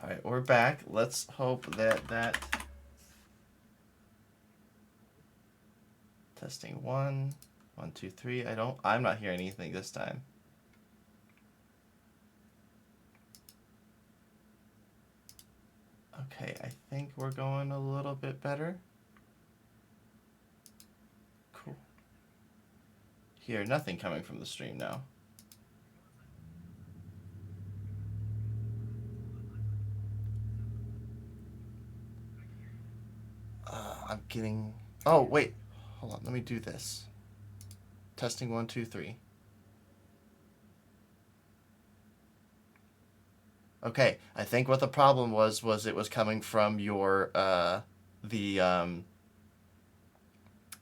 right, we're back. Let's hope that testing 1, 1, 2, 3. I'm not hearing anything this time. Okay, I think we're going a little bit better. Cool. Hear nothing coming from the stream now. I'm getting... Oh, wait. Hold on, let me do this. Testing 1, 2, 3. Okay, I think what the problem was it was coming from your,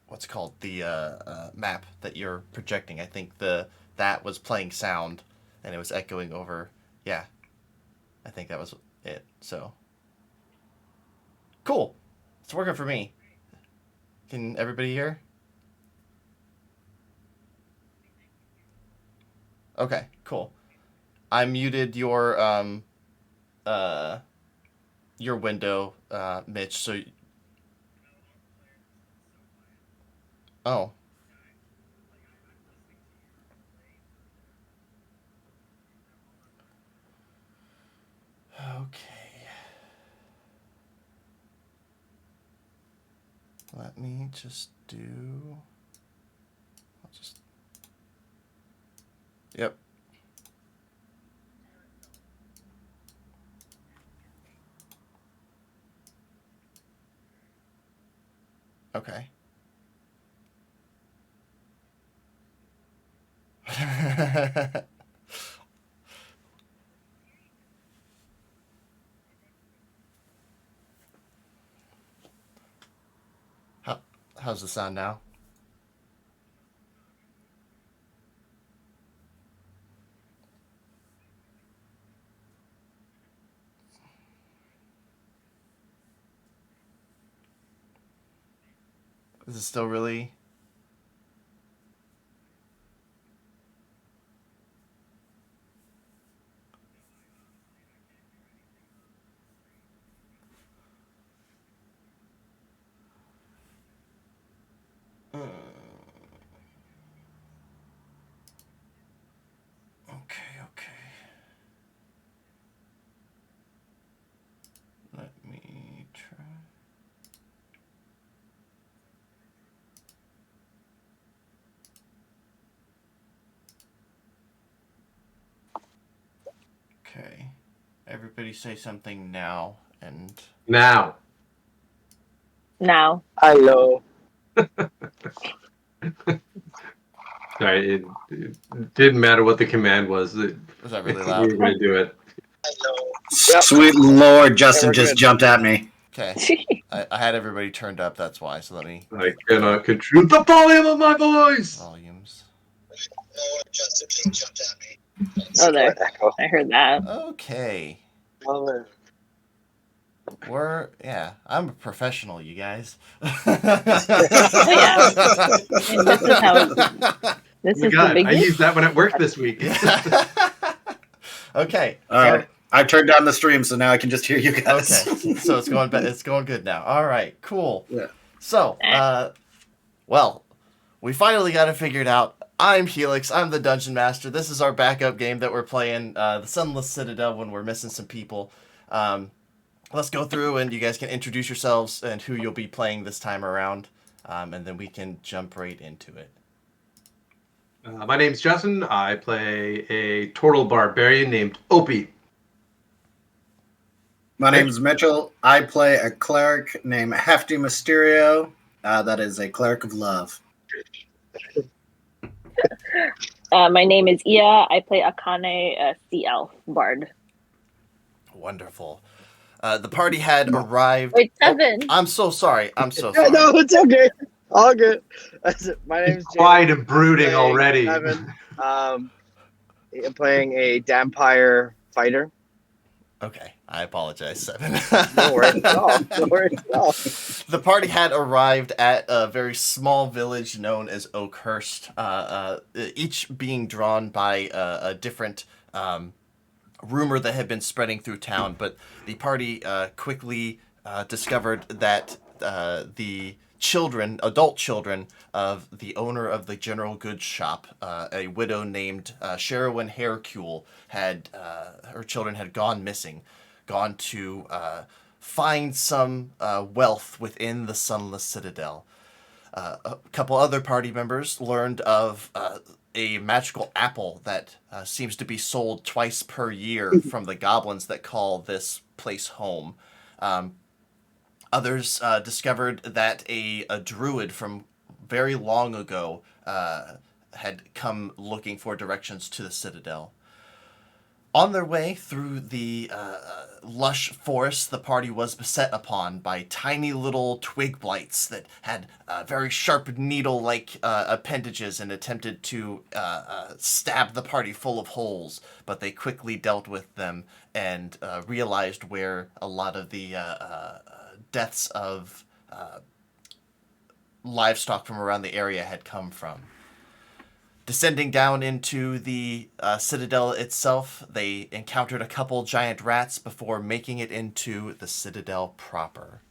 what's it called? The map that you're projecting. I think that was playing sound, and it was echoing over. Yeah, I think that was it. So, cool. It's working for me. Can everybody hear? Okay, cool. I muted your window, Mitch. So, oh, okay. Let me just do. I'll just. Yep. Okay. How's the sound now? Is it still really? Okay. Let me try. Okay. Everybody say something now and Now. Hello. Sorry, it didn't matter what the command was. Was that really We loud? were going to do it. Yep. Sweet Lord, Justin we're just good. jumped at me. Okay. I had everybody turned up, that's why. So let me I cannot control the volume of my voice. volumes. Justin just jumped at me. Oh, there. I heard that. Okay. Well, I'm a professional, you guys. Oh, yeah. And this is how this Oh my is God, the big I used that one at work this week. Okay. All right. I turned down the stream, so now I can just hear you guys. Okay. So it's going good now. All right. Cool. Yeah. So, well, we finally got it figured out. I'm Helix. I'm the Dungeon Master. This is our backup game that we're playing, the Sunless Citadel, when we're missing some people. Let's go through and you guys can introduce yourselves and who you'll be playing this time around, and then we can jump right into it. My name's Justin. I play a turtle barbarian named Opie. My name's Mitchell. I play a cleric named Hefty Mysterio. That is a cleric of love. My name is Ia. I play Akane, a sea elf bard. Wonderful. The party had arrived. Wait, Seven. I'm so sorry. no, it's okay. All good. My name's James. Quiet and brooding already. Evan. I'm playing a Dampire fighter. Okay, I apologize, Seven. No worries at all. The party had arrived at a very small village known as Oakhurst, each being drawn by a different rumor that had been spreading through town, but the party quickly discovered that the adult children of the owner of the general goods shop, a widow named Sherwin Hercule, her children had gone missing, gone to find some wealth within the Sunless Citadel. A couple other party members learned of a magical apple that seems to be sold twice per year from the goblins that call this place home. Others discovered that a druid from very long ago had come looking for directions to the Citadel. On their way through the lush forest, the party was beset upon by tiny little twig blights that had very sharp needle-like appendages and attempted to stab the party full of holes, but they quickly dealt with them and realized where a lot of the deaths of livestock from around the area had come from. Descending down into the Citadel itself, they encountered a couple giant rats before making it into the Citadel proper.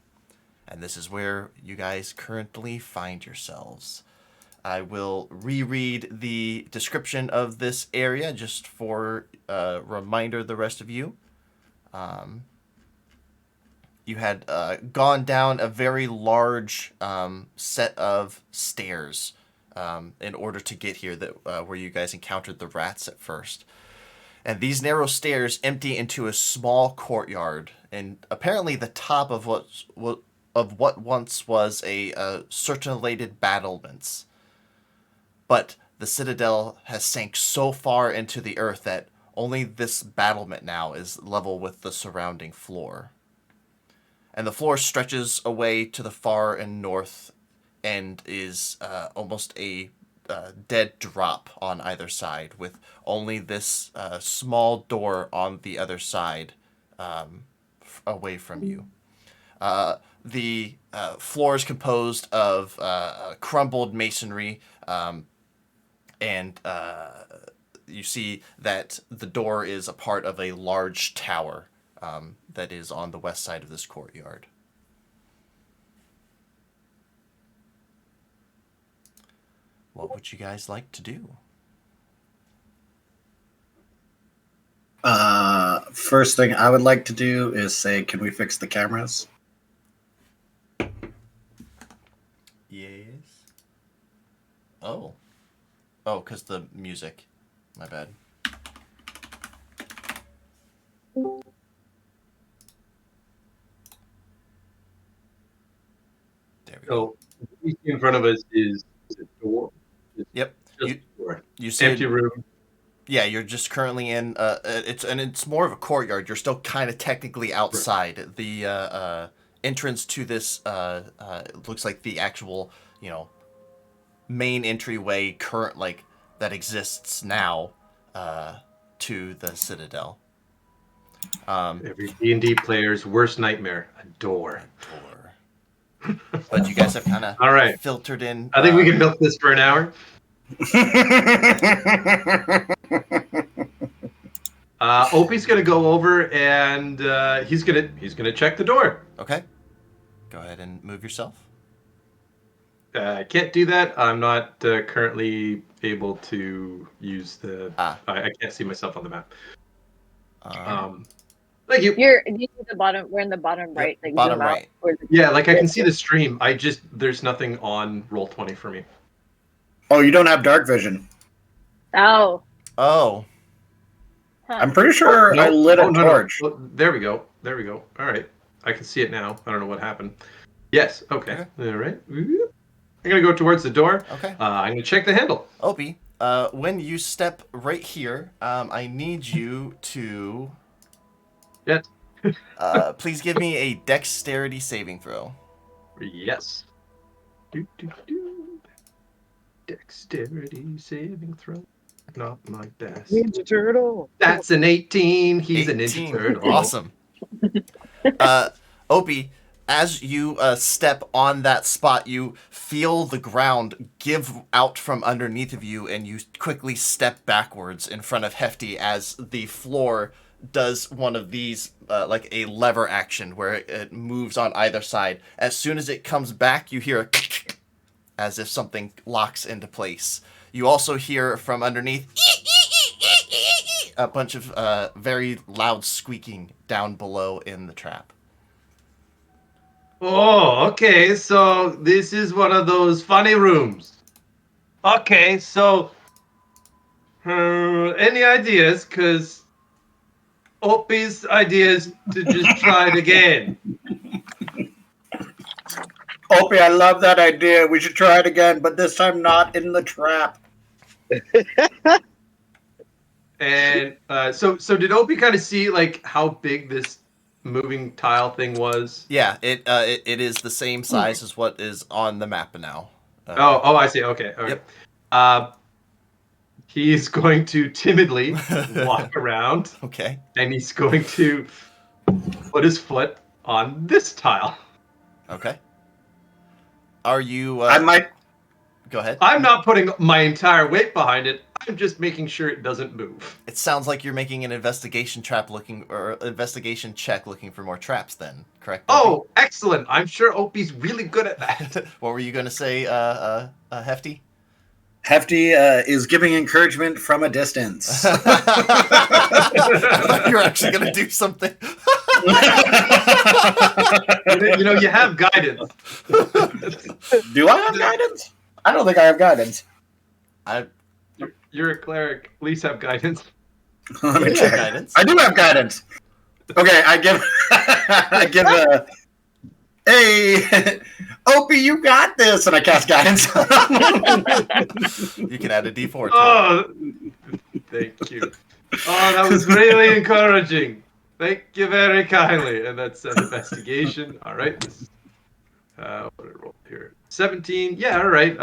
And this is where you guys currently find yourselves. I will reread the description of this area just for a reminder the rest of you. You had gone down a very large set of stairs in order to get here, where you guys encountered the rats at first. And these narrow stairs empty into a small courtyard, and apparently the top of what once was a circulated battlements. But the Citadel has sank so far into the earth that only this battlement now is level with the surrounding floor. And the floor stretches away to the far and north and is almost a dead drop on either side, with only this small door on the other side away from you. The floor is composed of crumbled masonry, and you see that the door is a part of a large tower that is on the west side of this courtyard. What would you guys like to do? First thing I would like to do is say, can we fix the cameras? Yes. Oh. Oh, because the music. My bad. There we go. So what we see in front of us is a door. Yep. Just You, a door. you said, Empty room. yeah, you're just currently in it's more of a courtyard. You're still kind of technically outside. Right. The entrance to this looks like the actual, main entryway that exists now to the Citadel. Every D&D player's worst nightmare, a door. But you guys have kind of all right. filtered in. I think we can milk this for an hour. Opie's gonna go over and he's gonna check the door. Okay. Go ahead and move yourself. I can't do that. I'm not currently able to use the. I can't see myself on the map. Thank you. You're the bottom. We're in the bottom right. Like bottom right. Yeah, like I can see the stream. There's nothing on Roll20 for me. Oh, you don't have dark vision. Oh. Oh. Huh. I'm pretty sure I lit a torch. No. Oh, there we go. All right. I can see it now. I don't know what happened. Yes. Okay. All right. I'm going to go towards the door. Okay. I'm going to check the handle. Opie, when you step right here, I need you to... Yes. Please give me a dexterity saving throw. Yes. Dexterity saving throw. Not my best. Ninja Turtle. That's an 18. He's 18. A Ninja Turtle. Awesome. Opie, as you step on that spot, you feel the ground give out from underneath of you, and you quickly step backwards in front of Hefty as the floor does one of these, like a lever action where it moves on either side. As soon as it comes back, you hear a as if something locks into place. You also hear from underneath a bunch of very loud squeaking down below in the trap. Oh, okay. So this is one of those funny rooms. Okay, so any ideas? Because Opie's idea is to just try it again. Opie, I love that idea. We should try it again, but this time not in the trap. And so did Opie kind of see like how big this moving tile thing was? Yeah, it is the same size as what is on the map now. Oh, I see. Okay. All right. Yep. He's going to timidly walk around. Okay. And he's going to put his foot on this tile. Okay. Are you? I might. Go ahead. I'm not putting my entire weight behind it. I'm just making sure it doesn't move. It sounds like you're making an investigation check looking for more traps. Then, correct? Oh, excellent! I'm sure Opie's really good at that. What were you going to say, Hefty? Hefty is giving encouragement from a distance. I thought you were actually going to do something. You have guidance. Do I have guidance? I don't think I have guidance. You're a cleric. At least have guidance. Let me check. Guidance. I do have guidance. Okay, I give a. Hey, Opie, you got this, and I cast guidance. You can add a D4 to it. Oh, thank you. Oh, that was really encouraging. Thank you very kindly. And that's an investigation. All right. What did I roll here? 17. Yeah, all right.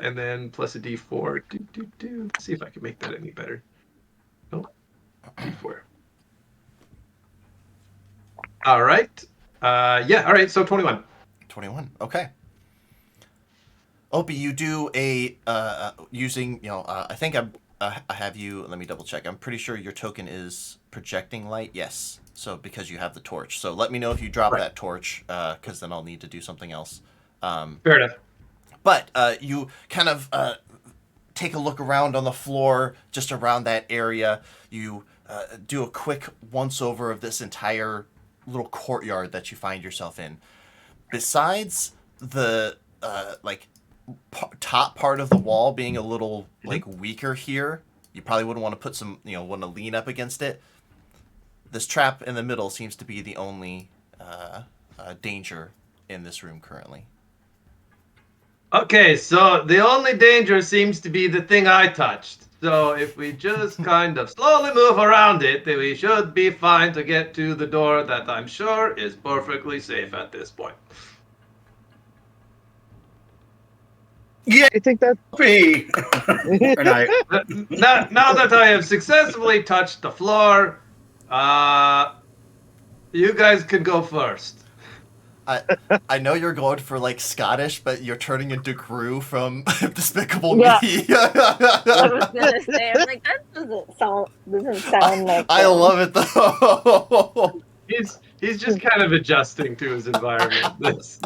And then plus a D4. Let's see if I can make that any better. Nope. D4. All right. Yeah, all right. So 21. 21. Okay. Opie, you do a using, I think I have you, let me double check. I'm pretty sure your token is projecting light. Yes. So because you have the torch. So let me know if you drop that torch, because then I'll need to do something else. Fair enough. But you kind of take a look around on the floor, just around that area. You do a quick once over of this entire little courtyard that you find yourself in. Besides the top part of the wall being a little weaker here, you probably wouldn't want to put some, want to lean up against it. This trap in the middle seems to be the only danger in this room currently. Okay, so the only danger seems to be the thing I touched. So if we just kind of slowly move around it, then we should be fine to get to the door that I'm sure is perfectly safe at this point. Yeah, I think that's Opie. Now that I have successfully touched the floor, you guys can go first. I know you're going for Scottish, but you're turning into Gru from Despicable Yeah. Me. I was gonna say, I'm like, that doesn't sound like. I love it though. He's just kind of adjusting to his environment. Guys,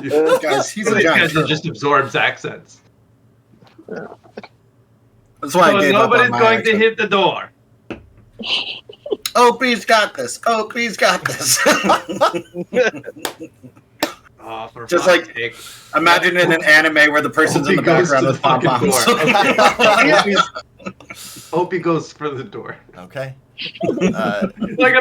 he's a These giant guys turtle. just absorbs accents. That's why I So gave up on nobody's my going accent. to hit the door. Opie's got this. Opie's got this. Oh, for Just fuck's like- sake. Imagine in an anime where the person's in the Opie goes background to with the fucking pom-poms. door. Opie goes for the door. Okay. Like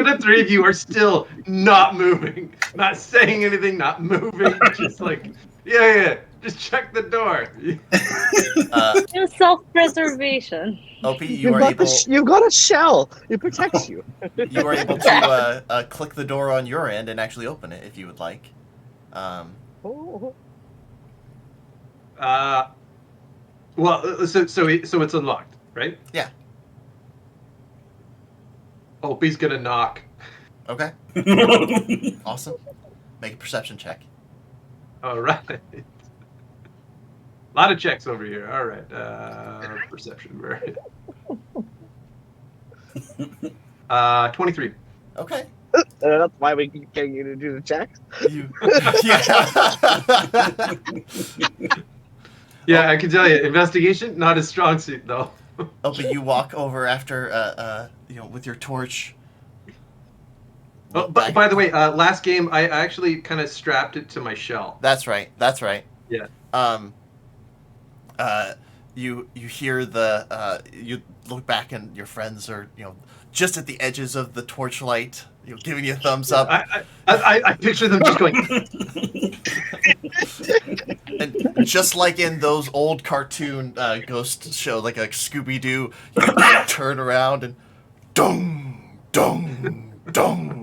the three of you are still not moving, not saying anything, not moving, just like, yeah, just check the door. Self-preservation. Opie, you've got a shell. It protects you. you were able to click the door on your end and actually open it if you would like. Oh. Well, so it's unlocked, right? Yeah. Opie's gonna knock. Okay. Awesome. Make a perception check. All right. A lot of checks over here. All right. Perception. 23. Okay. That's why we keep getting you to do the checks. You. Yeah. Yeah, I can tell you, investigation not his strong suit though. But you walk over after, with your torch. Oh, Look but back. by the way, last game I actually kind of strapped it to my shell. That's right. That's right. Yeah. You hear the you look back and your friends are just at the edges of the torchlight, giving you a thumbs up. I picture them just going. And just like in those old cartoon ghost show, like a Scooby Doo, you turn around and dong, dong, dong.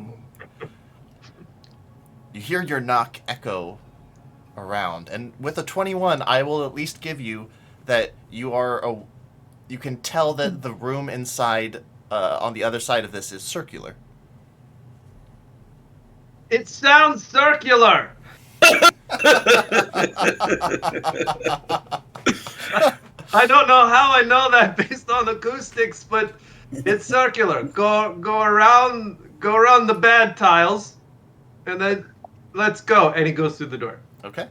You hear your knock echo around, and with a 21, I will at least give you that you can tell that the room inside, on the other side of this, is circular. It sounds circular. I don't know how I know that based on acoustics, but it's circular. Go around the bad tiles, and then let's go. And he goes through the door. Okay.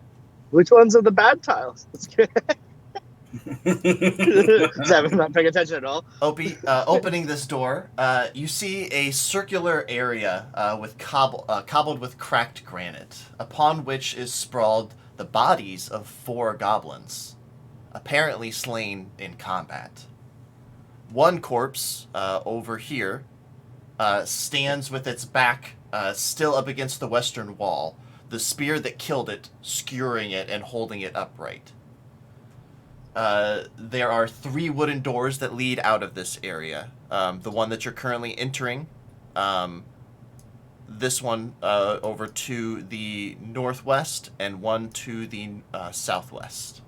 Which ones are the bad tiles? Seven's not paying attention at all. Opie, opening this door, you see a circular area with cobbled with cracked granite, upon which is sprawled the bodies of 4 goblins, apparently slain in combat. One corpse, over here, stands with its back still up against the western wall, the spear that killed it skewering it and holding it upright. There are 3 wooden doors that lead out of this area. The one that you're currently entering, this one over to the northwest, and one to the southwest.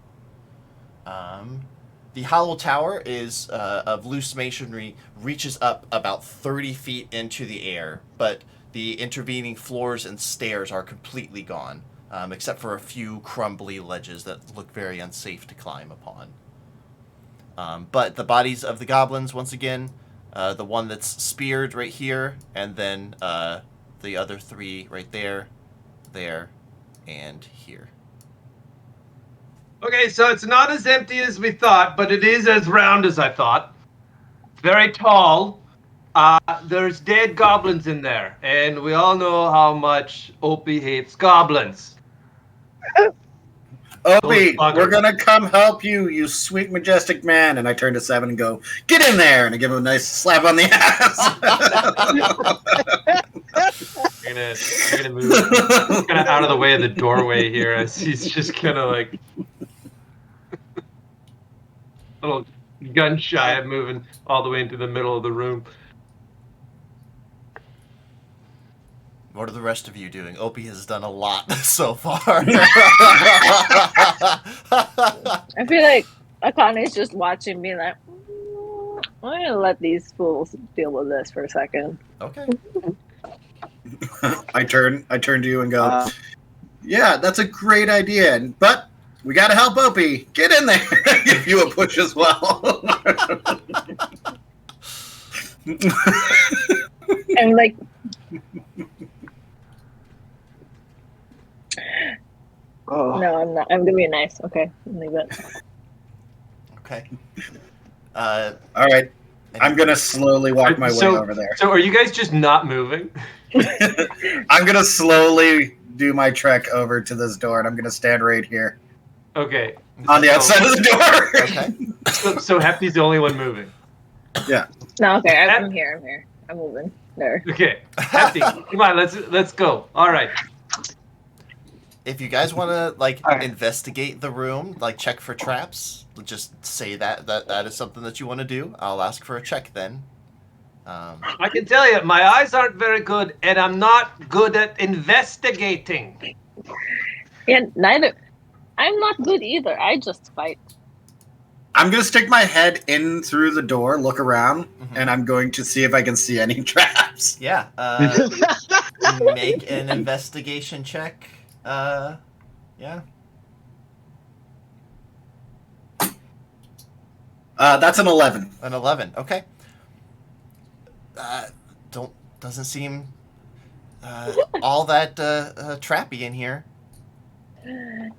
The hollow tower is of loose masonry, reaches up about 30 feet into the air, but the intervening floors and stairs are completely gone. Except for a few crumbly ledges that look very unsafe to climb upon. But the bodies of the goblins, once again, the one that's speared right here, and then the other 3 right there, and here. Okay, so it's not as empty as we thought, but it is as round as I thought. Very tall. There's dead goblins in there, and we all know how much Opie hates goblins. Opie, Those we're buggers. gonna come help you, you sweet, majestic man. And I turn to 7 and go, get in there! And I give him a nice slap on the ass. You're gonna move kind of out of the way of the doorway here as he's just kind of like a little gun shy of moving all the way into the middle of the room. What are the rest of you doing? Opie has done a lot so far. I feel like Akane's just watching, being like, I'm gonna let these fools deal with this for a second. Okay. I turn to you and go, yeah, that's a great idea, but we gotta help Opie. Get in there. Give you a push as well. And like, Oh. no, I'm not. I'm gonna be nice. Okay, leave it. Okay. All right. I'm gonna slowly walk my way over there. So are you guys just not moving? I'm gonna slowly do my trek over to this door, and I'm gonna stand right here Okay. on the outside of the door. Okay. So Hefty's the only one moving. Yeah. No, okay, I'm here. I'm here. I'm moving. There. Okay. Hefty, come on, let's go. All right. If you guys want to Alright. investigate the room, check for traps, just say that is something that you want to do. I'll ask for a check then. I can tell you, my eyes aren't very good, and I'm not good at investigating. Yeah, neither. I'm not good either. I just fight. I'm gonna stick my head in through the door, look around, Mhm. and I'm going to see if I can see any traps. Yeah. Make an investigation check. Yeah. That's an 11. An 11. Okay. doesn't seem all that trappy in here.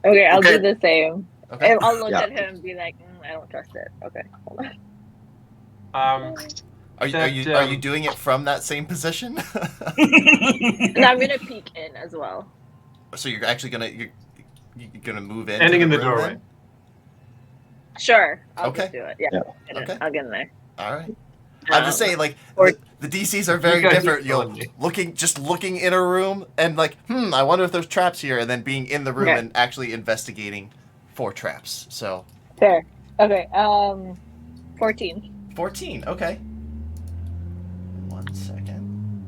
Okay, I'll Okay. do the same. Okay. And I'll look Yeah. at him and be like, I don't trust it. Okay, hold on. Are you doing it from that same position? And I'm gonna peek in as well. So you're actually you're gonna move into Standing the in the room doorway. then? Sure, I'll Okay. just do it. Yeah, Okay. I'll get in there. All right. I'm just saying, like, or- the DCs are very You guys different. are You know, killing me. looking in a room and like, I wonder if there's traps here, and then being in the room Okay. and actually investigating for traps. So, Fair. Okay. 14. 14. Okay. 1 second.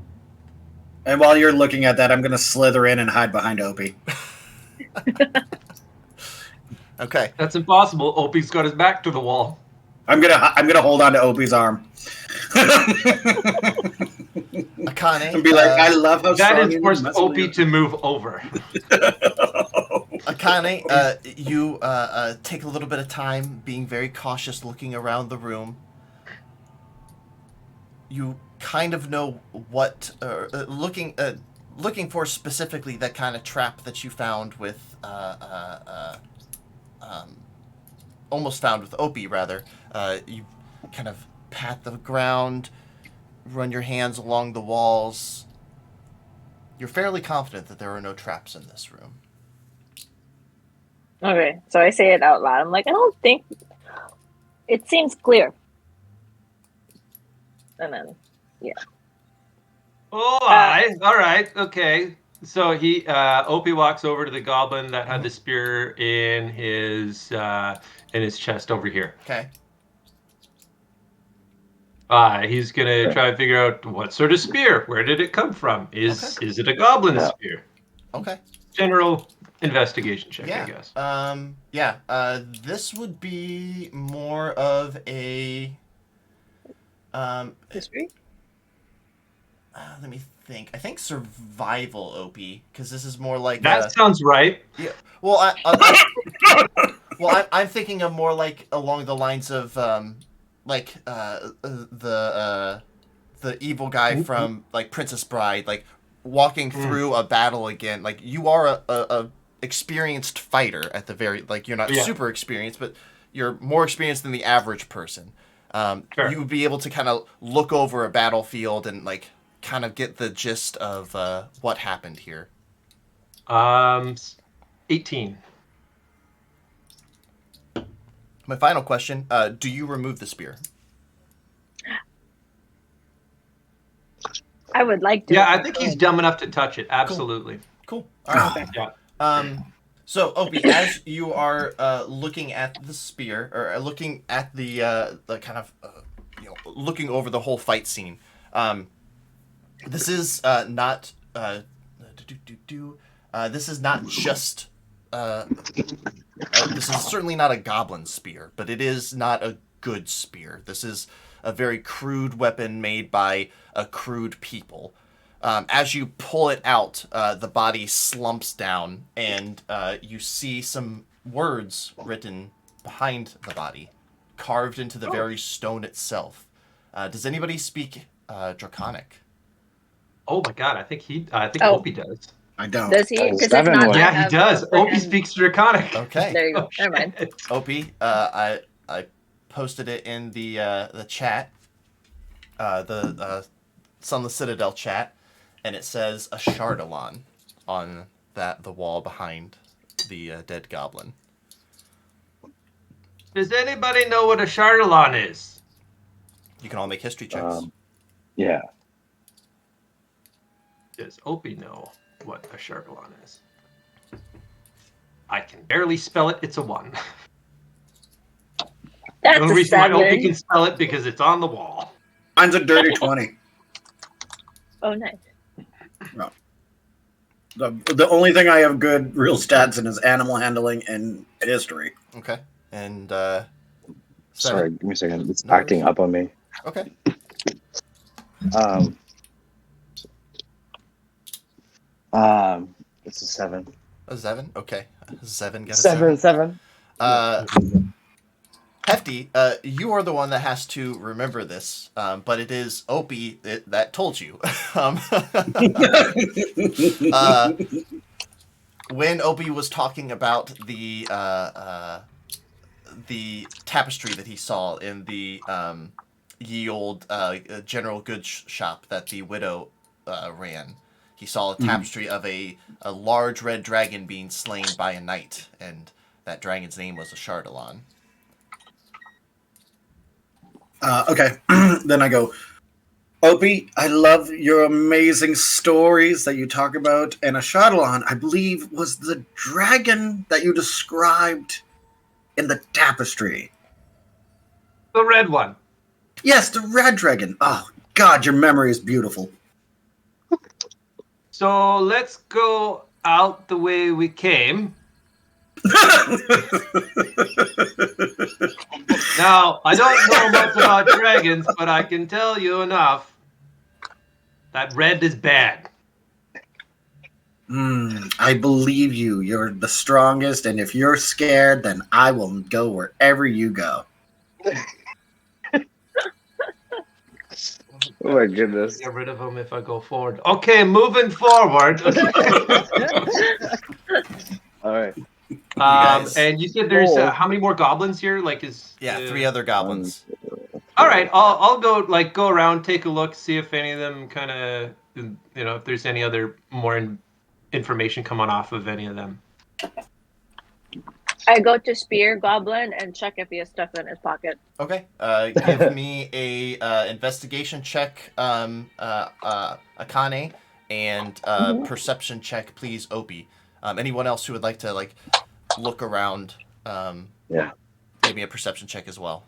And while you're looking at that, I'm gonna slither in and hide behind Opie. Okay. That's impossible. Opie's got his back to the wall. I'm gonna hold on to Opie's arm. Akane. And be like, I love how That strong is you forced muscle Opie you to move over. Akane, you take a little bit of time, being very cautious, looking around the room. You kind of know what, looking for specifically that kind of trap that you found with, almost found with Opie, rather. You kind of pat the ground, run your hands along the walls. You're fairly confident that there are no traps in this room. Okay, so I say it out loud. I'm like, I don't think it seems clear. And then, Oh, all right, okay. So Opie walks over to the goblin that had the spear in his chest over here. Okay. He's gonna try and figure out what sort of spear. Where did it come from? Is it a goblin spear? Okay. General investigation check, Yeah. I guess. This would be more of a history? let me think. I think survival, Opie, because this is more like That sounds right. yeah. Well, I'm thinking of more like along the lines of the evil guy from like Princess Bride, like walking through a battle again. Like you are a experienced fighter at the very, like you're not super experienced, but you're more experienced than the average person. Sure. You would be able to kind of look over a battlefield and like kind of get the gist of what happened here. 18. My final question, do you remove the spear? I would like to. Yeah, I think he's dumb enough to touch it. Absolutely. Cool. All right. Yeah. So, Opie, as you are looking at the spear, or looking at the kind of, looking over the whole fight scene, this is not, this is not just, this is certainly not a goblin spear, but it is not a good spear. This is a very crude weapon made by a crude people. As you pull it out, the body slumps down, and you see some words written behind the body, carved into the very stone itself. Does anybody speak Draconic? Oh my god, I think Oh. Opie does. I don't. Does he? Because if Seven not, would. I Yeah, he have does. one for Opie him. speaks Draconic. Okay. There you go. Oh, Never mind. shit. Opie, I posted it in the chat, the Sunless Citadel chat, and it says a Chardalon on the wall behind the dead goblin. Does anybody know what a Chardalon is? You can all make history checks. Yeah. Does Opie know what a Chardalon is? I can barely spell it. It's a 1. That's The only a reason why Opie 7. can spell it because it's on the wall. Mine's a dirty 20. Oh, nice. The only thing I have good real stats in is animal handling and history. Okay. And Sorry, give me a second. It's No acting worries. up on me. Okay. It's a 7. A 7? Okay. 7 got a 7. 7. Hefty, you are the one that has to remember this, but it is Opie that told you. um, when Opie was talking about the tapestry that he saw in the ye old general goods shop that the widow ran, he saw a tapestry of a large red dragon being slain by a knight, and that dragon's name was a Chardalon. Okay, then I go, Opie, I love your amazing stories that you talk about, and Ashadalon, I believe, was the dragon that you described in the tapestry. The red one. Yes, the red dragon. Oh, God, your memory is beautiful. So let's go out the way we came. Now, I don't know much about dragons, but I can tell you enough. That red is bad. I believe you. You're the strongest, and if you're scared, then I will go wherever you go. Oh my goodness. Get rid of him if I go forward. Okay, moving forward. All right. guys- And you said there's Roll. how many more goblins here? Like is Yeah, 3 other goblins. All right, I'll go around, take a look, see if any of them kind of if there's any other more information coming off of any of them. I go to Spear Goblin and check if he has stuff in his pocket. Okay. Give me a investigation check, Akane, and perception check, please, Opie. Anyone else who would like to look around? Yeah. Give me a perception check as well.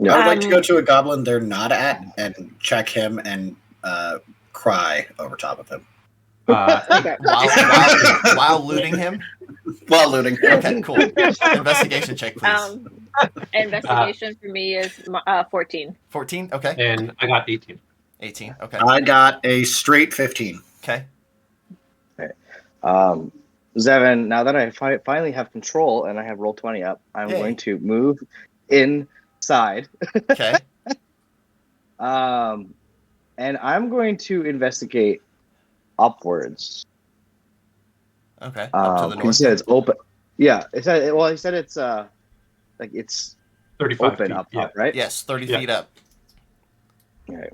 I would like to go to a goblin they're not at and check him and cry over top of him. Okay. While looting him? While looting him. Okay, cool. Investigation check, please. Investigation for me is 14. 14? Okay. And I got 18. 18, okay. I got a straight 15. Okay. Zevin, now that I finally have control and I have roll 20 up, I'm Yay. going to move inside. Okay. And I'm going to investigate upwards. Okay. Up to the He north. said it's open. Yeah, he said it's it's 35 open feet, up, yeah. up, right? Yes, 30 Yeah. feet up. Okay.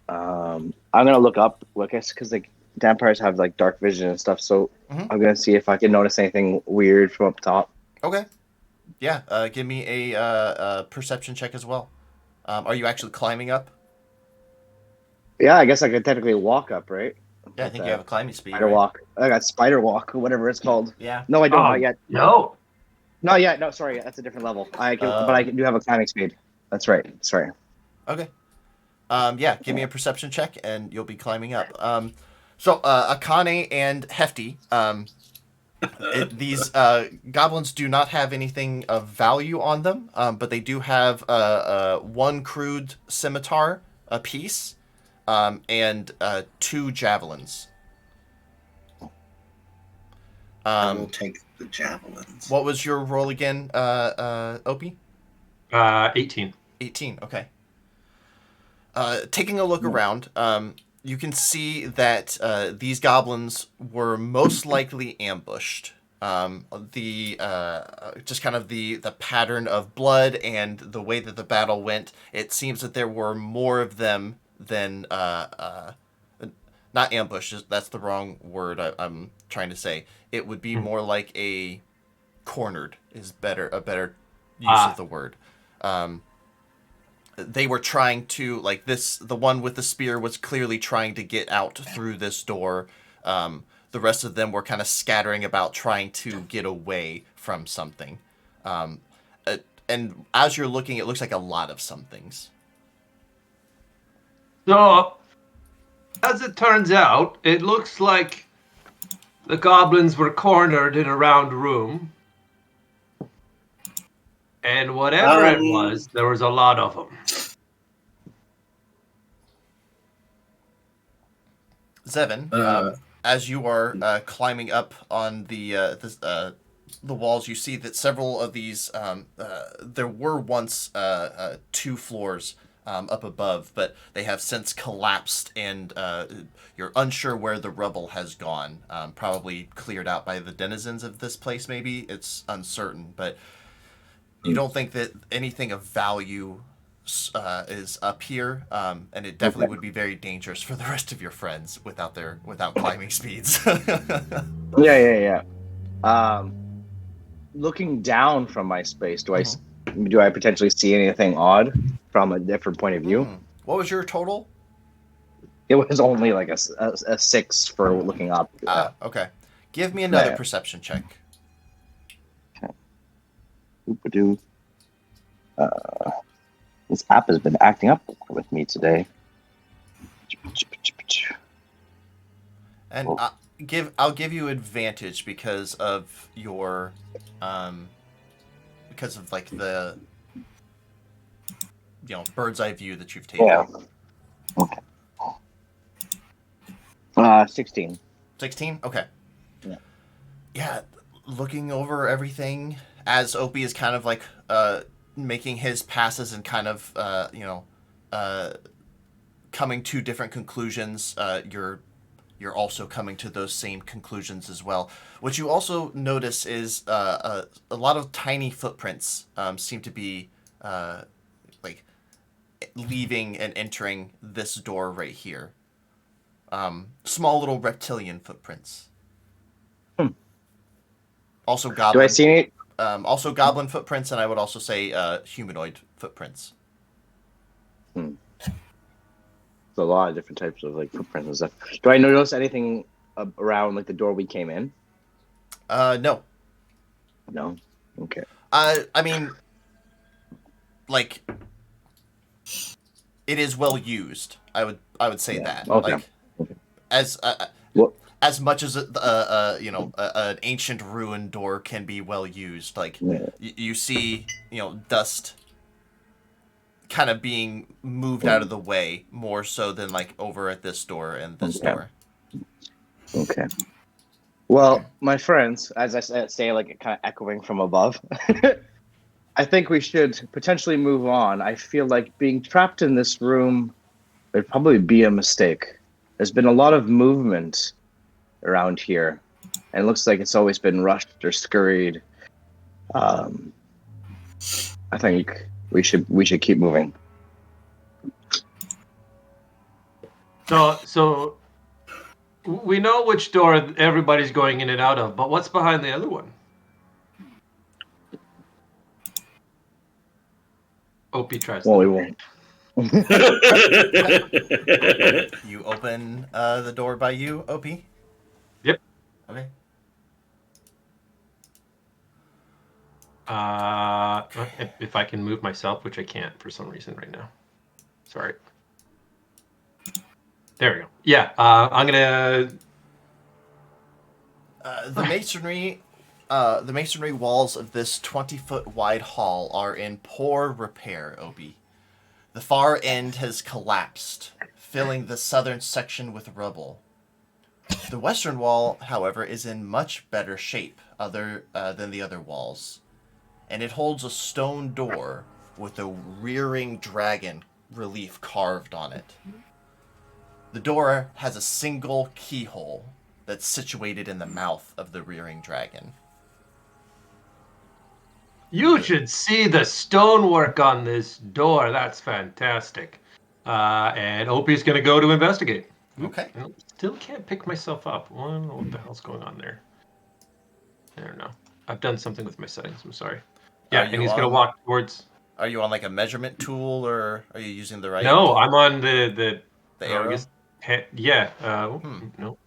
I'm gonna look up, I guess, because vampires have dark vision and stuff. So Mhm. I'm gonna see if I can notice anything weird from up top. Okay. Yeah, give me a perception check as well. Are you actually climbing up? Yeah, I guess I could technically walk up, right? Yeah, I think you have a climbing speed. Spider Right? walk. I got spider walk, whatever it's called. Yeah. No, I don't. Not yet. No. Not yet. No, sorry. That's a different level. But I do have a climbing speed. That's right. Sorry. Okay. Yeah, give me a perception check and you'll be climbing up. So Akane and Hefty, these goblins do not have anything of value on them, but they do have one crude scimitar apiece, and 2 javelins. I will take the javelins. What was your roll again, Opie? 18. 18, okay. Taking a look around, you can see that these goblins were most likely ambushed. Just kind of the pattern of blood and the way that the battle went, it seems that there were more of them than not ambushed. That's the wrong word I'm trying to say. It would be more like a cornered is a better use of the word. They were trying to, the one with the spear was clearly trying to get out through this door. The rest of them were kind of scattering about trying to get away from something. And as you're looking, it looks like a lot of somethings. So, as it turns out, it looks like the goblins were cornered in a round room. And whatever it was, there was a lot of them. Zevin, as you are climbing up on the the walls, you see that several of these, there were once 2 floors up above, but they have since collapsed, and you're unsure where the rubble has gone. Probably cleared out by the denizens of this place, maybe. It's uncertain, but you don't think that anything of value is up here, and it definitely would be very dangerous for the rest of your friends without climbing speeds. Yeah. Looking down from my space, do I potentially see anything odd from a different point of view? What was your total? It was only like a 6 for looking up. Okay. Give me another Yeah. perception check. Oop-a-doo. This app has been acting up with me today. And I'll give you advantage because of your because of like the bird's eye view that you've taken. Yeah. Okay. 16. 16? Okay. Yeah. Yeah, looking over everything as Opie is kind of like making his passes and kind of coming to different conclusions. You're also coming to those same conclusions as well. What you also notice is a lot of tiny footprints seem to be like leaving and entering this door right here. Small little reptilian footprints. Also goblin. Do I see any? Also goblin footprints, and I would also say humanoid footprints. There's a lot of different types of like footprints and stuff. Do I notice anything around like the door we came in? No. No. Okay. I mean, like, it is well used. I would say that. Okay. Like, as as much as an ancient ruin door can be well used. Like you see, dust kind of being moved out of the way more so than like over at this door and this door. Okay. Well, my friends, as I say, like kind of echoing from above, I think we should potentially move on. I feel like being trapped in this room would probably be a mistake. There's been a lot of movement around here, and it looks like it's always been rushed or scurried. I think we should keep moving. So we know which door everybody's going in and out of, but what's behind the other one? Opie tries. Well, we won't. You open the door by you, Opie? Yep. Okay. If I can move myself, which I can't for some reason right now. Sorry. There we go. Yeah, I'm gonna. The masonry walls of this 20-foot wide hall are in poor repair, Opie. The far end has collapsed, filling the southern section with rubble. The western wall, however, is in much better shape than the other walls, and it holds a stone door with a rearing dragon relief carved on it. The door has a single keyhole that's situated in the mouth of the rearing dragon. You should see the stonework on this door. That's fantastic. And Opie's going to go to investigate. Okay. Still can't pick myself up. What the hell's going on there? I don't know. I've done something with my settings. I'm sorry. Yeah, and he's going to walk towards... Are you on like a measurement tool, or are you using the right... No, I'm on the arrow? Yeah. No.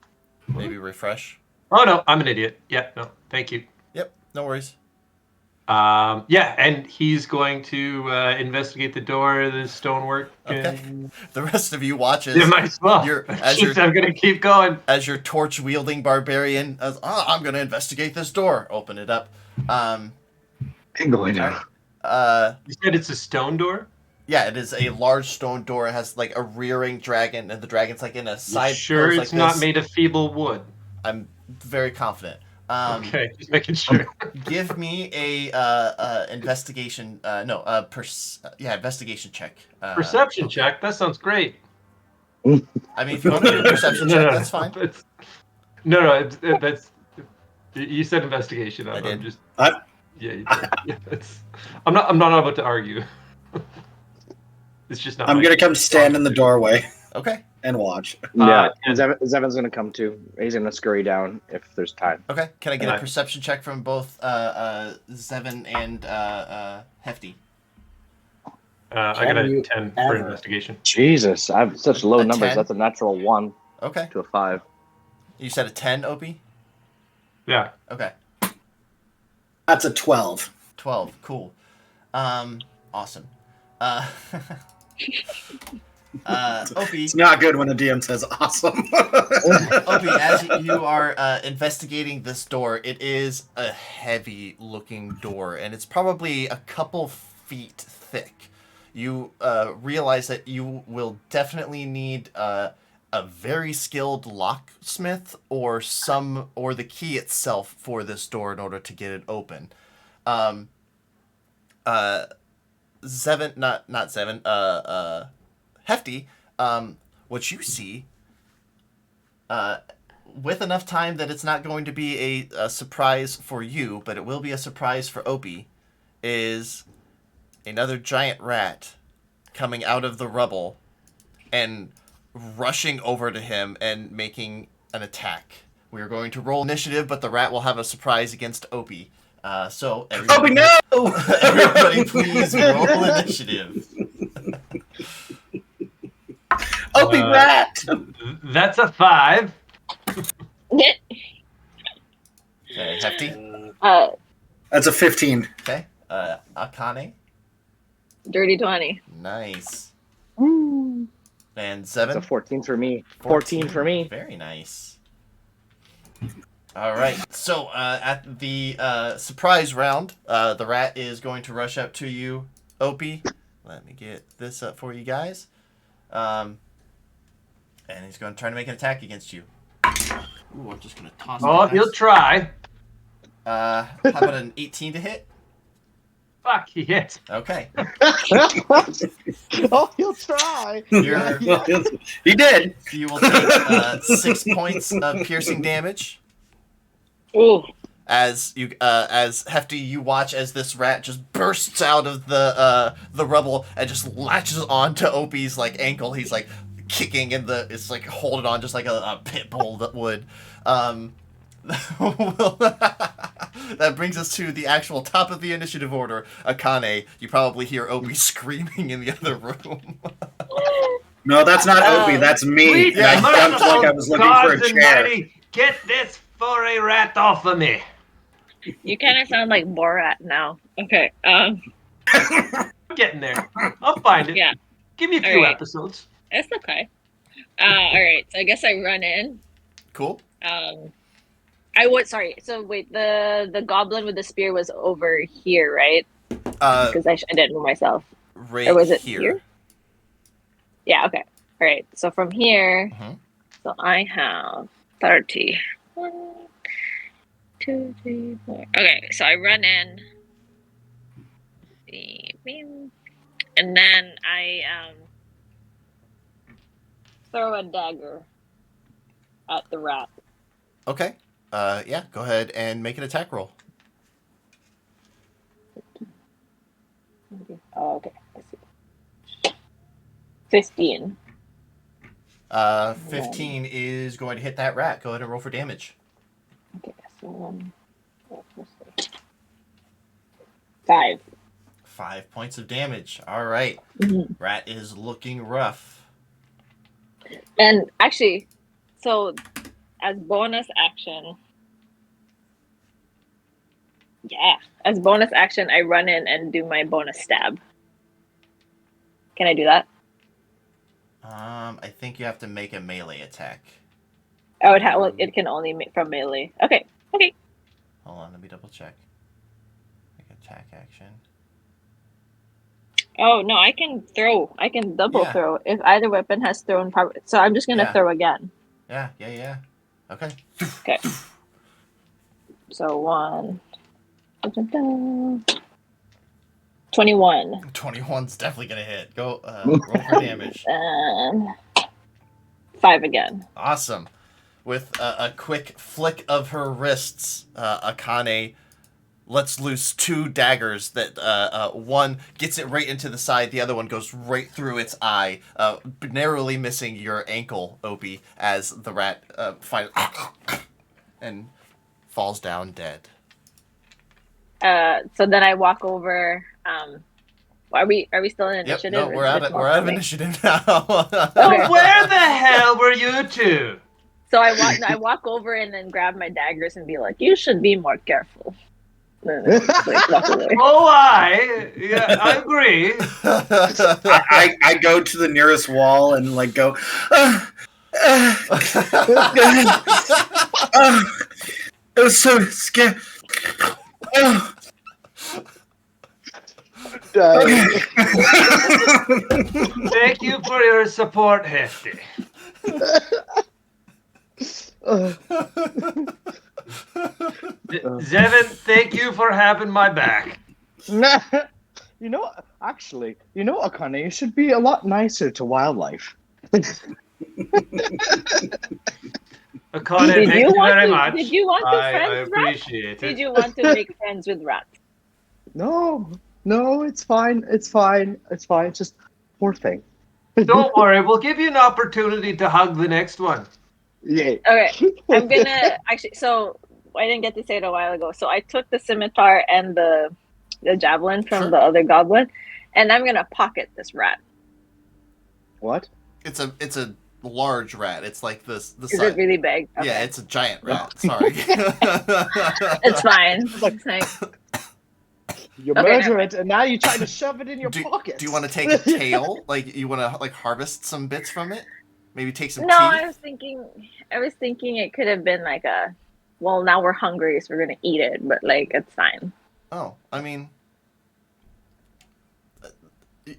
Maybe refresh? Oh, no, I'm an idiot. Yeah, no, thank you. Yep, no worries. Yeah, and he's going to investigate the door, the stonework. Okay. The rest of you watch as you might as well. I'm going to keep going. As your torch-wielding barbarian, I'm going to investigate this door. Open it up. Going now. You said it's a stone door? Yeah, it is a large stone door. It has like a rearing dragon, and the dragon's like in a side. Sure, it's like not this. made of feeble wood. I'm very confident. Okay, just making sure. Give me a investigation. Investigation check. Perception check. That sounds great. I mean, if you want to do a perception check, that's fine. That's. You said investigation. I did. I'm just. I- Yeah, you did. Yeah, that's. I'm not about to argue. It's just not. I'm gonna come stand in the doorway Okay. and watch. Yeah, and- Zevin's gonna come too. He's gonna scurry down if there's time. Okay. Can I get a Alright. perception check from both Zevin and Hefty? I got a you 10 ever- for investigation. Jesus, I have such low A numbers. 10? That's a natural 1 Okay. to a 5. You said a 10, Opie? Yeah. Okay. That's a 12. 12. Cool. Awesome. Opie, It's not good when a DM says awesome. Opie, as you are investigating this door, it is a heavy-looking door, and it's probably a couple feet thick. You realize that you will definitely need a very skilled locksmith or the key itself for this door in order to get it open. Zevin, not Zevin, Hefty, what you see, with enough time that it's not going to be a surprise for you, but it will be a surprise for Opie, is another giant rat coming out of the rubble and rushing over to him and making an attack. We are going to roll initiative, but the rat will have a surprise against Opie. So everybody, no! everybody please roll initiative. Opie rat! That's a 5. Okay, Hefty. That's a 15. Okay, Akane. Dirty 20. Nice. Mm. And It's 7. a 14 for me. 14 for me. Very nice. All right. So at the surprise round, the rat is going to rush up to you, Opie. Let me get this up for you guys. And he's going to try to make an attack against you. Ooh, I'm just going to toss Oh, that he'll dice. try. How about an 18 to hit? Fuck, he hit. Okay. Oh, he'll try. You're, He did. you will take 6 points of piercing damage. Ooh. As Hefty, you watch as this rat just bursts out of the rubble and just latches onto Opie's like ankle. He's like kicking in it's like holding on just like a pit bull that would. That brings us to the actual top of the initiative order. Akane, you probably hear Opie screaming in the other room. No, that's not Opie. That's me. Sweet And I jumped like I was looking for a gods chair. almighty, get this furry rat off of me. You kind of sound like Borat now. Okay. I'm getting there. I'll find it. Yeah. Give me a few Alright. episodes. It's okay. All right. So I guess I run in. Cool. Sorry. So wait, the goblin with the spear was over here, right? Uh, Because I didn't know myself. right Or was it here. here? Yeah. Okay. All right. So from here, Mhm. so I have 30. 1, 2, 3, 4. Okay. So I run in. And then I throw a dagger at the rat. Okay. Yeah. Go ahead and make an attack roll. Oh, okay. Let's see. 15. 15 is going to hit that rat. Go ahead and roll for damage. Okay, so 5. 5 points of damage. All right. Mhm. Rat is looking rough. And actually, so as bonus action, as bonus action, I run in and do my bonus stab. Can I do that? I think you have to make a melee attack. I would have. Well, it can only make from melee. Okay. Okay. Hold on, let me double check. Make attack action. Oh no, I can throw. I can double Yeah. throw if either weapon has thrown power. So I'm just gonna Yeah. throw again. Yeah. Okay. Okay. So 1. 21. 21's definitely gonna hit. Go roll for damage. And 5 again. Awesome. With a quick flick of her wrists, Akane lets loose 2 daggers that one gets it right into the side, the other one goes right through its eye, narrowly missing your ankle, Opie, as the rat finally and falls down dead. So then I walk over. Are we still in Yep, initiative? no, we're out of initiative now. Okay. Where the hell were you two? So I walk over and then grab my daggers and be like, "You should be more careful." And then like, walk away. Oh, I agree. I go to the nearest wall and like go. It was so scary. Thank you for your support, Hefty. Zevin, thank you for having my back. Actually, Akane, you should be a lot nicer to wildlife. Akane, Did thank you you want very to? much. Did you want to I friends rats? appreciate it. Did you want to make friends with rats? No, it's fine. It's just poor thing. Don't worry, we'll give you an opportunity to hug the next one. Yeah. Okay, I'm gonna actually. So I didn't get to say it a while ago. So I took the scimitar and the javelin from Sure. the other goblin, and I'm gonna pocket this rat. What? It's a large rat. It's like this. The Is size. it really big? Okay. Yeah, it's a giant rat. Sorry. It's fine. It's like, You Okay, murder never it, and now you try to shove it in your do, pocket. do you want to take a tail? Like you want to like harvest some bits from it? Maybe take some no, teeth. I was thinking it could have been like a. Well, now we're hungry, so we're gonna eat it. But like, it's fine. Oh, I mean,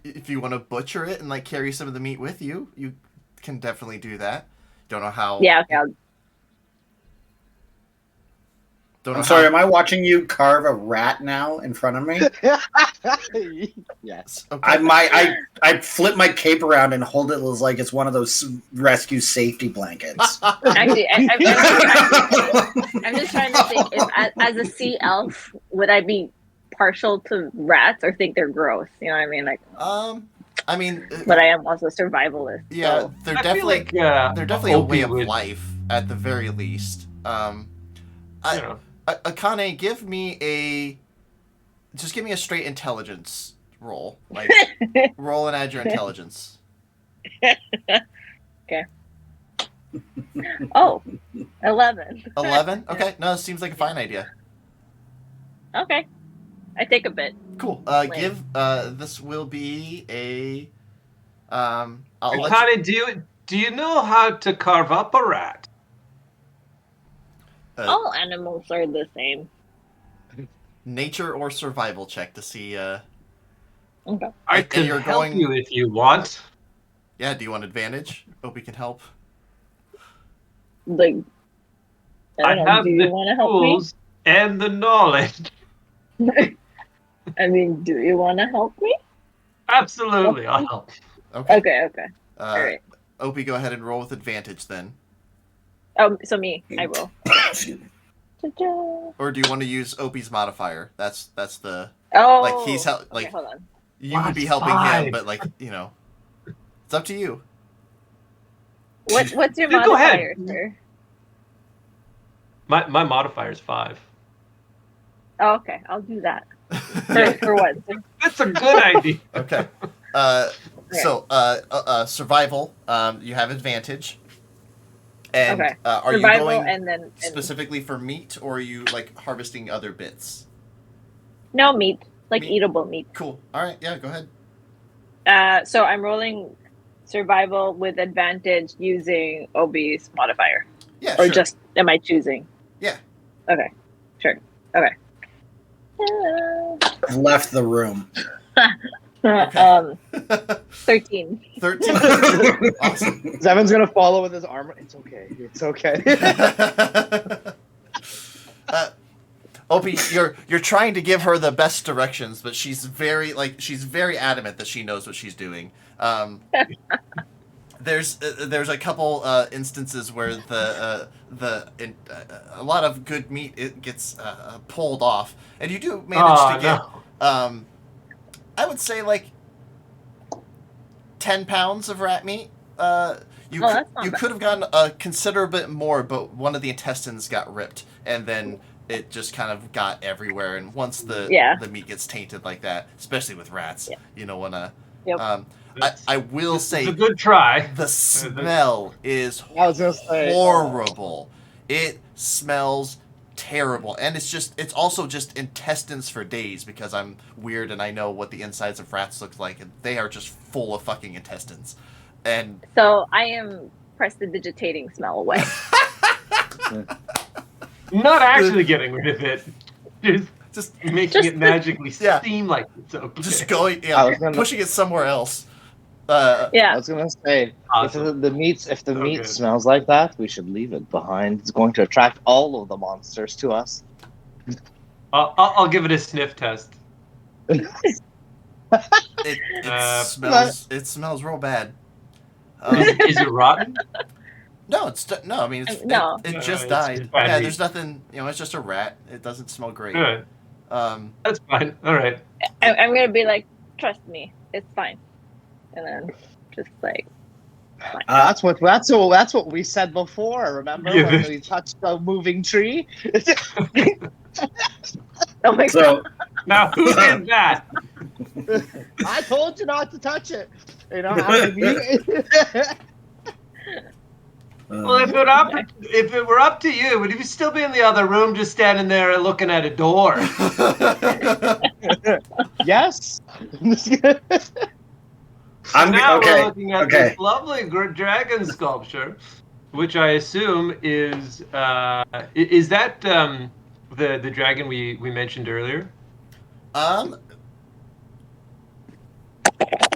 if you want to butcher it and like carry some of the meat with you, you can definitely do that. Don't know how. Yeah. Okay. Don't know I'm sorry, how- am I watching you carve a rat now in front of me? Yes. Okay. I flip my cape around and hold it as like it's one of those rescue safety blankets. Actually, I'm just trying to think. If as a sea elf, would I be partial to rats or think they're gross? You know what I mean? Like, I mean, but I am also a survivalist. yeah, So. they're I feel definitely like, they're definitely a way Opie of would, life at the very least. you know. Akane, give me a straight intelligence roll. Like roll and add your intelligence. Okay. Oh, 11. 11? Okay, no, it seems like a fine idea. Okay. I take a bit. Cool. Give this will be a I'll let you, Akane, do you know how to carve up a rat? All animals are the same. nature or survival check to see Okay. I And can you're help going- you if you want. yeah, do you want advantage? Hope we can help. Like, I don't know. have Do you the want to help me? tools and the knowledge. I mean, do you want to help me? Absolutely, I'll help. Okay. Okay. All right. Opie, go ahead and roll with advantage then. So me, I will. Ta-da. Or do you want to use Opie's modifier? That's the Oh, like he's okay, like hold on. you would be That's helping him, fine. but like, it's up to you. What's your You go modifier, ahead. sir? My modifier is 5. Oh, okay, I'll do that. For what? That's a good idea. Okay. So survival, you have advantage. And Okay. are you Survival going and then specifically for meat, or are you like harvesting other bits? no meat, like Meat. eatable meat. Cool. All right. Yeah. Go ahead. So I'm rolling survival with advantage using OB's modifier, Yeah. or sure. just am I choosing? Yeah. Okay, sure. Okay. I've left the room. Okay. 13. 13. Awesome. Zevin's gonna follow with his armor. It's okay. Opie, you're trying to give her the best directions, but she's very adamant that she knows what she's doing. There's a couple instances where a lot of good meat gets pulled off, and you do manage to get I would say like 10 pounds of rat meat. You could have gotten a considerable bit more, but one of the intestines got ripped, and then it just kind of got everywhere. And once the meat gets tainted like that, especially with rats, you don't want to. Yep. I will say, it's a good try. The smell is was gonna say, horrible. It smells terrible, and it's also just intestines for days, because I'm weird and I know what the insides of rats look like, and they are just full of fucking intestines. And so I am prestidigitating smell away. Not actually getting rid of it. Just making it magically seem like it's okay. Just going, pushing it somewhere else. I was gonna say, awesome. if the meat smells like that, we should leave it behind. It's going to attract all of the monsters to us. I'll give it a sniff test. It smells real bad. Is it rotten? No, I mean, it just died. Yeah, there's nothing. It's just a rat. It doesn't smell great. Good. That's fine. All right. I'm gonna be like, trust me, it's fine, and then just like. That's what we said before. Remember when we touched the moving tree? Oh my god! Now who did that? I told you not to touch it. Well, if it were up to you, would you still be in the other room, just standing there looking at a door? Yes. Now we're looking at this lovely dragon sculpture, which I assume is that the dragon we mentioned earlier?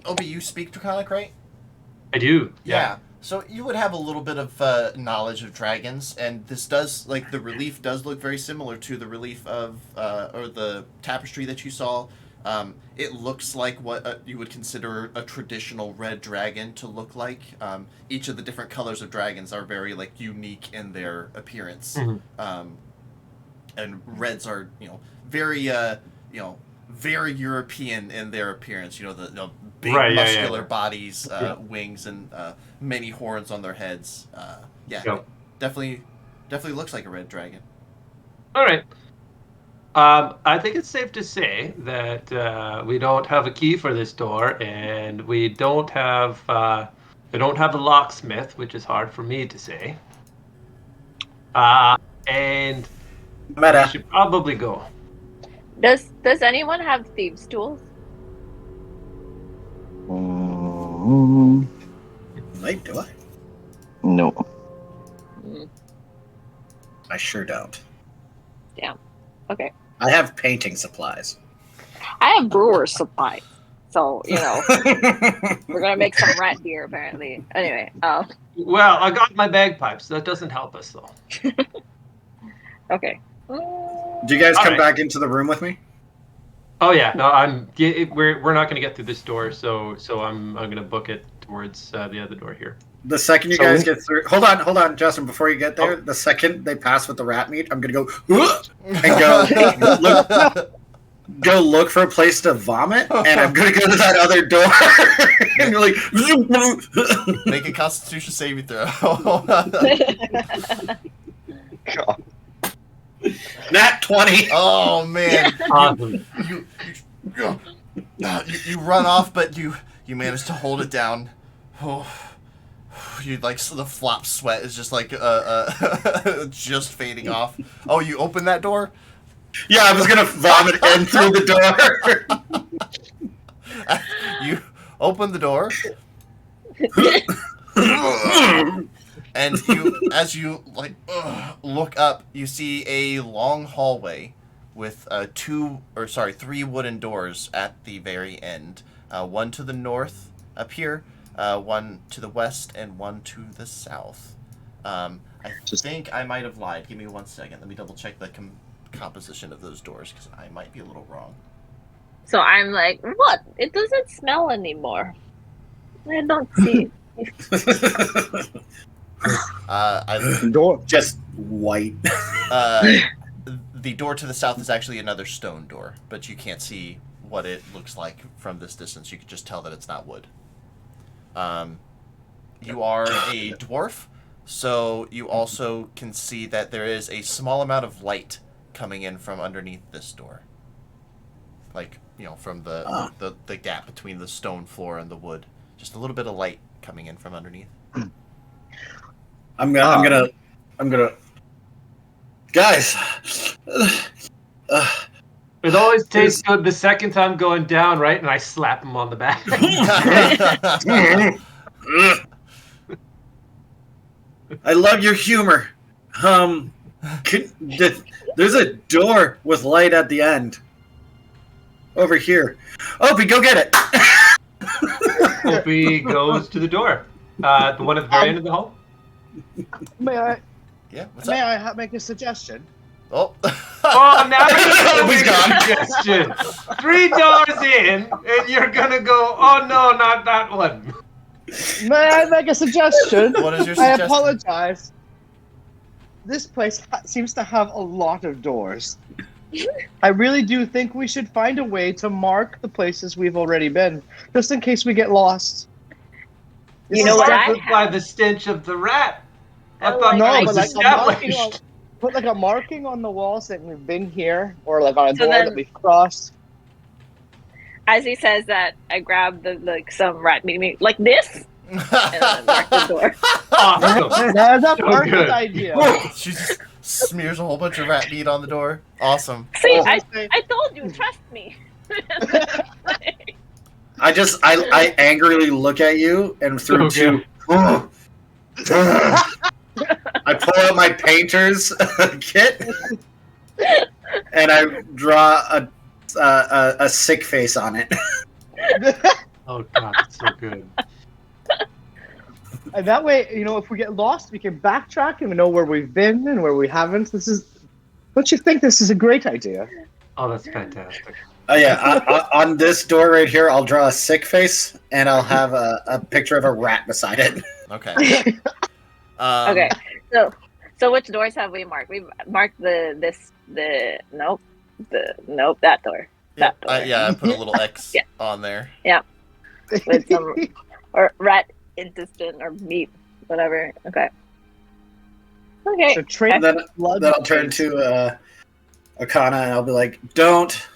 Obi, you speak Draconic, right? I do. Yeah. So you would have a little bit of knowledge of dragons, and this does, the relief does look very similar to the relief of, or the tapestry that you saw. It looks like what you would consider a traditional red dragon to look like. Each of the different colors of dragons are very, unique in their appearance. Mm-hmm. And reds are, very, very European in their appearance. The big muscular bodies, wings, and many horns on their heads. Definitely looks like a red dragon. All right. I think it's safe to say that we don't have a key for this door, and we don't have a locksmith, which is hard for me to say. And we should probably go. Does anyone have thieves' tools? Wait, do I? No. I sure don't. Damn. Okay. I have painting supplies. I have brewer's supplies. So, we're going to make some rat beer, apparently. Anyway. Well, I got my bagpipes. That doesn't help us, though. Okay. Do you guys come back into the room with me? Oh yeah, no, we're not going to get through this door, so I'm going to book it towards the other door here. The second you guys get through, hold on, Justin. Before you get there, the second they pass with the rat meat, I'm going to go and go look for a place to vomit, and I'm going to go to that other door. And you're like, make a Constitution saving throw. God. Nat 20. Oh man! Awesome. You run off, but you manage to hold it down. Oh, you so the flop sweat is just just fading off. Oh, you open that door? Yeah, I was gonna vomit in through the door. You open the door. And as you look up, you see a long hallway with 3 wooden doors at the very end. One to the north up here, one to the west, and one to the south. I think I might have lied. Give me 1 second. Let me double check the composition of those doors because I might be a little wrong. So I'm like, what? It doesn't smell anymore. I don't see. Door. Just white. The door to the south is actually another stone door, but you can't see what it looks like from this distance. You can just tell that it's not wood. You are a dwarf, so you also can see that there is a small amount of light coming in from underneath this door. Like, from the gap between the stone floor and the wood. Just a little bit of light coming in from underneath. I'm gonna. Guys. It always tastes good the second time going down, right? And I slap him on the back. I love your humor. There's a door with light at the end. Over here. Opie, go get it. Opie goes to the door. The one at the very end of the hall. May I? Yeah, what's May up? I make a suggestion? Oh. Oh, now you're Opie's gone. suggestion. 3 doors in, and you're gonna go, oh no, not that one. May I make a suggestion? What is your I suggestion? apologize. This place seems to have a lot of doors. I really do think we should find a way to mark the places we've already been, just in case we get lost. You know what I Started by have? the stench of the rat. I Oh, thought no, that but was like a marking established. put like a marking on the wall saying we've been here, or like on a So door then- that we've crossed. As he says that, I grab some rat meat like this, and then mark the door. Awesome. That's a So perfect good. idea. She just smears a whole bunch of rat meat on the door. Awesome. See, As I say, told you, trust me. I angrily look at you and through So two. I pull out my painter's kit and I draw a sick face on it. Oh god, it's so good. And that way, if we get lost, we can backtrack and we know where we've been and where we haven't. Don't you think this is a great idea? Oh, that's fantastic. Oh yeah, on this door right here, I'll draw a sick face and I'll have a picture of a rat beside it. Okay. Okay, so which doors have we marked? We've marked that door. Yeah, That door. I put a little X Yeah. on there. With some or rat intestine or meat, whatever. Okay. Okay. So train Then blood. I'll turn to Akana and I'll be like, "Don't.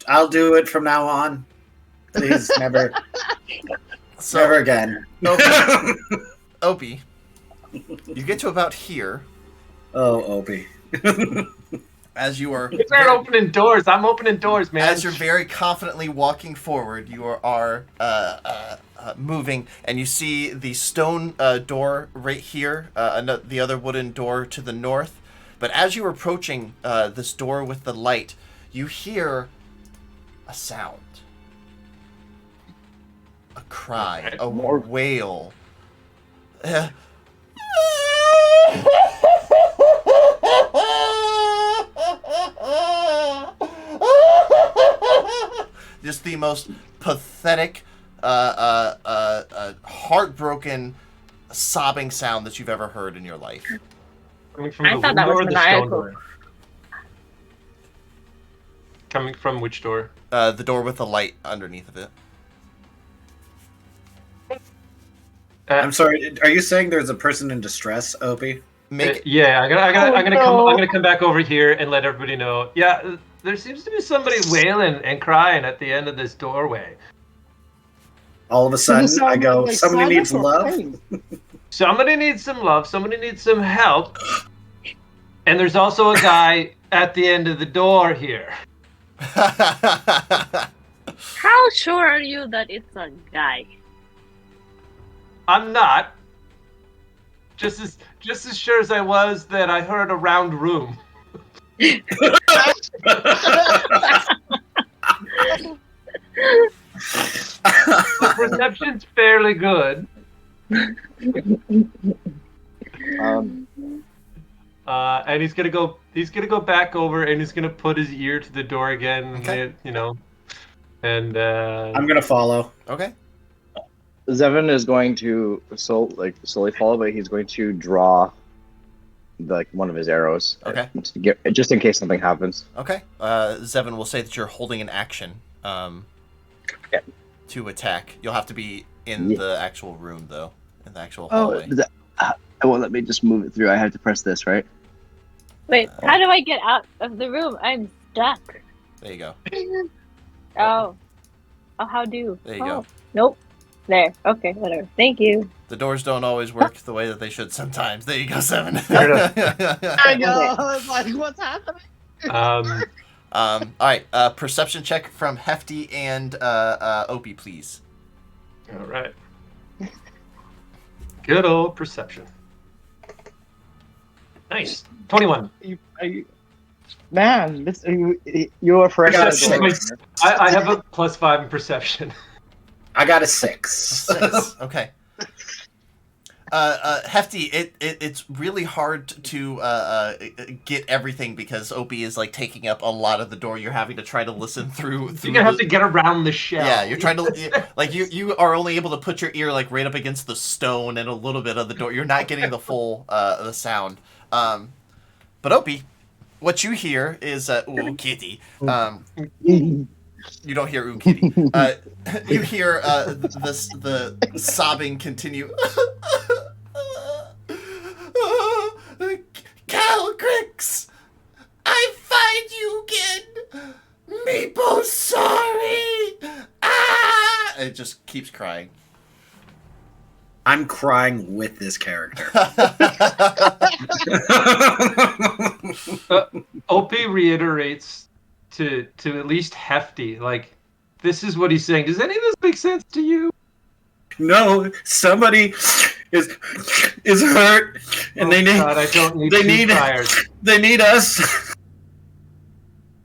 I'll do it from now on. Please, never So, again." Opie, you get to about here Oh, Opie. as you are. You start opening doors. I'm opening doors, man. As you're very confidently walking forward, you are moving, and you see the stone door right here, the other wooden door to the north. But as you're approaching this door with the light, you hear a sound. A cry, a wail. Just the most pathetic, heartbroken, sobbing sound that you've ever heard in your life. Coming from I the thought that window was or the stone maniacal. door? Coming from which door? The door with the light underneath of it. I'm sorry. Are you saying there's a person in distress, Opie? Make Yeah, I'm no. gonna come back over here and let everybody know. Yeah, there seems to be somebody wailing and crying at the end of this doorway. All of a sudden, Does it sound I go, like "Somebody sadness needs or love." pain? Somebody needs some love. Somebody needs some help. And there's also a guy at the end of the door here. How sure are you that it's a guy? I'm not. Just as sure as I was that I heard a round room. The perception's fairly good. Um, And he's gonna go. He's gonna go back over, and he's gonna put his ear to the door again. Okay. You know, and I'm gonna follow. Okay. Zevin is going to slowly follow, but he's going to draw like one of his arrows. Okay. Just in case something happens. Okay. Zevin will say that you're holding an action to attack. You'll have to be in the actual room, though. In the actual hallway. It won't let me just move it through. I have to press this, right? Wait, how do I get out of the room? I'm stuck. There you go. Oh, how do? There you go. Nope. There. Okay, whatever. Thank you. The doors don't always work the way that they should sometimes. There you go, Seven. I know. I was like, what's happening? All right. Perception check from Hefty and Opie, please. all right. Good old perception. Nice. 21. Man, you are forever. I got a Perception. I have a +5 in perception. I got a 6. 6. Okay. Hefty, it's really hard to get everything because Opie is like taking up a lot of the door. You're having to try to listen through. You're gonna have to get around the shell. Yeah, you're trying to like you are only able to put your ear like right up against the stone and a little bit of the door. You're not getting the full the sound. But Opie, what you hear is ooh kitty. You don't hear ooh kitty. You hear the sobbing continue. Calcrix, I find you again. Meepo, sorry. Ah! It just keeps crying. I'm crying with this character. OP reiterates to at least Hefty, like, this is what he's saying. Does any of this make sense to you? No, somebody is hurt, and they need. God, I don't need they two need. tires. They need us.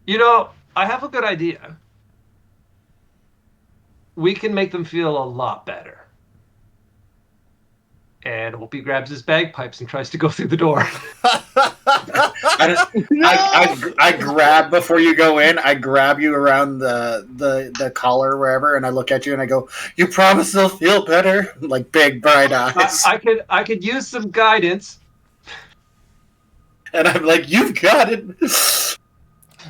You know, I have a good idea. We can make them feel a lot better. And Opie grabs his bagpipes and tries to go through the door. I grab before you go in. I grab you around the collar wherever, and I look at you and I go, "You promise they'll feel better?" Like big bright eyes. I could use some guidance. And I'm like, "You've got it."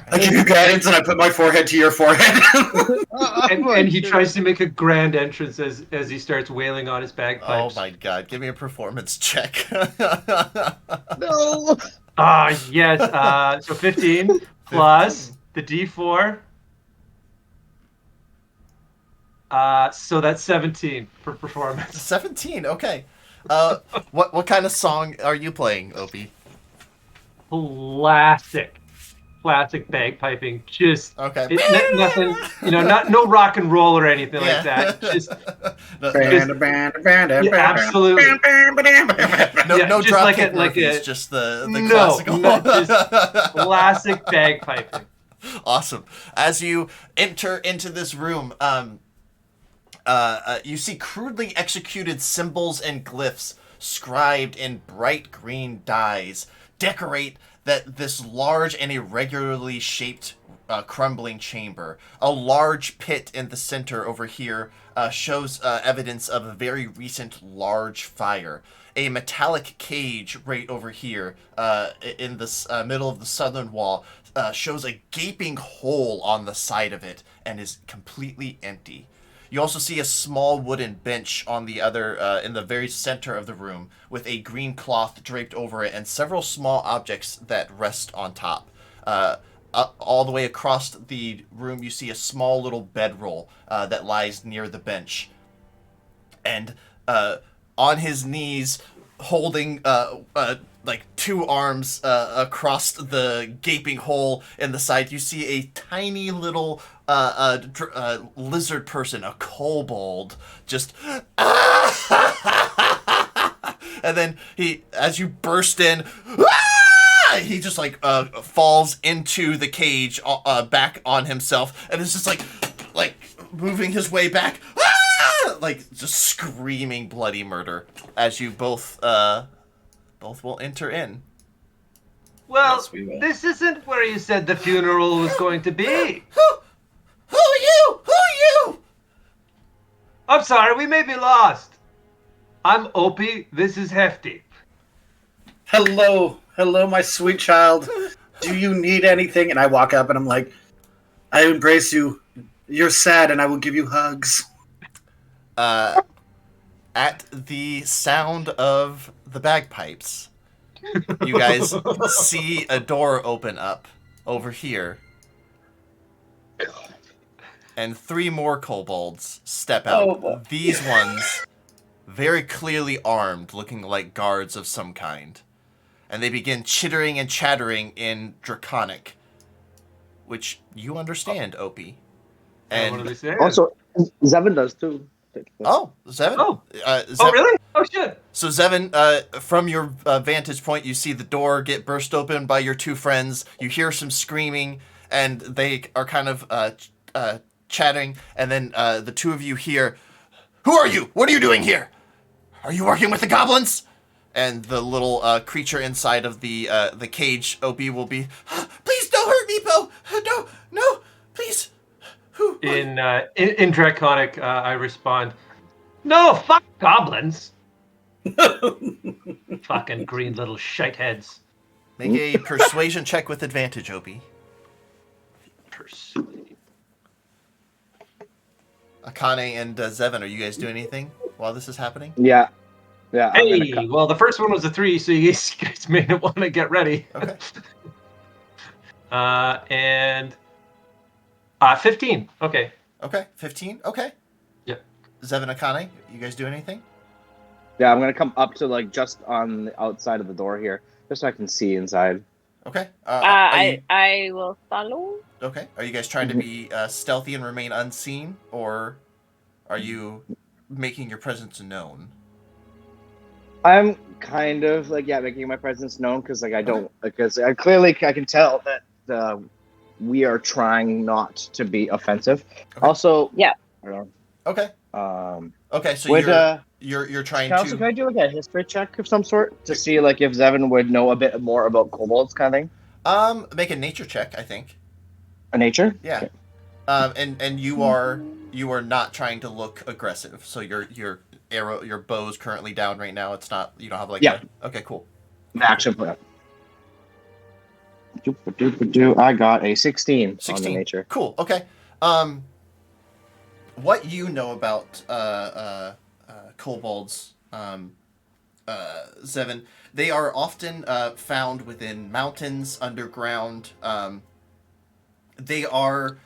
I give you guidance, and I put my forehead to your forehead. and he tries to make a grand entrance as he starts wailing on his bagpipes. Oh my god, give me a performance check. No. Yes. So 15 plus the D4. So that's 17 for performance. 17, okay. What kind of song are you playing, Opie? Classic bagpiping. Just Okay. nothing, no rock and roll or anything like that. Just absolutely. No just drop like kick a- like Murphys, a- just the No, classical. just classic bagpiping. Awesome. As you enter into this room, you see crudely executed symbols and glyphs scribed in bright green dyes decorate this large and irregularly shaped crumbling chamber. A large pit in the center over here shows evidence of a very recent large fire. A metallic cage right over here in the middle of the southern wall shows a gaping hole on the side of it and is completely empty. You also see a small wooden bench on the other, in the very center of the room, with a green cloth draped over it and several small objects that rest on top. All the way across the room, you see a small little bedroll that lies near the bench. And on his knees, holding like two arms across the gaping hole in the side, you see a tiny little lizard person, a kobold, just and then as you burst in, he just like falls into the cage back on himself, and it's just like moving his way back, like just screaming bloody murder as you both will enter in. Well, Yes, we will. this isn't where you said the funeral was going to be. Who are you? Who are you? I'm sorry, we may be lost. I'm Opie. This is Hefty. Hello, my sweet child. Do you need anything? And I walk up and I'm like, I embrace you. You're sad, and I will give you hugs. At the sound of the bagpipes, you guys see a door open up over here. And 3 more kobolds step out. Oh, boy. These ones, very clearly armed, looking like guards of some kind. And they begin chittering and chattering in Draconic, which you understand, Opie. And what do And they say? Also, Zevin does too. oh, Zevin. Oh. Zevin, Oh, really? Oh, shit. So Zevin, from your vantage point, you see the door get burst open by your 2 friends. You hear some screaming, and they are kind of chatting. And then the 2 of you hear, "Who are you? What are you doing here? Are you working with the goblins?" And the little creature inside of the cage, Opie, will be, "Please don't hurt me, Bo. No, please." Who? In Draconic, I respond, "No, fuck goblins. Fucking green little shitheads." Make a persuasion check with advantage, Opie. Persuade. Akane and Zevin, are you guys doing anything while this is happening? Yeah. I'm gonna Hey, cut. well, the first one was a 3, so you guys may want to get ready. Okay. And 15. Okay. Okay. 15. Okay. Yep. Zevin, Akane, you guys do anything? Yeah, I'm gonna come up to like just on the outside of the door here, just so I can see inside. Okay. Are you, I will follow. okay. Are you guys trying to be stealthy and remain unseen, or are you making your presence known? I'm kind of like making my presence known because like I don't because I can tell that we are trying not to be offensive. Okay. Also, Yeah. I don't Okay. know. Okay. So Would you're trying Chelsea, to. can I do like a history check of some sort to see like if Zevin would know a bit more about kobolds kind of thing? Make a nature check, I think. A nature? Yeah. Okay. And you are not trying to look aggressive. So your bow's currently down right now. It's not, you don't have like okay, cool. The action plan. I got a 16 on the nature. Cool. Okay. What you know about kobolds, Zevin, they are often found within mountains, underground. They are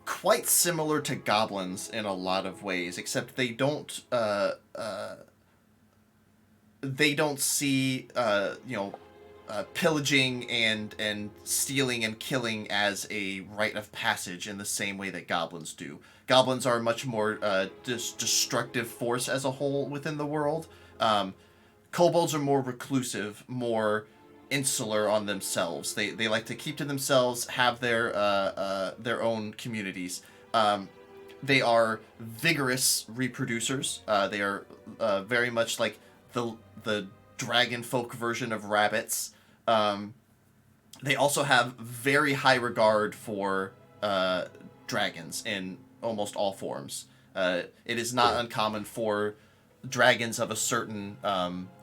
quite similar to goblins in a lot of ways, except they don't see pillaging and stealing and killing as a rite of passage in the same way that goblins do. Goblins are a much more destructive force as a whole within the world. Kobolds are more reclusive, more insular on themselves. They like to keep to themselves, have their own communities. They are vigorous reproducers. They are very much like the dragon folk version of rabbits. They also have very high regard for dragons in almost all forms. It is not uncommon for dragons of a certain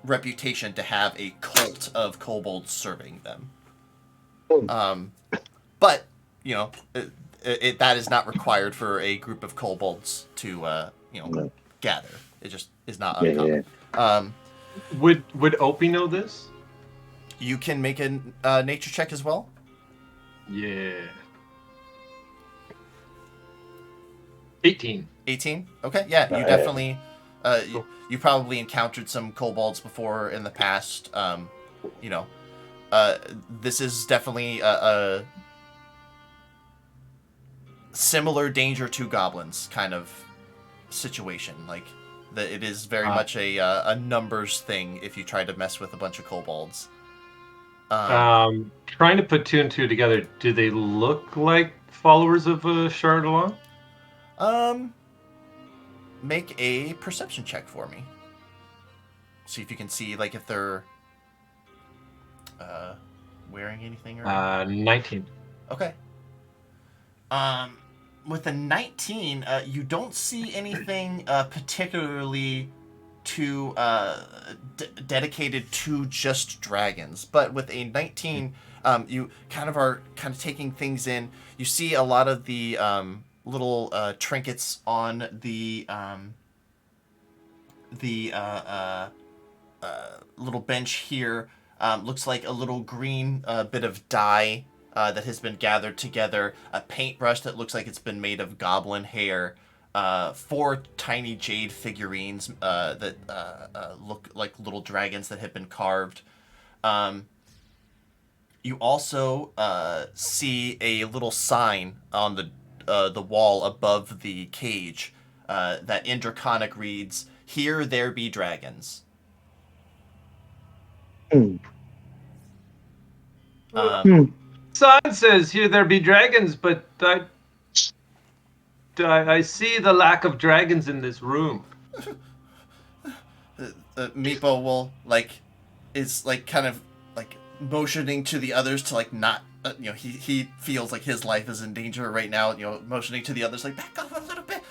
reputation to have a cult of kobolds serving them. But, that is not required for a group of kobolds to, gather. It just is not uncommon. Would Opie know this? You can make a nature check as well. Yeah. 18. 18? Okay, yeah, you definitely... you probably encountered some kobolds before in the past. This is definitely a similar danger to goblins kind of situation. Like, it is very much a numbers thing if you try to mess with a bunch of kobolds. Trying to put 2 and 2 together, do they look like followers of Chardalon? Make a perception check for me. See if you can see, like, if they're wearing anything or? 19. Okay. With a 19, you don't see anything particularly to dedicated to just dragons. But with a 19, you are taking things in. You see a lot of the little trinkets on the little bench here. Looks like a little green bit of dye that has been gathered together, a paintbrush that looks like it's been made of goblin hair, 4 tiny jade figurines that look like little dragons that have been carved. You also see a little sign on the wall above the cage that in Draconic reads, "Here there be dragons." Sign says, "Here there be dragons," but I see the lack of dragons in this room. Meepo will is motioning to the others to not he feels like his life is in danger right now, motioning to the others back off a little bit.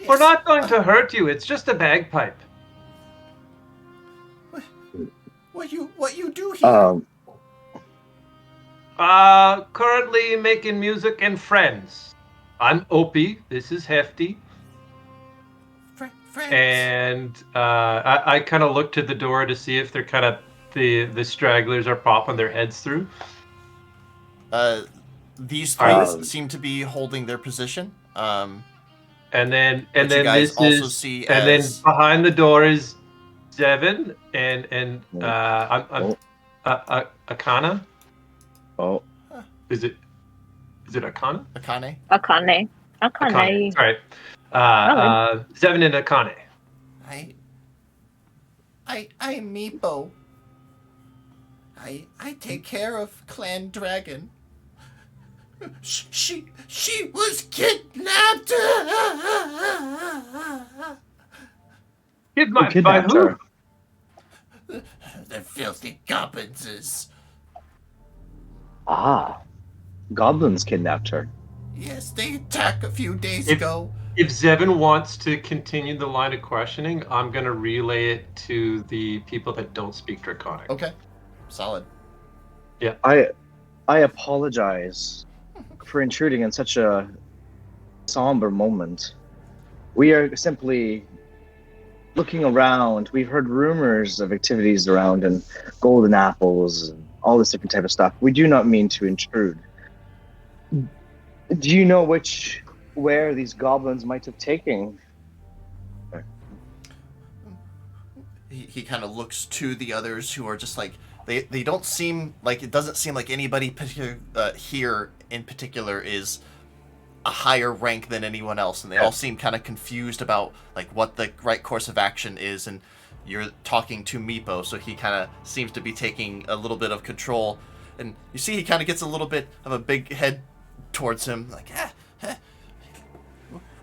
We're not going to hurt you. It's just a bagpipe. What you do here? Currently making music and friends. I'm Opie. This is Hefty. Friends. And I kind of look to the door to see if they're the stragglers are popping their heads through. These three seem to be holding their position. And then you guys also see and then behind the door is Zevin and Akana. Oh, is it Akana? Akane. Sorry, Zevin and Akane. I'm Meepo. I take care of Clan Dragon. She was kidnapped. Kidnapped by who? The filthy goblins. Goblins kidnapped her. Yes, they attacked a few days ago. If Zevin wants to continue the line of questioning, I'm going to relay it to the people that don't speak Draconic. Okay. Solid. Yeah. I apologize for intruding in such a somber moment. We are simply looking around. We've heard rumors of activities around and golden apples and all this different type of stuff. We do not mean to intrude. Do you know where these goblins might have taken? He kind of looks to the others who are just they don't seem it doesn't seem like anybody here in particular is a higher rank than anyone else, and they all seem kind of confused about what the right course of action is. And you're talking to Meepo, so he kind of seems to be taking a little bit of control, and you see he kind of gets a little bit of a big head towards him,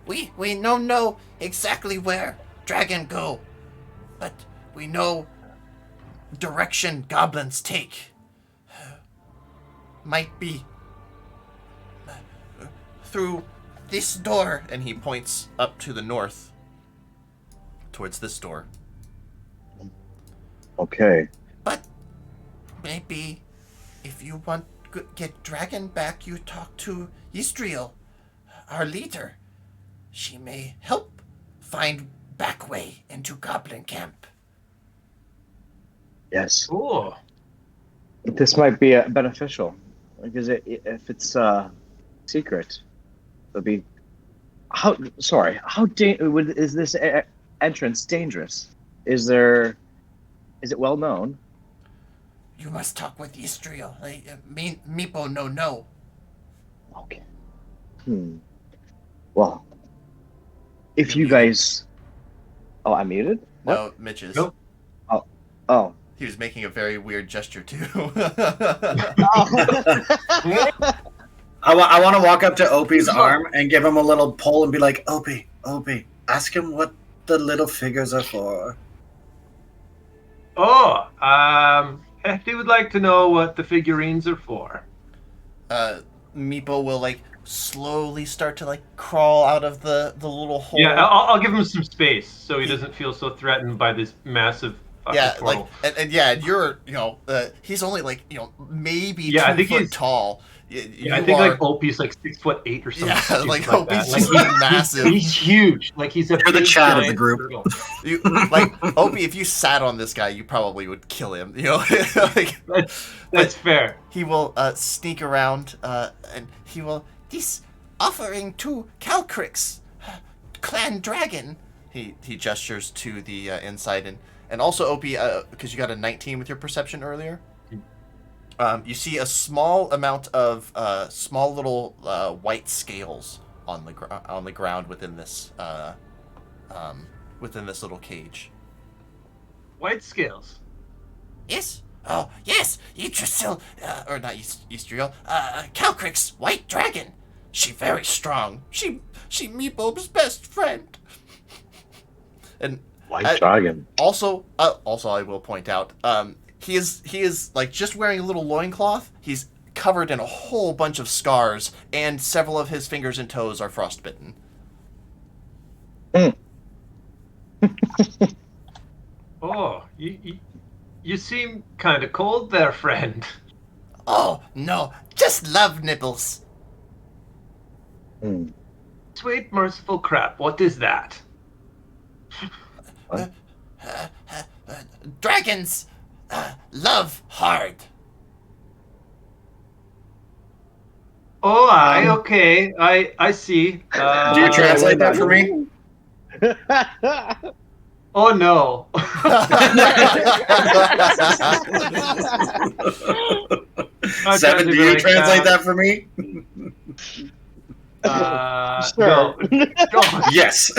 we don't know exactly where dragon go, but we know direction goblins take. Might be through this door, and he points up to the north towards this door. Okay. But maybe if you want to get dragon back, you talk to Ystriel, our leader. She may help find back way into goblin camp. Yes. Cool. This might be beneficial, because if it's secret, it'll be. How is this entrance dangerous? Is it well known? You must talk with Ystriel. Meepo no. Okay. Well, if you guys. Oh, I'm muted? What? No, Mitch is. Nope. Oh. He was making a very weird gesture too. I want to walk up to Opie's arm and give him a little pull and be like, Opie, ask him what the little figures are for. Oh, Hefty would like to know what the figurines are for. Meepo will like slowly start to like crawl out of the little hole. Yeah, I'll give him some space so he doesn't feel so threatened by this massive fucking Yeah, portal. like and you're he's only like maybe Yeah, I 2 think foot he's tall. Yeah, I think like Opie's like 6'8" or something. Yeah, like stupid Opie's that. just massive. He's huge. Like he's a You're the big, Chad of the giant group. turtle. You, like Opie, if you sat on this guy, you probably would kill him. You know, like That's fair. he will sneak around and he will this offering to Calcrix, clan dragon. He gestures to the inside and also Opie because you got a 19 with your perception earlier. You see a small amount of small little white scales on the ground within this little cage. White scales. Yes. Oh yes, Yggdrasil, or not Yggdrasil. Calcrix, white dragon. She very strong. She Meepob's best friend. And White dragon. also I will point out, he is like just wearing a little loincloth. He's covered in a whole bunch of scars, and several of his fingers and toes are frostbitten. Oh, you seem kind of cold there, friend. Oh no, just love nibbles. Sweet merciful crap. What is that? Dragons love hard. Oh, okay. I see. Do you translate that for me? Oh no. Seven, do you translate that for me? No. Yes.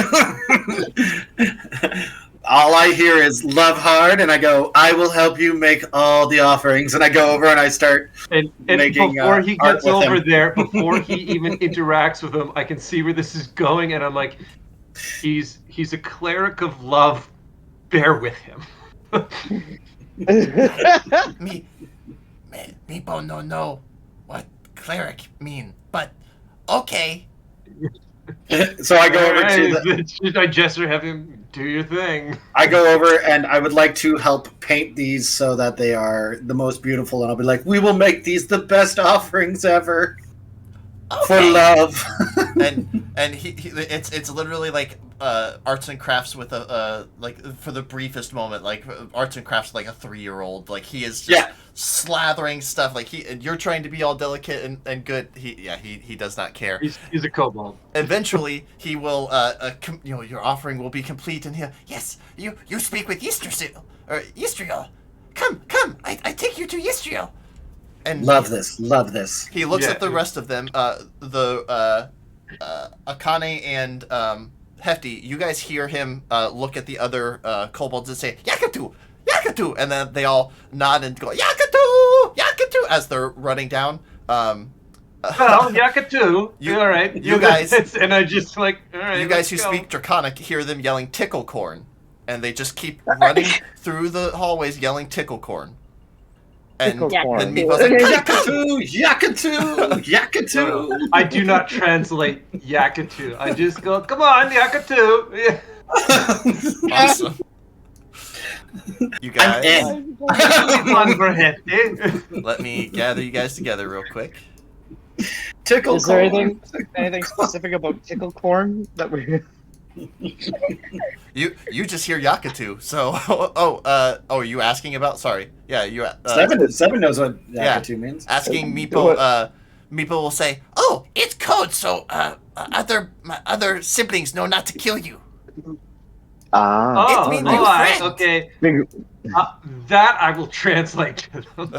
All I hear is love hard, and I go, I will help you make all the offerings. And I go over and I start And making before he art gets with over him. there, before he even interacts with him, I can see where this is going, and I'm like, he's a cleric of love. Bear with him. Meepo no know what cleric mean, but okay. So I go over to the. Should I gesture, have him do your thing? I go over and I would like to help paint these so that they are the most beautiful, and I'll be like, we will make these the best offerings ever for love. and he it's literally like arts and crafts with a like for the briefest moment, like arts and crafts like a 3-year-old. Like he is just slathering stuff. Like you're trying to be all delicate and good. He does not care. He's a kobold. Eventually, he will your offering will be complete, and he'll you speak with Yggdrasil or Yggdrasil. Come, I take you to Yggdrasil. And Love this. he looks at the rest of them. The Akane and Hefty. You guys hear him look at the other kobolds and say Yakatu, Yakatu, and then they all nod and go Yakatu, Yakatu as they're running down. Well, Yakatu. All right. You guys, and I just like, all right. you guys who let's go. speak Draconic hear them yelling Ticklecorn, and they just keep running through the hallways yelling Ticklecorn. And Ticklecorn. then Meepo's like, Yakatu, Yakatu. I do not translate Yakatu. I just go, come on, Yakatu. Yeah. awesome. You guys, in. Really fun for Hefty. let me gather you guys together real quick. Tickle. Is there anything specific about tickle corn that we? You just hear Yakatu, so are you asking about? Sorry, yeah, you Seven knows what Yakatu means. asking Meepo. Meepo will say, "Oh, it's code, so my other siblings know not to kill you." Ah. Oh, means all your right, friend. okay. Big- That I will translate to them.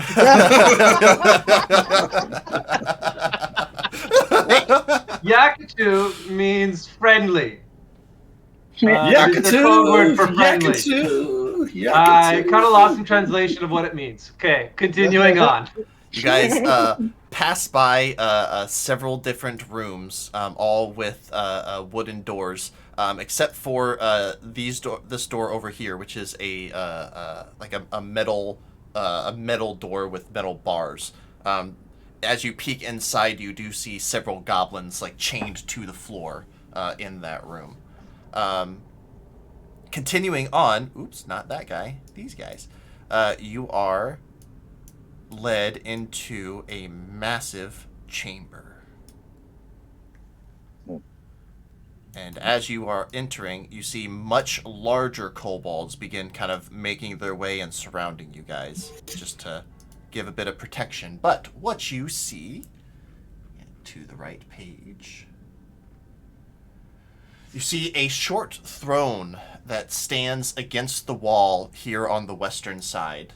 Yakatu means friendly. It's the code word for friendly. Yakatu. I kind of lost some translation of what it means. Okay, continuing on. You guys pass by several different rooms, all with wooden doors, except for this door over here, which is a metal a metal door with metal bars. As you peek inside, you do see several goblins like chained to the floor in that room. Continuing on, oops, not that guy, these guys. You are led into a massive chamber. And as you are entering, you see much larger kobolds begin kind of making their way and surrounding you guys, just to give a bit of protection. But what you see, to the right page, you see a short throne that stands against the wall here on the western side,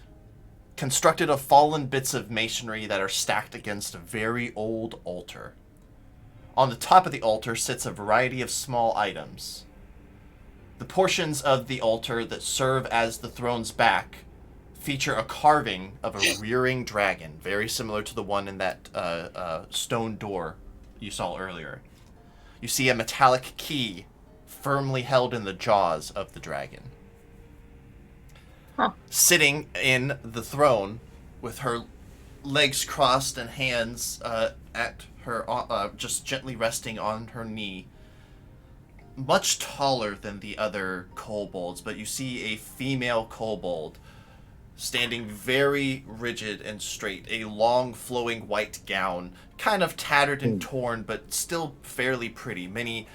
constructed of fallen bits of masonry that are stacked against a very old altar. On the top of the altar sits a variety of small items. The portions of the altar that serve as the throne's back feature a carving of a rearing dragon, very similar to the one in that stone door you saw earlier. You see a metallic key firmly held in the jaws of the dragon. Huh. Sitting in the throne with her legs crossed and hands at her, just gently resting on her knee. Much taller than the other kobolds, but you see a female kobold standing very rigid and straight, a long flowing white gown, kind of tattered and torn, but still fairly pretty. Many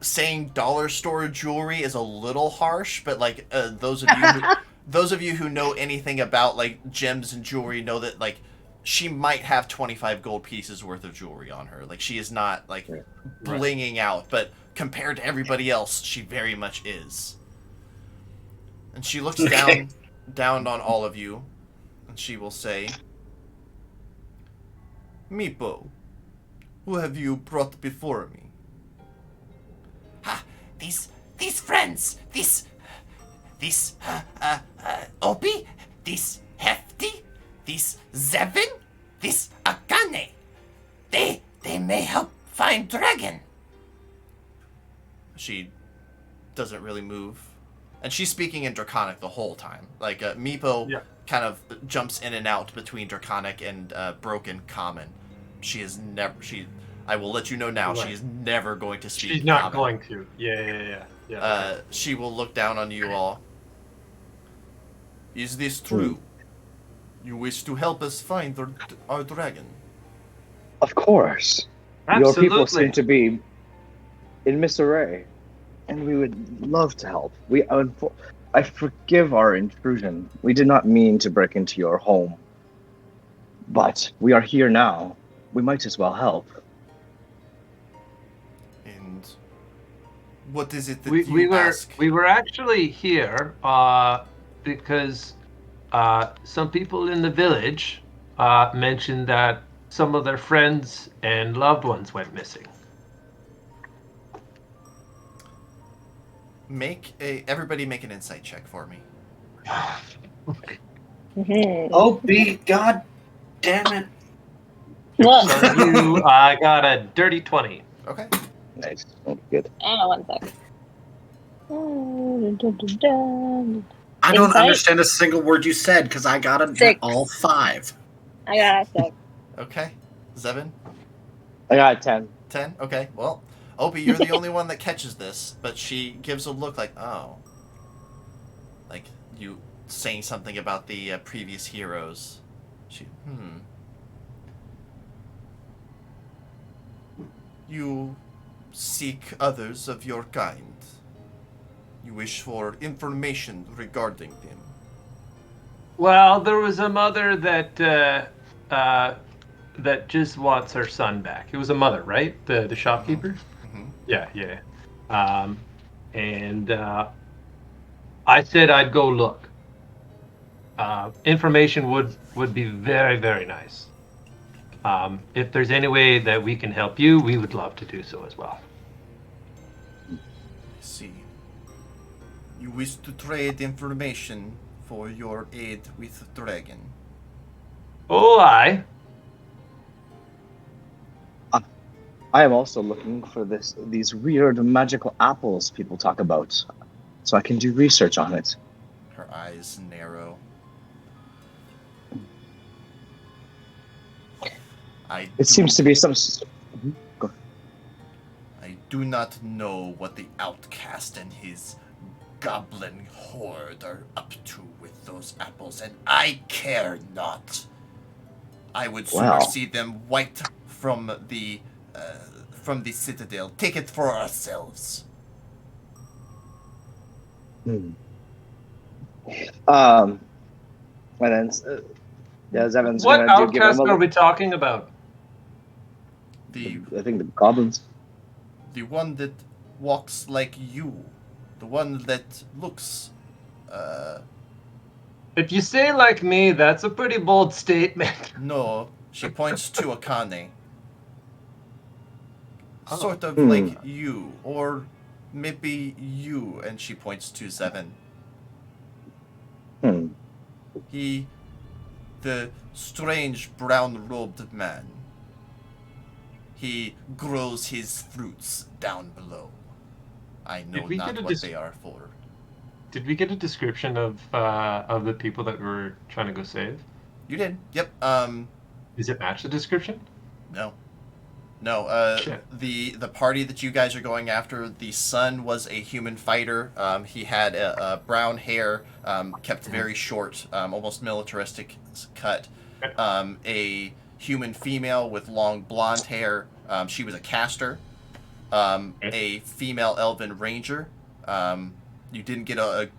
saying dollar store jewelry is a little harsh, but like those of you who know anything about like gems and jewelry know that like she might have 25 gold pieces worth of jewelry on her. Like she is not like blinging out, but compared to everybody else, she very much is. And she looks down on all of you, and she will say, "Meepo, who have you brought before me?" These friends, this Opie, this Hefty, this Zevin, this Akane. They may help find dragon. She doesn't really move. And she's speaking in Draconic the whole time. Like, Meepo kind of jumps in and out between Draconic and Broken Common. She is never... I will let you know now, she is never going to speak She's not Common. going to. Yeah. She will look down on you all. Is this true? You wish to help us find our dragon? Of course. Absolutely. Your people seem to be in misarray, and we would love to help. I forgive our intrusion. We did not mean to break into your home, but we are here now. We might as well help. And what is it that we you ask? were actually here because some people in the village mentioned that some of their friends and loved ones went missing. Everybody make an insight check for me. Opie, god damn it. Well, So I got a dirty 20. Okay. Nice. Oh, good. hang on 1 sec. I don't Insight? understand a single word you said because I got a 6. all 5. I got a 6. Okay. Zevin? I got a 10. 10? Okay. Well, Opie, you're the only one that catches this, but she gives a look like, oh. Like, you saying something about the previous heroes. You seek others of your kind. You wish for information regarding them. Well, there was a mother that just wants her son back. It was a mother, right? The shopkeeper? Mm-hmm. Yeah. And I said I'd go look. Information would be very, very nice. If there's any way that we can help you, we would love to do so as well. I see. You wish to trade information for your aid with dragon. Oh, aye. I am also looking for these weird magical apples people talk about. so I can do research on it. Her eyes narrow. It seems to be some. Go. I do not know what the outcast and his goblin horde are up to with those apples, and I care not. I would sooner Wow. see them wiped from the Citadel. Take it for ourselves. Hmm. And then Zevin's What gonna give him outcast are we talking about? I think the goblins. The one that walks like you. The one that looks, If you say like me, that's a pretty bold statement. no, she points to Akane. Oh. Sort of Hmm. like you, or maybe you, and she points to Zevin. Hmm. The strange brown-robed man. He grows his fruits down below. I know Did we not get a what they are for. Did we get a description of the people that we're trying to go save? You did. Yep. Does it match the description? No. No, Shit. the party that you guys are going after, the son was a human fighter. He had a brown hair, kept very short, almost militaristic cut. A human female with long blonde hair. She was a caster. A female elven ranger. You didn't get a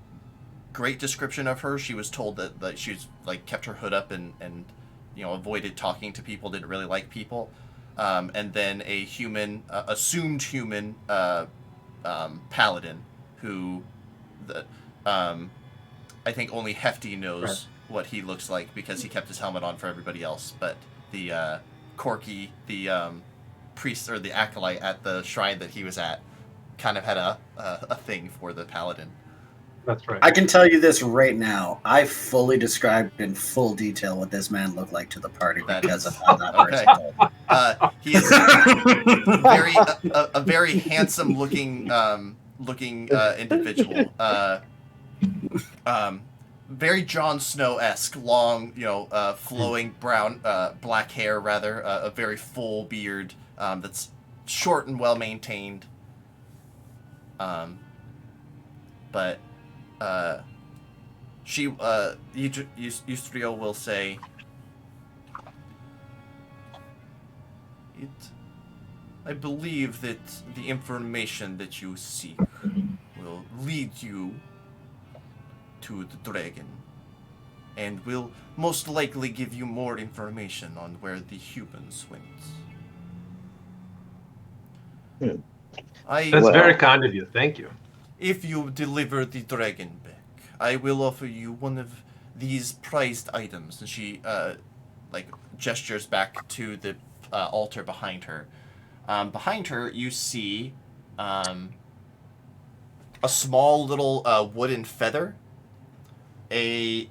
great description of her. She was told that she's like kept her hood up and avoided talking to people, didn't really like people. And then a human, assumed human paladin, who I think only Hefty knows what he looks like because he kept his helmet on for everybody else. But the Corky, the priest or the acolyte at the shrine that he was at, kind of had a thing for the paladin. That's right. I can tell you this right now. I fully described in full detail what this man looked like to the party because of how that Okay. person told me. He is a very handsome looking individual. Very Jon Snow-esque, long, flowing brown, black hair rather, a very full beard that's short and well maintained. But Eustrio will say, I believe that the information that you seek will lead you to the dragon, and will most likely give you more information on where the humans went. That's very kind of you. Thank you. If you deliver the dragon back, I will offer you one of these prized items. And she, gestures back to the altar behind her. Behind her, you see a small little wooden feather, a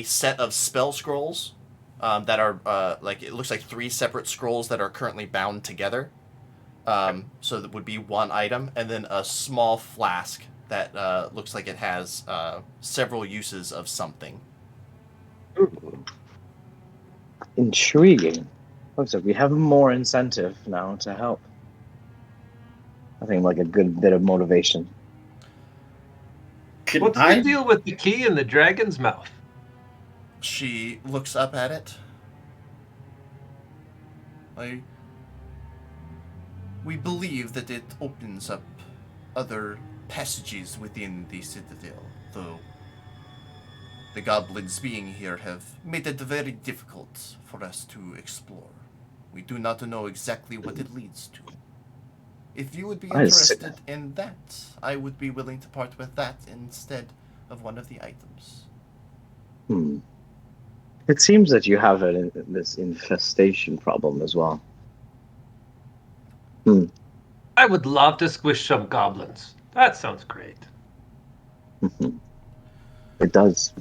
set of spell scrolls that are it looks like 3 separate scrolls that are currently bound together. So that would be one item, and then a small flask that looks like it has several uses of something. Ooh. Intriguing. Looks like we have more incentive now to help. I think like a good bit of motivation. Can What's I? the deal with the key in the dragon's mouth? She looks up at it. We believe that it opens up other passages within the Citadel, though the goblins being here have made it very difficult for us to explore. We do not know exactly what it leads to. If you would be interested in that, I would be willing to part with that instead of one of the items. It seems that you have this infestation problem as well. I would love to squish some goblins. That sounds great. It does.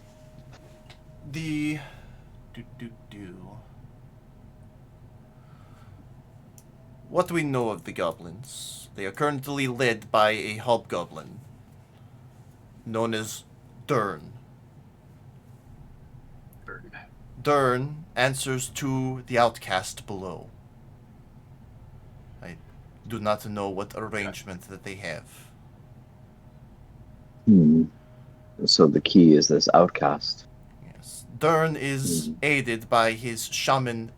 What do we know of the goblins? They are currently led by a hobgoblin known as Dern. Dern answers to the outcast below. I do not know what arrangement that they have. So the key is this outcast. Yes. Dern is aided by his shaman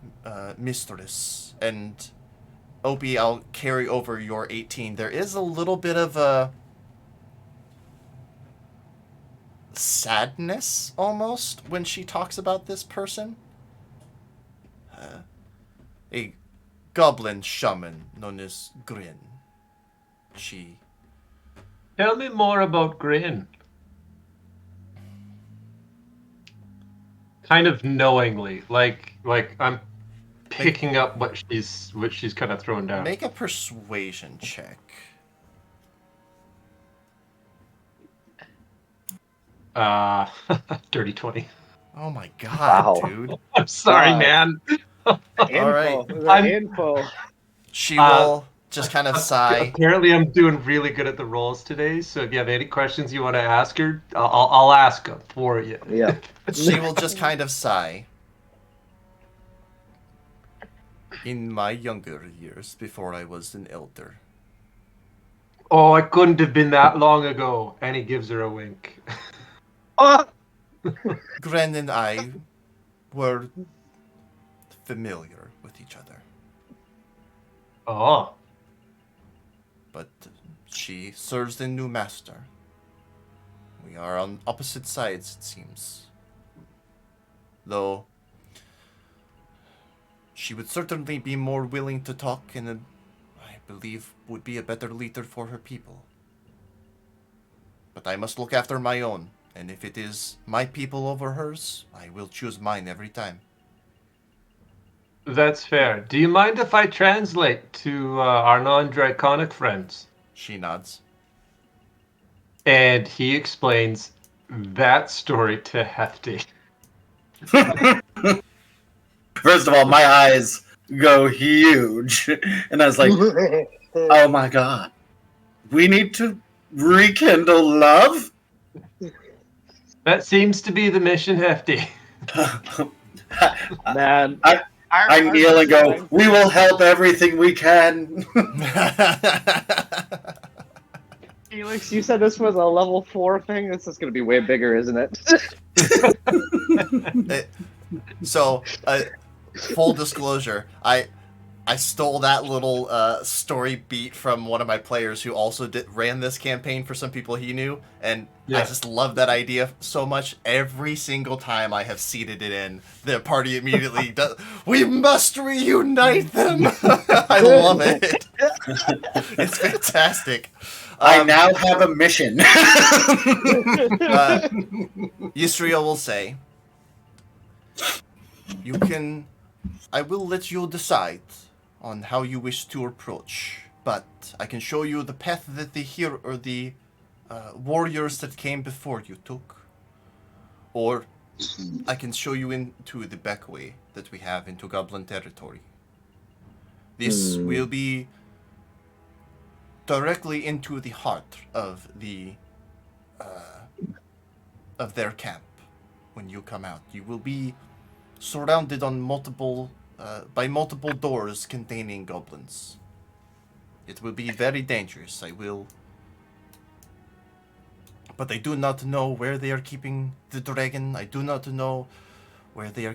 mistress. And Opie, I'll carry over your 18. There is a little bit of a sadness, almost, when she talks about this person. A goblin shaman known as Grin. She... Tell me more about Grin. Kind of knowingly, like I'm picking up what she's kind of throwing down. Make a persuasion check. Dirty 20. Oh my god, Wow. dude. I'm sorry, Wow. man. Alright. Info. She will just kind of sigh. Apparently, I'm doing really good at the rolls today. So if you have any questions you want to ask her, I'll ask them for you. Yeah. She will just kind of sigh. In my younger years, before I was an elder. Oh, it couldn't have been that long ago. And he gives her a wink. Gren and I were familiar with each other. Oh. But she serves the new master. We are on opposite sides, it seems. Though she would certainly be more willing to talk and I believe would be a better leader for her people. But I must look after my own, and if it is my people over hers, I will choose mine every time. That's fair. Do you mind if I translate to our non-draconic friends? She nods. And he explains that story to Hefty. First of all, my eyes go huge. And I was like, oh my god. We need to rekindle love? That seems to be the mission, Hefty. Man. I kneel and go, we will help everything we can. Felix, you said this was a level 4 thing? This is going to be way bigger, isn't it? So, full disclosure, I stole that little story beat from one of my players who also ran this campaign for some people he knew, and I just love that idea so much. Every single time I have seeded it in, the party immediately does. We must reunite them. I love it. It's fantastic. I now have a mission. Yisrael will say, "You can. I will let you decide on how you wish to approach, but I can show you the path that the warriors that came before you took, or I can show you into the back way that we have into Goblin territory. This will be directly into the heart of their camp. When you come out, you will be surrounded on by multiple doors containing goblins. It will be very dangerous. But I do not know where they are keeping the dragon. I do not know where they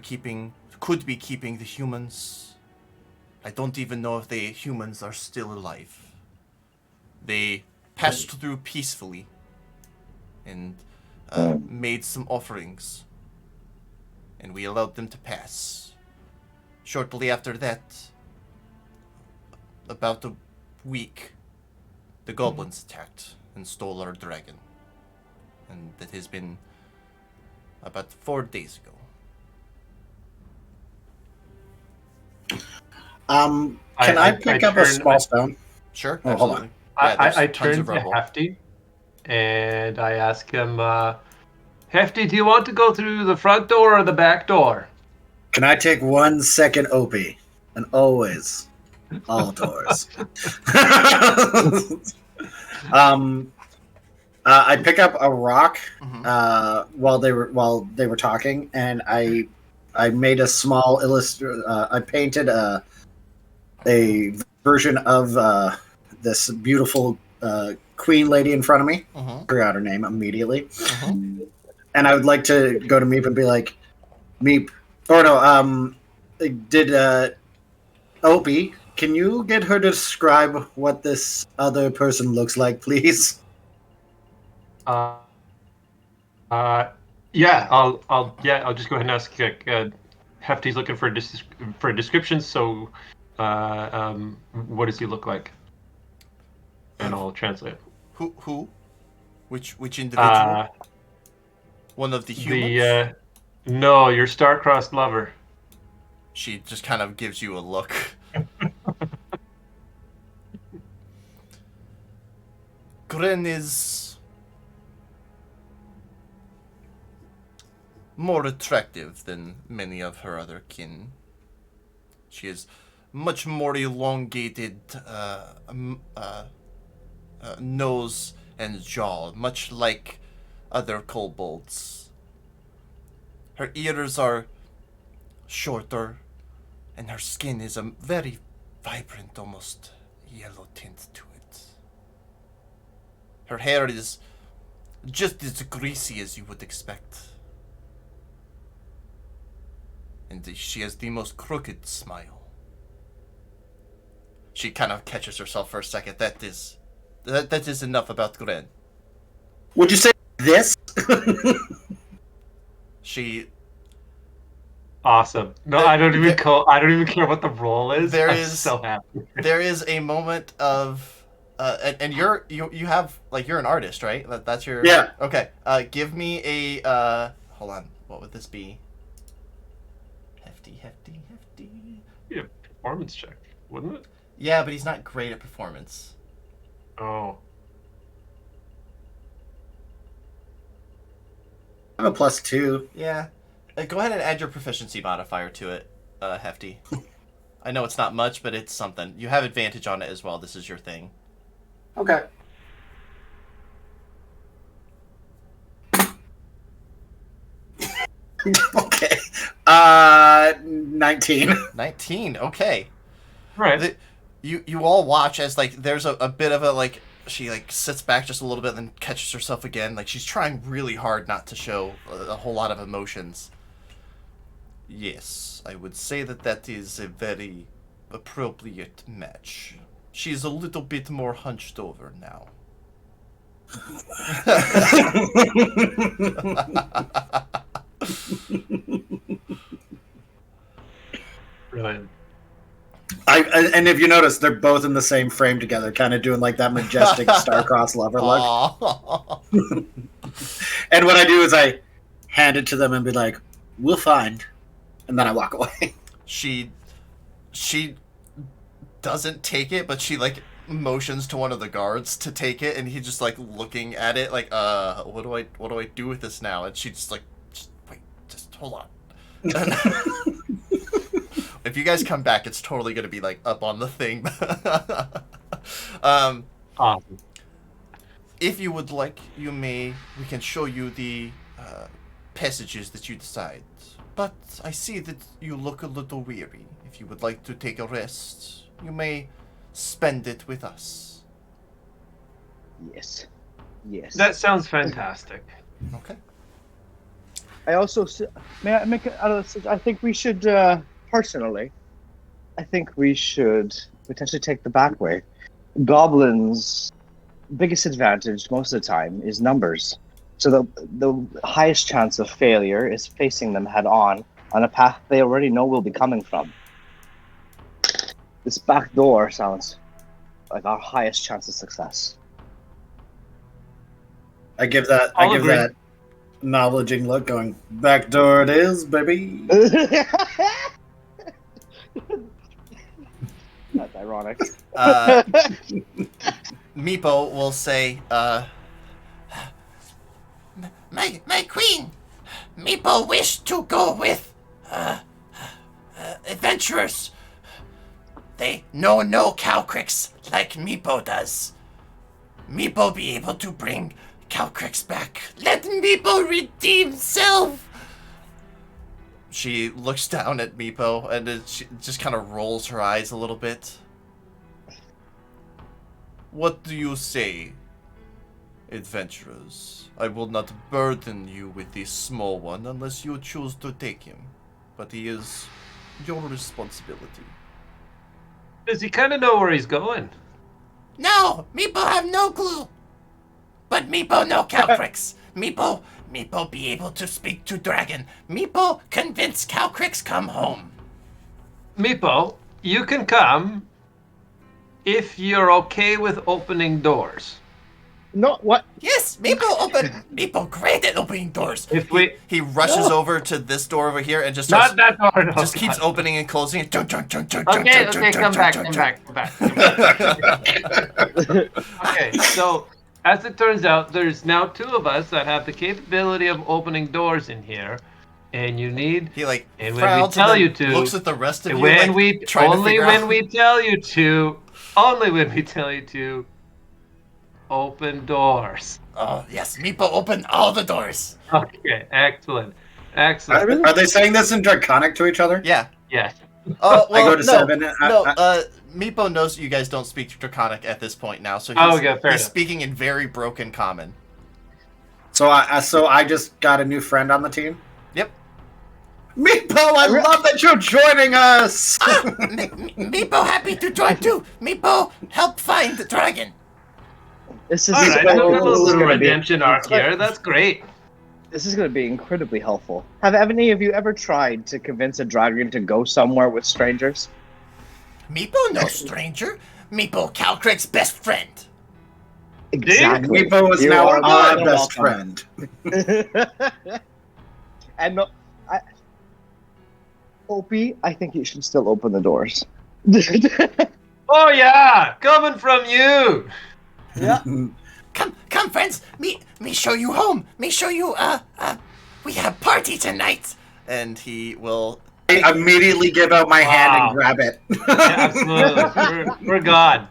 could be keeping the humans. I don't even know if the humans are still alive. They passed through peacefully and made some offerings, and we allowed them to pass. Shortly after that, about a week, the goblins attacked and stole our dragon. And that has been about 4 days ago. Can I pick up a small stone? Sure, Oh, hold absolutely. on. Yeah, there's I tons turn of to rubble. Hefty and I ask him, Hefty, do you want to go through the front door or the back door? Can I take 1 second, Opie? And always, all doors. I pick up a rock Mhm. while they were talking, and I made a small I painted a version of this beautiful queen lady in front of me. Mhm. Figure out her name immediately, Mhm. and I would like to go to Meep and be like, Meep, or no, did Opie? Can you get her to describe what this other person looks like, please? Uh, yeah, I'll just go ahead and ask. Hefty's looking for for a description. So, what does he look like? And I'll translate. Who? Which individual? Uh, One of the the humans? no, your star-crossed lover. She just kind of gives you a look. Gren is more attractive than many of her other kin. She is much more elongated nose and jaw, much like other kobolds. Her ears are shorter, and her skin is a very vibrant, almost yellow tint to it. Her hair is just as greasy as you would expect. And she has the most crooked smile. She kind of catches herself for a second. That is enough about Gren. Would you say this? She Awesome. No, I don't even care what the role is. There I'm is- so happy. there is a moment of and you have like you're an artist, right? That's your Yeah. Okay. Give me a hold on. What would this be? Hefty. Yeah, performance check, wouldn't it? Yeah, but he's not great at performance. Oh, I have a +2. Yeah. Go ahead and add your proficiency modifier to it, Hefty. I know it's not much, but it's something. You have advantage on it as well. This is your thing. Okay. Okay. 19. 19. Okay. right. You all watch as like there's a bit of a like she like sits back just a little bit, then catches herself again. Like she's trying really hard not to show a whole lot of emotions. Yes, I would say that is a very appropriate match. She's a little bit more hunched over now. Brilliant. And if you notice, they're both in the same frame together, kind of doing like that majestic star-crossed lover look. Aw. And what I do is I hand it to them and be like, "We'll find," and then I walk away. She doesn't take it, but she like motions to one of the guards to take it, and he's just like looking at it like what do I do with this now? And she just like wait, just hold on. If you guys come back, it's totally gonna be like up on the thing. Awesome. If you would like, we can show you the passages that you decide. But I see that you look a little weary. If you would like to take a rest, you may spend it with us. Yes. That sounds fantastic. Okay. I also may I make I think we should personally. I think we should potentially take the back way. Goblins' biggest advantage most of the time is numbers. So the highest chance of failure is facing them head on a path they already know will be coming from. This back door sounds like our highest chance of success. I give that acknowledging look, going, "Back door it is, baby." That's ironic. Meepo will say, My queen, Meepo wished to go with adventurers. They know no cow cricks like Meepo does. Meepo be able to bring Calcrick's back. Let Meepo redeem himself. She looks down at Meepo and she just kind of rolls her eyes a little bit. What do you say, adventurers? I will not burden you with this small one unless you choose to take him. But he is your responsibility. Does he kind of know where he's going? No, Meepo have no clue. But Meepo know Calcrix. Meepo be able to speak to dragon. Meepo convince Calcrix come home. Meepo, you can come if you're okay with opening doors. No, what? Yes, Meepo open. Meepo great at opening doors. If we He rushes over to this door over here and just not starts, that door, no, just keeps God. opening and closing it. Okay, come back. Okay, so as it turns out, there's now two of us that have the capability of opening doors in here, and you need. He like And when we frowns tell and you then to, looks at the rest of you when like, we trying to only figure when out. we tell you to, only when we tell you to, open doors. Oh yes, Meepo open all the doors. Okay, excellent. Are they saying this in Draconic to each other? Yeah. Yes. Oh, well, I go to no, 7. Meepo knows you guys don't speak Draconic at this point now, so Oh, he's, okay, fair he's enough. speaking in very broken Common. So I just got a new friend on the team. Yep. Meepo, I love that you're joining us. Meepo happy to join too. Meepo help find the dragon. This is All right, so, a this is little gonna be- redemption arc here. That's great. This is going to be incredibly helpful. Have any of you ever tried to convince a dragon to go somewhere with strangers? Meepo no stranger. Meepo Calcrick's best friend. Exactly. Meepo is You now are our more than best welcome. friend. And no, Opie, I think you should still open the doors. Oh yeah, coming from you. Yeah. Come friends. Me show you home. Me show you we have party tonight. And he will. I immediately give out my hand Wow. and grab it. Yeah, absolutely. We're gone.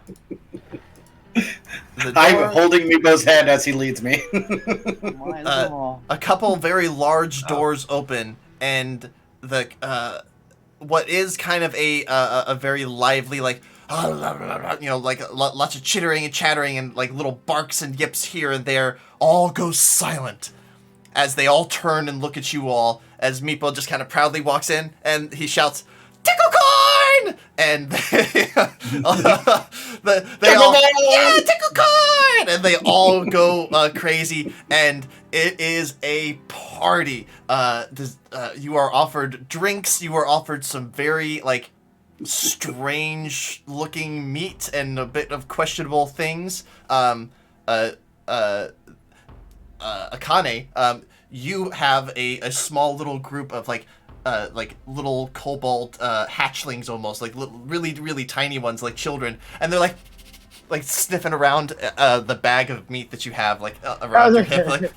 The I'm door, holding Meepo's hand as he leads me. a couple very large doors open, and the what is kind of a very lively like like lots of chittering and chattering and like little barks and yips here and there all go silent as they all turn and look at you all as Meepo just kind of proudly walks in and he shouts, "Tickle corn!" And they all, yeah, tickle corn! And they all go crazy, and it is a party. You are offered drinks. You are offered some very like strange looking meat and a bit of questionable things. Akane, you have a small little group of like little kobold hatchlings almost, like really, really tiny ones, like children, and they're like sniffing around the bag of meat that you have like around your hip, like,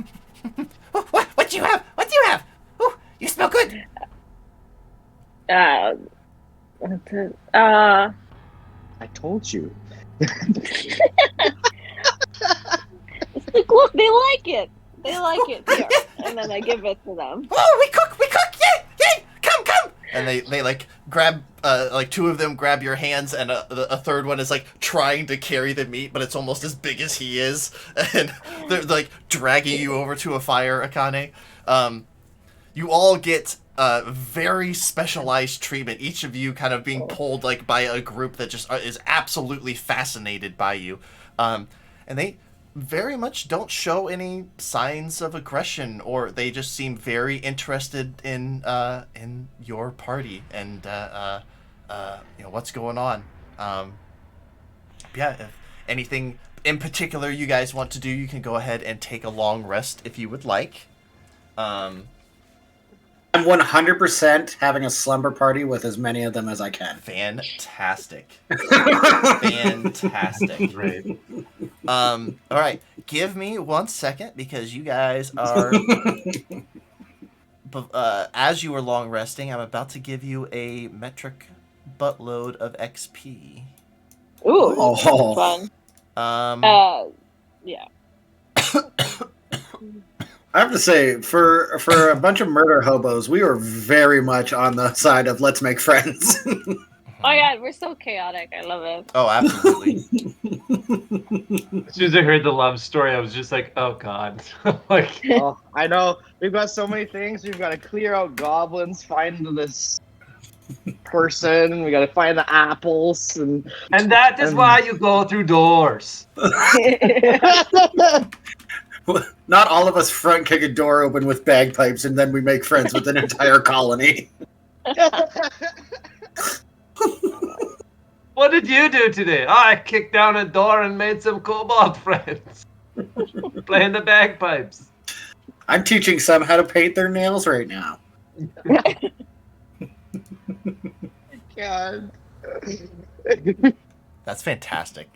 What do you have? What do you have? Ooh, you smell good. I told you. Look, they like it. They like it. Here. And then I give it to them. Oh, we cook. Yay! Come. and they like grab like two of them grab your hands, and a third one is like trying to carry the meat, but it's almost as big as he is, and they're like dragging you over to a fire, Akane. You all get very specialized treatment, each of you kind of being pulled like by a group that just is absolutely fascinated by you, and they very much don't show any signs of aggression, or they just seem very interested in your party and what's going on. Yeah, if anything in particular you guys want to do, you can go ahead and take a long rest if you would like. I'm 100% having a slumber party with as many of them as I can. Fantastic. Fantastic. Right. All right. Give me 1 second, because you guys are as you were long resting, I'm about to give you a metric buttload of XP. Ooh, Oh. fun. Um Yeah. I have to say, for a bunch of murder hobos, we were very much on the side of let's make friends. Oh my god, we're so chaotic. I love it. Oh, absolutely. As soon as I heard the love story, I was just like, oh god. Like, Oh, I know. We've got so many things. We've got to clear out goblins, find this person. We got to find the apples, and and that is why you go through doors. Not all of us front kick a door open with bagpipes and then we make friends with an entire colony. What did you do today? Oh, I kicked down a door and made some kobold friends. Playing the bagpipes. I'm teaching some how to paint their nails right now. God. That's fantastic.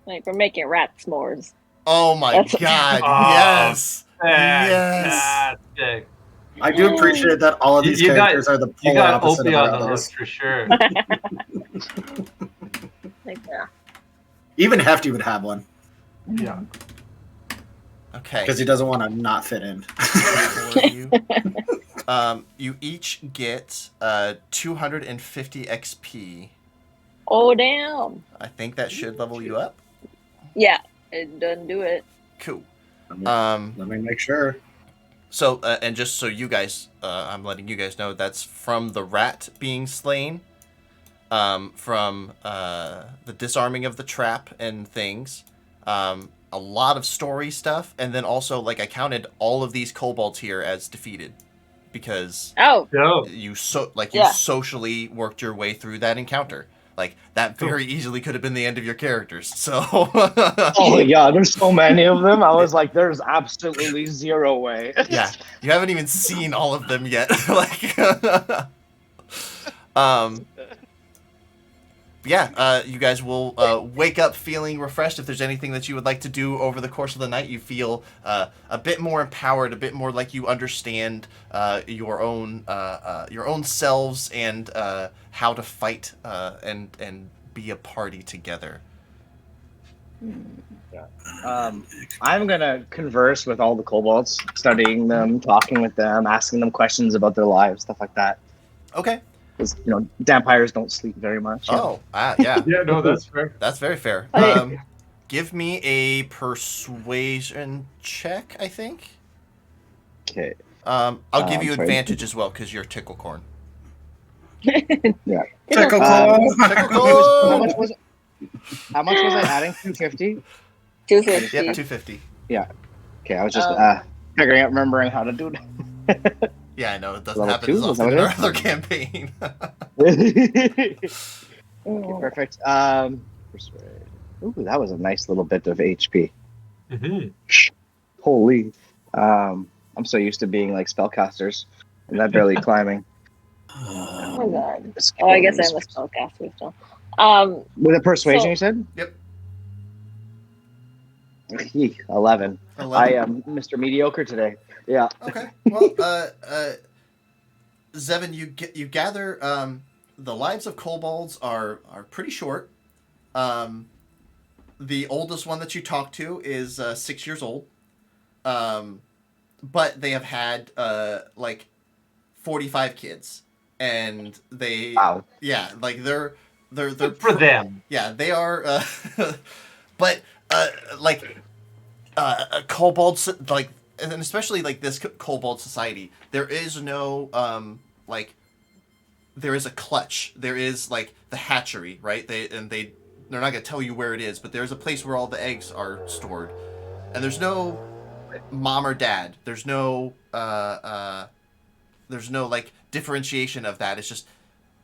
Like we're making rat s'mores. Oh my That's- god, Oh, yes! Yes! Fantastic. I do appreciate that all of these You got- characters are the You polar got opposite Opie of on our the hook others. for sure. Like, yeah. Even Hefty would have one Yeah. Okay. because he doesn't want to not fit in. For you. You each get 250 XP. Oh damn. I think that should level you up. Yeah, it doesn't do it. Cool. Let me make sure. So, and just so you guys, I'm letting you guys know, that's from the rat being slain, from the disarming of the trap and things, a lot of story stuff, and then also, like, I counted all of these kobolds here as defeated, because Oh, Yo. you Yeah. socially worked your way through that encounter. Like, that very easily could have been the end of your characters, so... Oh yeah, there's so many of them. I was like, there's absolutely zero way. Yeah, you haven't even seen all of them yet. Like, you guys will wake up feeling refreshed. If there's anything that you would like to do over the course of the night, you feel a bit more empowered, a bit more like you understand your own selves and how to fight and be a party together. I'm gonna converse with all the kobolds, studying them, talking with them, asking them questions about their lives, stuff like that. Okay. Because vampires don't sleep very much. Oh, yeah. Yeah, no, that's fair. That's very fair. Okay. Give me a persuasion check, I think. Okay. I'll give you sorry. advantage as well because you're Ticklecorn. Yeah. Tickle Um, claw. How much was it? How much was I adding? 250. 250. Yep, 250. Okay, I was just figuring out, remembering how to do that. Yeah, I know it doesn't Level happen 2? as Was often that in what our it other campaign. Okay, Oh. perfect. Persuade. Ooh, that was a nice little bit of HP. Mm-hmm. Holy. I'm so used to being like spellcasters and that barely climbing. Oh my god. Oh, I guess I'm a spellcaster still. With a persuasion, So- you said? Yep. 11. 11. I am Mr. Mediocre today. Yeah. Okay. Well, Zevin, you gather the lives of kobolds are pretty short. The oldest one that you talk to is 6 years old. But they have had like 45 kids, and they Wow. yeah, like they're For them. yeah, they are but kobolds, like, and especially like this kobold society, there is no like there is a clutch, there is like the hatchery, right? They're not gonna tell you where it is, but there's a place where all the eggs are stored, and there's no mom or dad, there's no like differentiation of that. It's just,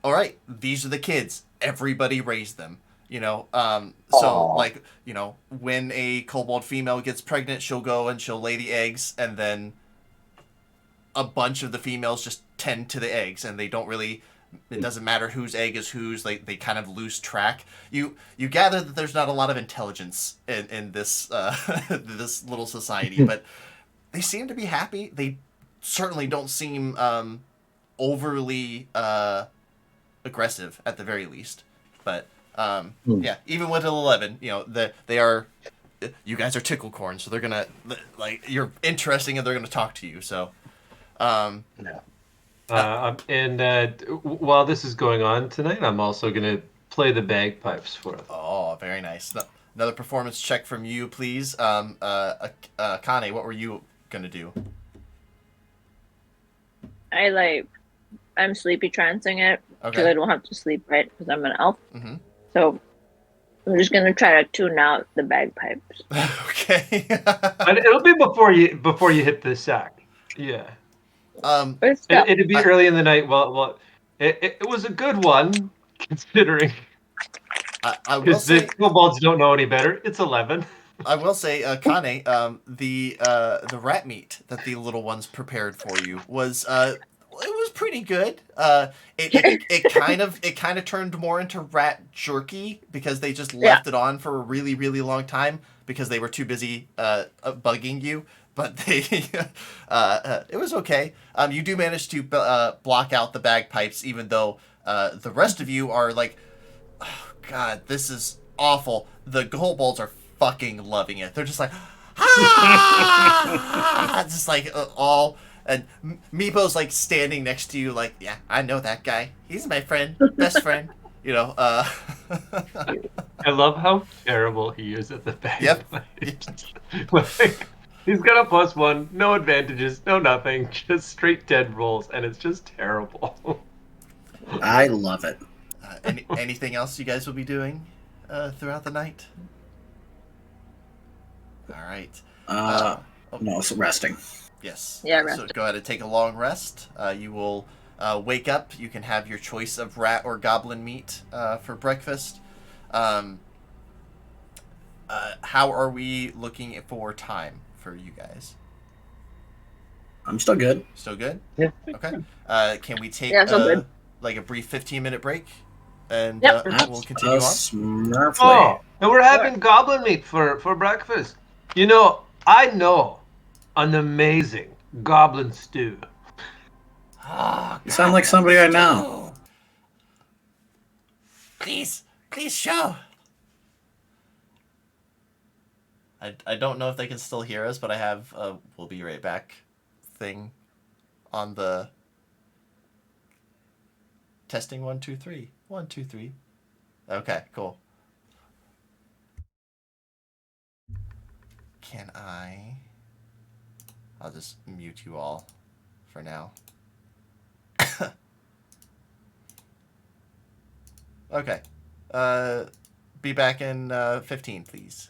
all right, these are the kids, everybody raised them, so Aw. like, when a kobold female gets pregnant, she'll go and she'll lay the eggs, and then a bunch of the females just tend to the eggs, and they don't really, it doesn't matter whose egg is whose, like they kind of lose track. You gather that there's not a lot of intelligence in this this little society, but they seem to be happy. They certainly don't seem overly aggressive, at the very least. But yeah, even with an 11, they are. you guys are ticklecorn, so they're gonna like you're interesting and they're gonna talk to you. So, um, No. While this is going on tonight, I'm also gonna play the bagpipes for them. oh, very nice. Another performance check from you, please. Kane, what were you gonna do? I'm sleepy trancing it because Okay. I don't have to sleep, right? Because I'm an elf. Mm-hmm. So I'm just gonna try to tune out the bagpipes. Okay. But it'll be before you hit the sack. Yeah. um, But still, It'd be early in the night. Well, it was a good one considering I will because the say. kobolds don't know any better. It's 11. I will say, Kane, the rat meat that the little ones prepared for you was it was pretty good. It kind of turned more into rat jerky because they just left it on for a really really long time because they were too busy bugging you. But they it was okay. You do manage to block out the bagpipes, even though the rest of you are like, oh, God, this is awful. The kobolds are fucking loving it. They're just like, ah, just like all. And Meepo's like standing next to you, like, yeah, I know that guy. He's my friend, best friend. You know. I love how terrible he is at the Yep. bagpipes. Like, he's got a +1, no advantages, no nothing, just straight dead rolls, and it's just terrible. I love it. Anything else you guys will be doing throughout the night? All right. No, it's resting. Yes. Yeah, So rest. go ahead and take a long rest. You will wake up. You can have your choice of rat or goblin meat for breakfast. How are we looking for time for you guys? I'm still good. Still good? Yeah. Okay. Can we take Yeah, still good. like a brief 15-minute break? And Yep. we'll continue on. Smurfly. Oh, and we're having goblin meat for breakfast. You know, I know an amazing goblin stew. Oh, You sound like somebody I know. Please show. I don't know if they can still hear us, but I have a we'll be right back thing on the testing 1 2 3 1 2 3. Okay, cool. Can I'll just mute you all for now. Okay. Be back in 15, please.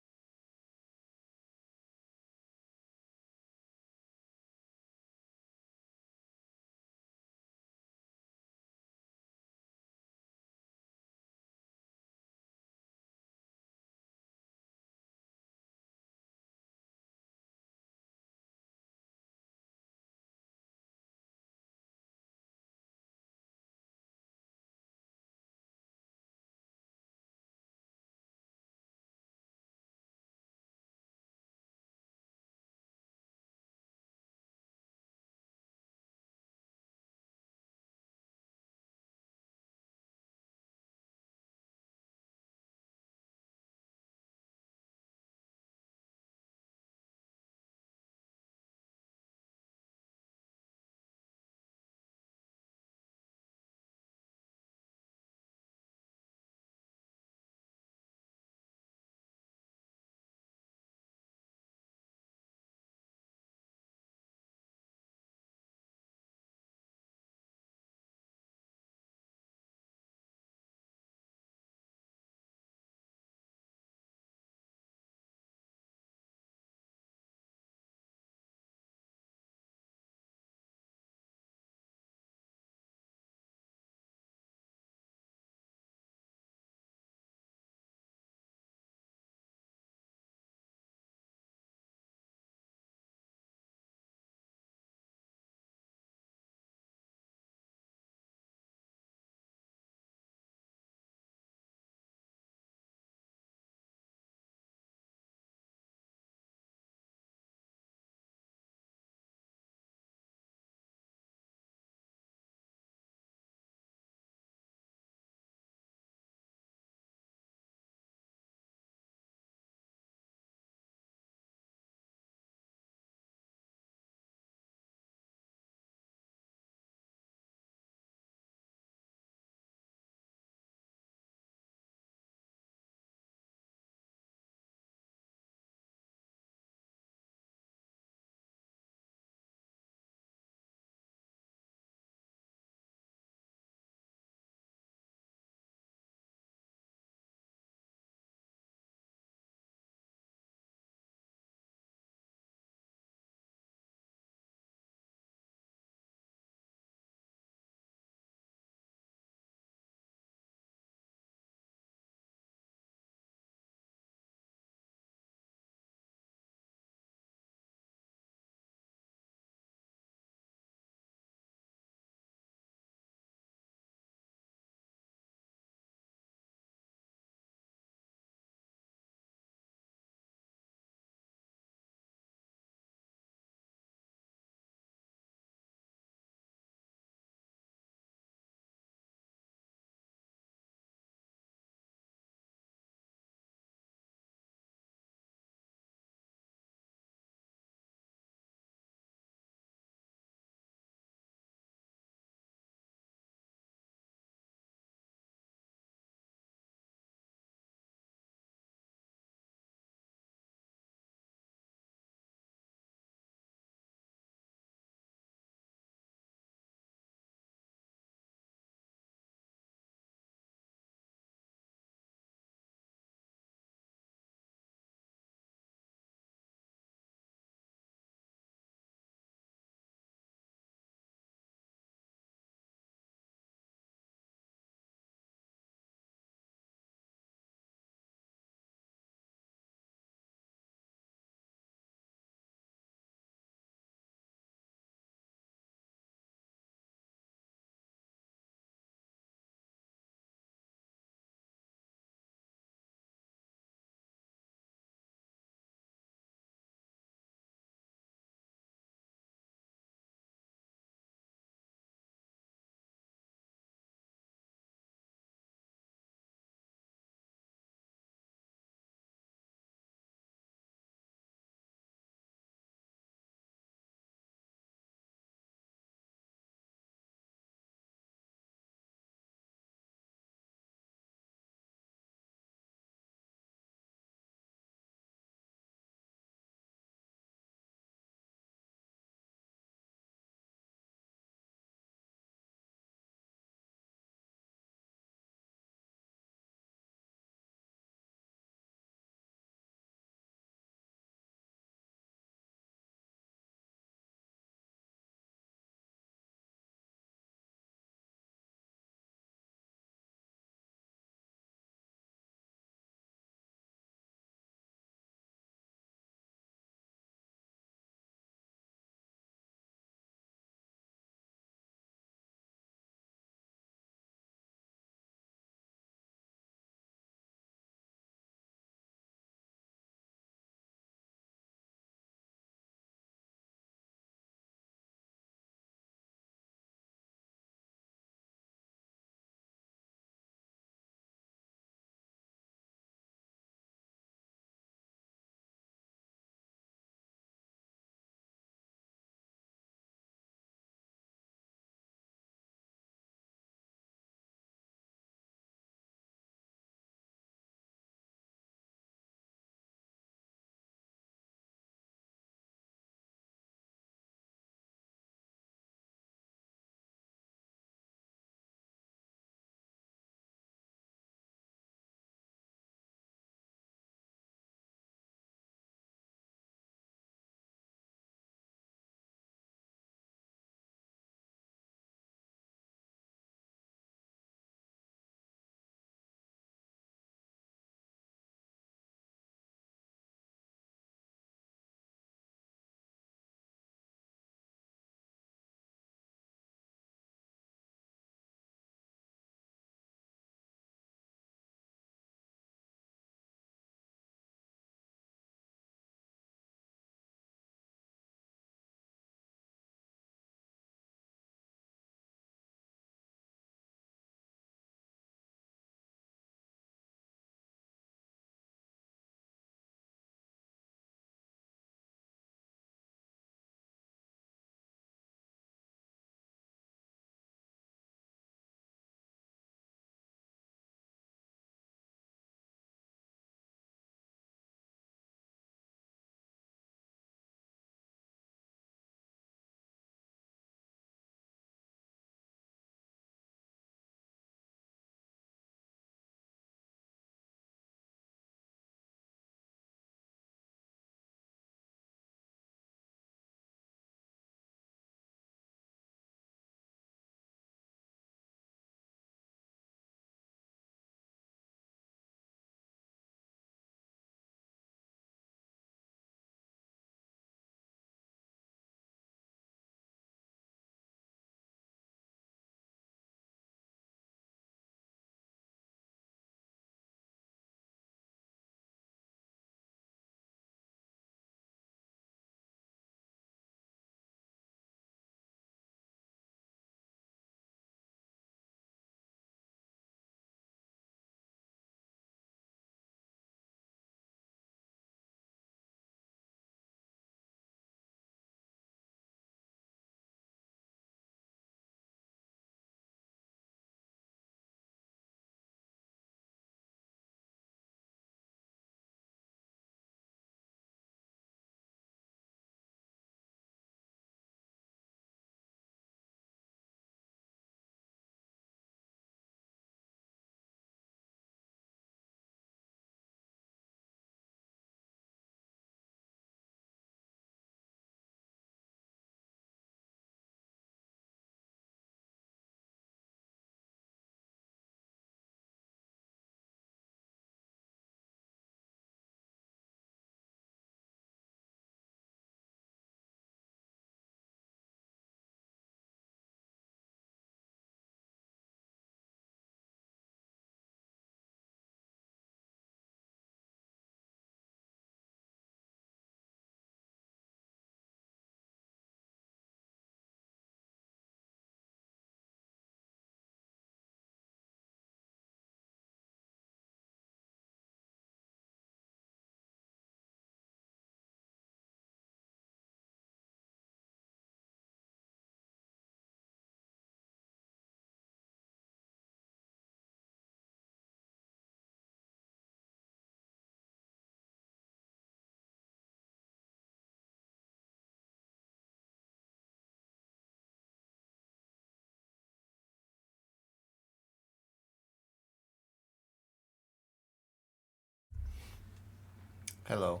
Hello.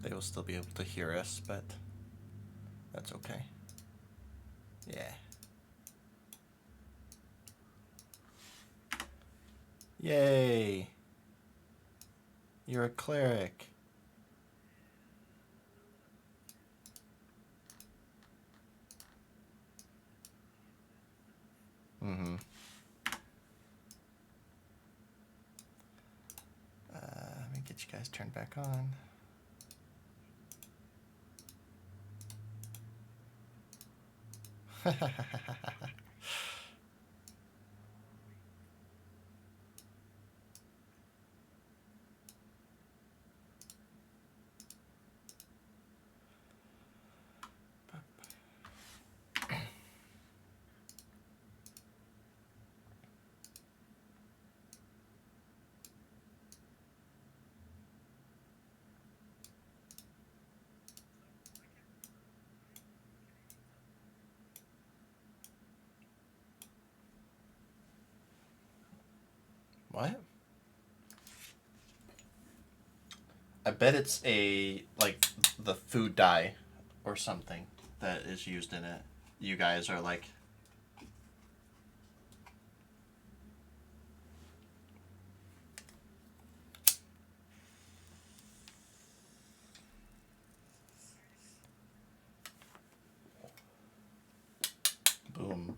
They will still be able to hear us, but that's okay. Yeah. Yay! You're a cleric. Mm-hmm. Let me get you guys turned back on. What? I bet it's like the food dye or something that is used in it. You guys are like... Boom.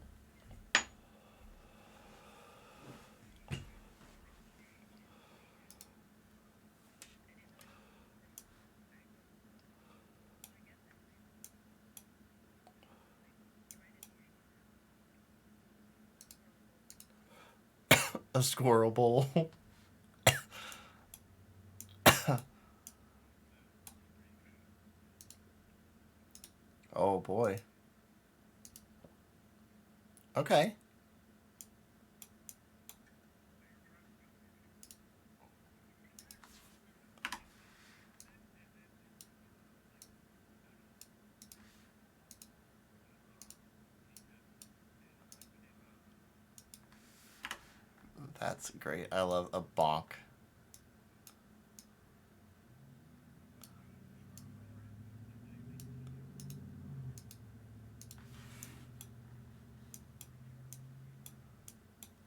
A squirrel bowl. Oh boy. Okay. That's great. I love a bonk.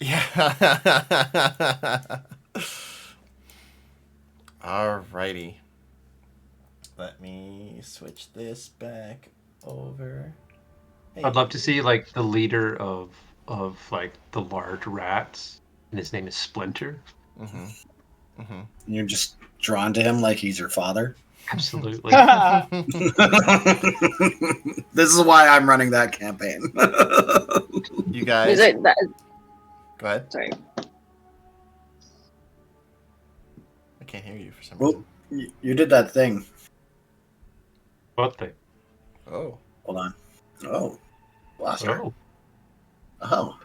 Yeah. Alrighty. Let me switch this back over. Hey. I'd love to see like the leader of like the large rats, and his name is Splinter. Mm-hmm. Mm-hmm. You're just drawn to him like he's your father. Absolutely. This is why I'm running that campaign. You guys. Is it that? Go ahead. Sorry. I can't hear you for some Well, reason. you did that thing. What thing? Oh. Hold on. Oh. Lost her. Oh. Oh.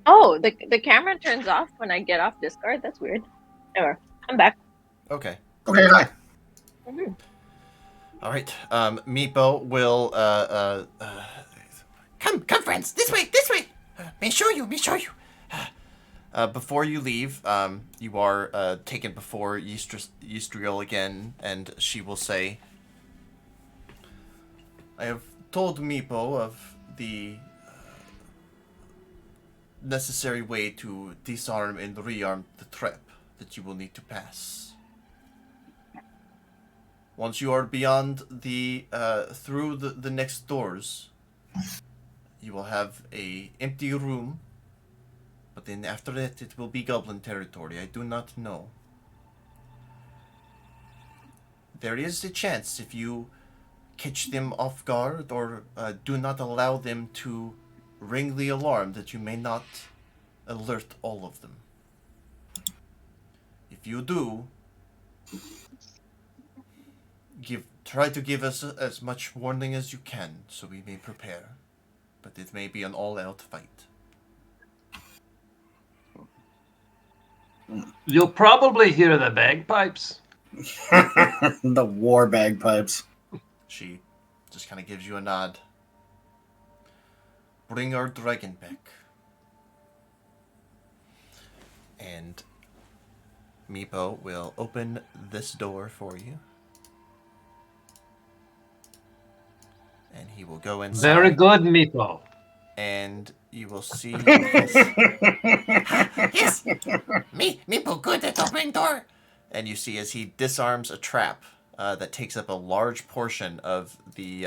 Oh, the camera turns off when I get off Discord. That's weird. Anyway, I'm back. Okay. Okay, hi. Mm-hmm. All right. Meepo will Come, friends. This way. Me show you. before you leave, you are taken before Ystriel again, and she will say, I have told Meepo of the necessary way to disarm and rearm the trap that you will need to pass. Once you are beyond through the next doors, you will have a empty room. But then after that, it will be goblin territory. I do not know. There is a chance if you catch them off guard or do not allow them to ring the alarm that you may not alert all of them. If you do, try to give us as much warning as you can so we may prepare. But it may be an all-out fight. You'll probably hear the bagpipes. The war bagpipes. She just kind of gives you a nod. bring our dragon back. And Meepo will open this door for you. And he will go inside. Very good, Meepo. And you will see Yes. Meepo good at opening door. and you see as he disarms a trap that takes up a large portion of the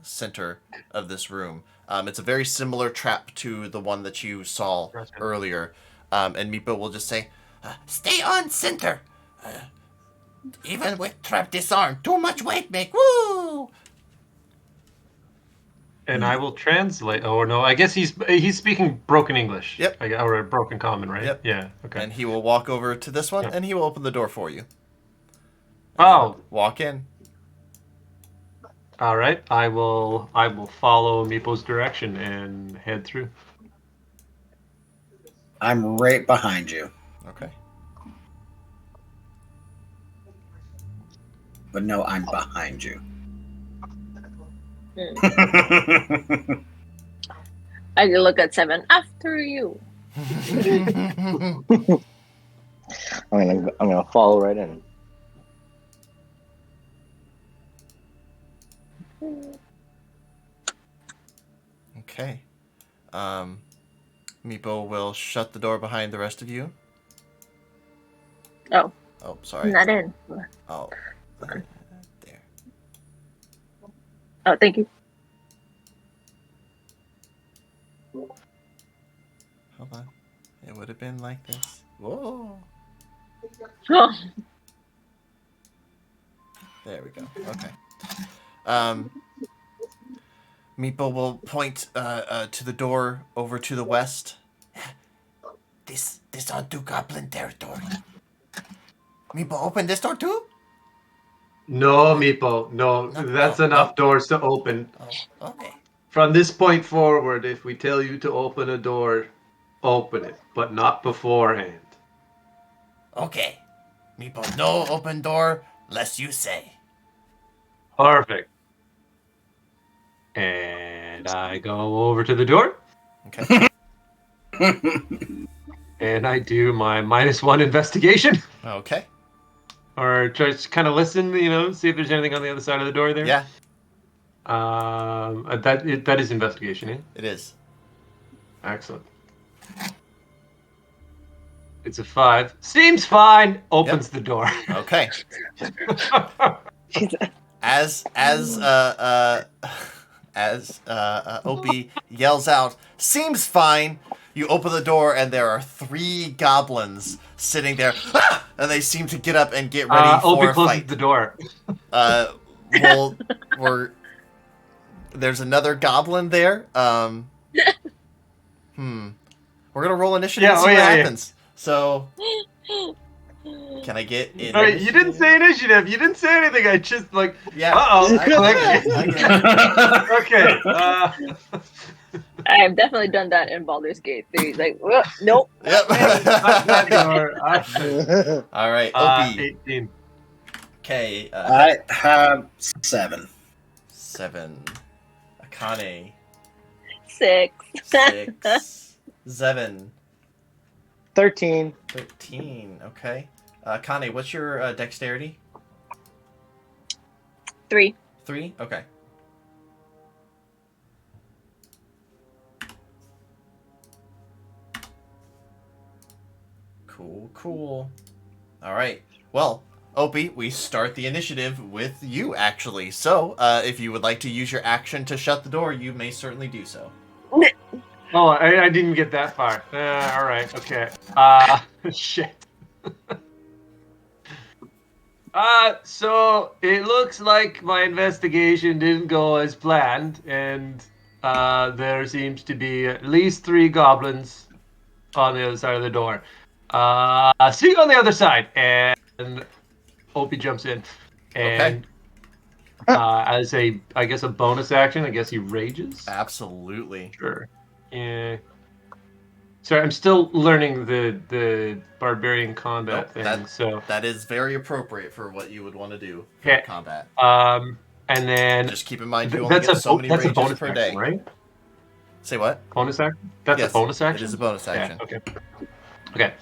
center of this room. It's a very similar trap to the one that you saw earlier. And Meepo will just say, Stay on center. Even with trap disarmed, too much weight make woo. And I will translate. Oh no, I guess he's speaking broken English. Yep. Or broken common, right? Yep. Yeah. Okay. and he will walk over to this one, and he will open the door for you. Oh, Walk in. all right. I will follow Meepo's direction and head through. I'm right behind you. Okay. But no, I'm behind you. I can look at 7 after you. I'm gonna follow right in. Okay. Meepo will shut the door behind the rest of you. Oh. Oh, sorry. Not in. Oh. There. Oh, thank you. Hold on. It would have been like this. Whoa. Oh. There we go. Okay. Meepo will point to the door over to the west. This onto goblin territory. Meepo, open this door too? No, Meepo. No, that's enough doors to open. Oh, okay. From this point forward, if we tell you to open a door, open it, but not beforehand. Okay. Meepo, no open door lest you say. Perfect. And I go over to the door. Okay. And I do my -1 investigation. Okay. Or just kind of listen, see if there's anything on the other side of the door there. Yeah, That is investigation, eh? it is. Excellent. It's a 5. Seems fine. Opens the door. Okay. Jesus. As Opie yells out, "Seems fine." You open the door, and there are 3 goblins sitting there, and they seem to get up and get ready for Opie a closes fight. the door. There's another goblin there. We're gonna roll initiative and see what happens. So, can I get in? All right, you didn't say initiative. You didn't say anything. I just Yeah. Uh-oh. I get it. Okay. I have definitely done that in Baldur's Gate 3. Like, well, nope. Yep. That door. All right, Opie. 18. Okay. I have 7. 7. Akane. 6. 6. 7. 13. 13. Okay. Akane, what's your dexterity? 3. 3? Okay. Cool. All right. Well, Opie, we start the initiative with you, actually. So, if you would like to use your action to shut the door, you may certainly do so. Oh, I didn't get that far. All right. Okay. Shit. So it looks like my investigation didn't go as planned, and there seems to be at least 3 goblins on the other side of the door. See you on the other side, and Opie jumps in, and as I guess a bonus action, I guess he rages. Absolutely. Sure. Yeah. Sorry, I'm still learning the barbarian combat thing. So that is very appropriate for what you would want to do for Okay. combat. and then Just keep in mind you only get so many that's a rages bonus per action, day. right? Say what? Bonus action? That's Yes, a bonus action? It is a bonus action. Yeah, okay.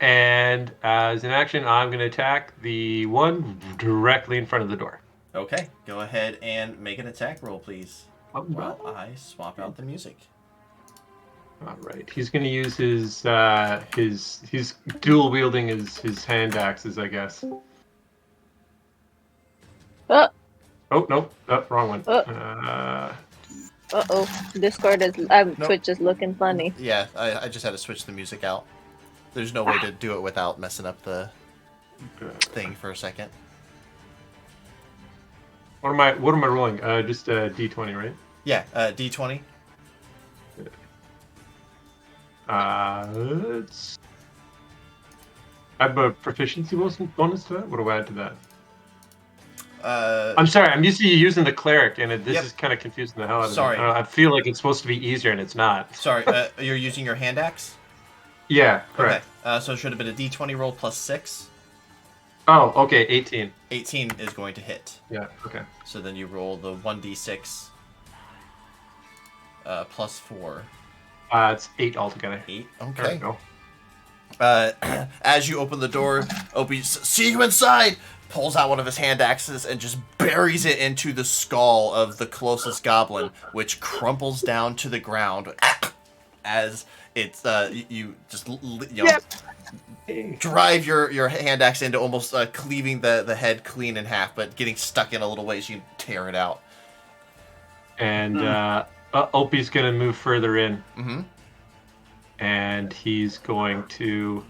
And as an action, I'm going to attack the one directly in front of the door. Okay, go ahead and make an attack roll, please. All While I swap out the music. right. He's going to use he's dual wielding his hand axes, I guess. Oh, Oh, nope. Oh, wrong one. Discord is Twitch is looking funny. Yeah, I just had to switch the music out. There's no way to do it without messing up the thing for a second. What am I rolling? Just a D20, right? Yeah, D20. It's... I have a proficiency bonus to that? What do I add to that? I'm sorry, I'm used to you using the cleric, and this is kind of confusing the hell out of me. Sorry. I feel like it's supposed to be easier, and it's not. Sorry, you're using your hand axe? Yeah, correct. Okay, so it should have been a D20 roll plus 6. Oh, okay, 18. 18 is going to hit. Yeah, okay. So then you roll the 1d6 plus 4. It's 8 altogether. 8? There Okay. we go. As you open the door, Opie, see you inside! Pulls out one of his hand axes and just buries it into the skull of the closest goblin, which crumples down to the ground as it's you just drive your hand axe into almost cleaving the head clean in half, but getting stuck in a little ways you can tear it out. And Opie's gonna move further in. Mm-hmm. And he's going to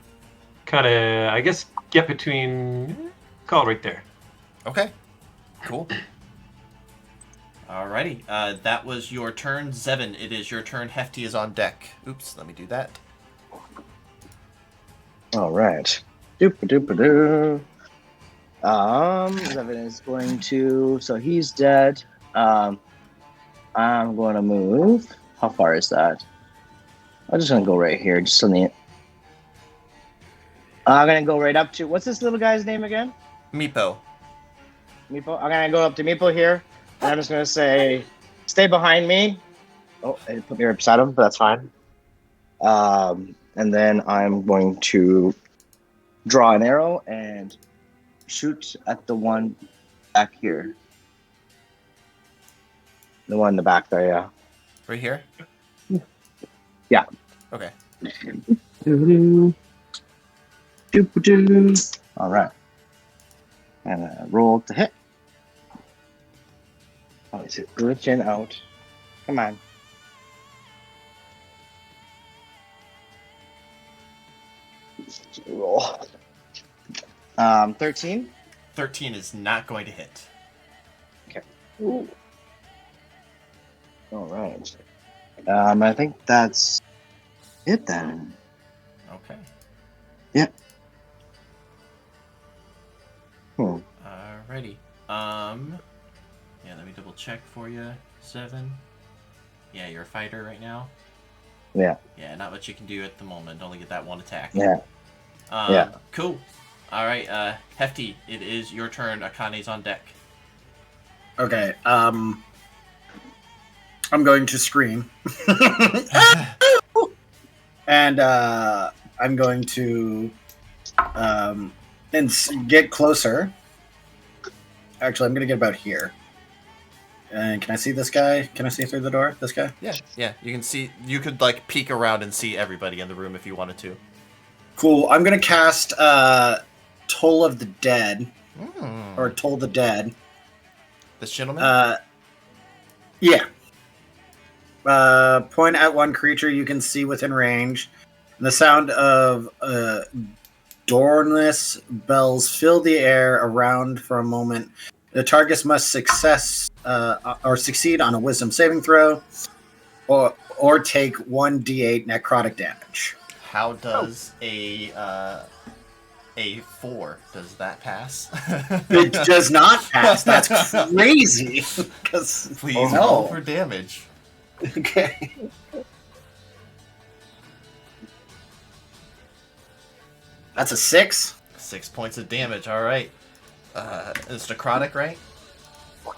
kind of, I guess, get between... Call right there. Okay. Cool. Alrighty. That was your turn, Zevin. It is your turn. Hefty is on deck. Oops, let me do that. All right. Doop-a-doop-a-doo. Zevin is going to... So he's dead. I'm going to move. How far is that? I'm just going to go right here. Just on the... I'm going to go right up to... What's this little guy's name again? Meepo. Meepo? I'm going to go up to Meepo here. And I'm just going to say, stay behind me. Oh, I put me right beside him, but that's fine. And then I'm going to draw an arrow and shoot at the one back here. The one in the back there, yeah. Right here? Yeah. Okay. All right. And roll to hit. Oh, is it glitching out? Come on. Roll. 13. 13 is not going to hit. Okay. Ooh. All right. I think that's it then. Okay. Yeah. Alrighty. Yeah, let me double check for you. 7. Yeah, you're a fighter right now. Yeah. Yeah, not much you can do at the moment. Only get that one attack. Yeah. Cool. Alright, Hefty, it is your turn. Akane's on deck. Okay. I'm going to scream. And I'm going to get closer. Actually, I'm going to get about here. And can I see this guy? Can I see through the door? This guy? Yeah, you can see, you could like peek around and see everybody in the room if you wanted to. Cool. I'm going to cast Toll of the Dead. Mm. Or Toll the Dead. This gentleman? Yeah. Point at one creature you can see within range. And the sound of Dornless bells fill the air around for a moment. The target must succeed on a Wisdom saving throw, or take 1d8 necrotic damage. How does a 4, does that pass? It does not pass. That's crazy. Please roll for damage. Okay. That's a 6. 6 points of damage, alright. It's necrotic, right?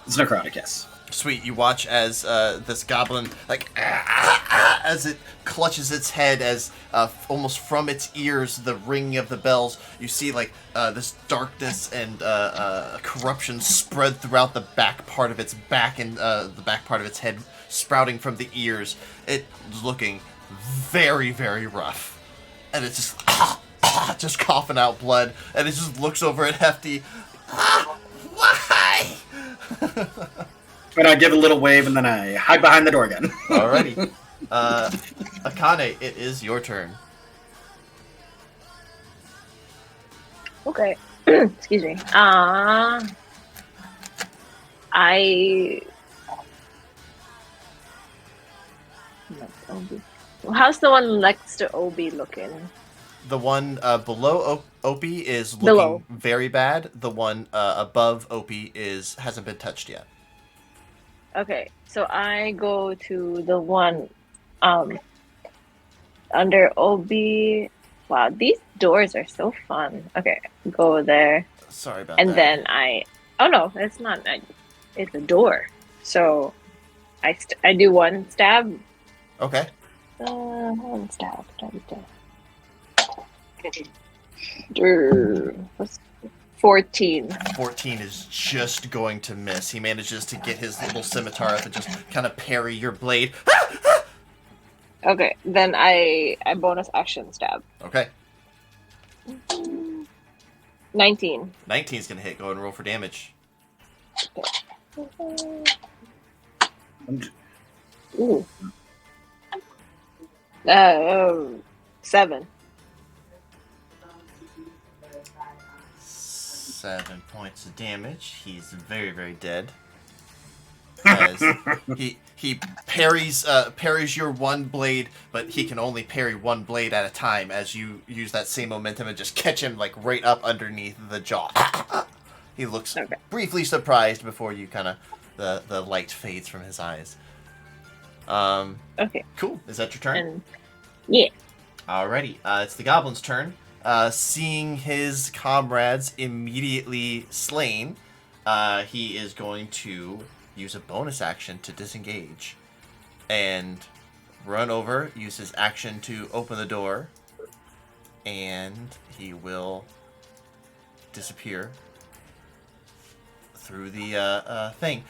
It's necrotic, yes. Sweet, you watch as this goblin, like, as it clutches its head, as almost from its ears, the ringing of the bells, you see, like, this darkness and corruption spread throughout the back part of its back and the back part of its head, sprouting from the ears. It's looking very, very rough. And it's just, just coughing out blood, and it just looks over at Hefty. Why? And I give a little wave, and then I hide behind the door again. Alrighty. Akane, it is your turn. Okay. Excuse me. How's the one next to Obi looking? The one below Opie is looking Below. very bad. The one above Opie hasn't been touched yet. Okay, so I go to the one under Obi. Wow, these doors are so fun. Okay, go there. Sorry about And that. then oh no, it's not. It's a door. So I do one stab. Okay. One stab. What's 14. 14 is just going to miss. He manages to get his little scimitar up and just kind of parry your blade. Okay, then I bonus action stab. Okay. 19. 19 is going to hit. Go ahead and roll for damage. Ooh. 7. 7 points of damage. He's very, very dead. As he parries your one blade, but he can only parry one blade at a time as you use that same momentum and just catch him like right up underneath the jaw. He looks briefly surprised before you kind of the light fades from his eyes. Okay. Cool. Is that your turn? And yeah. Alrighty. It's the goblin's turn. Seeing his comrades immediately slain, he is going to use a bonus action to disengage and run over, use his action to open the door, and he will disappear through the thing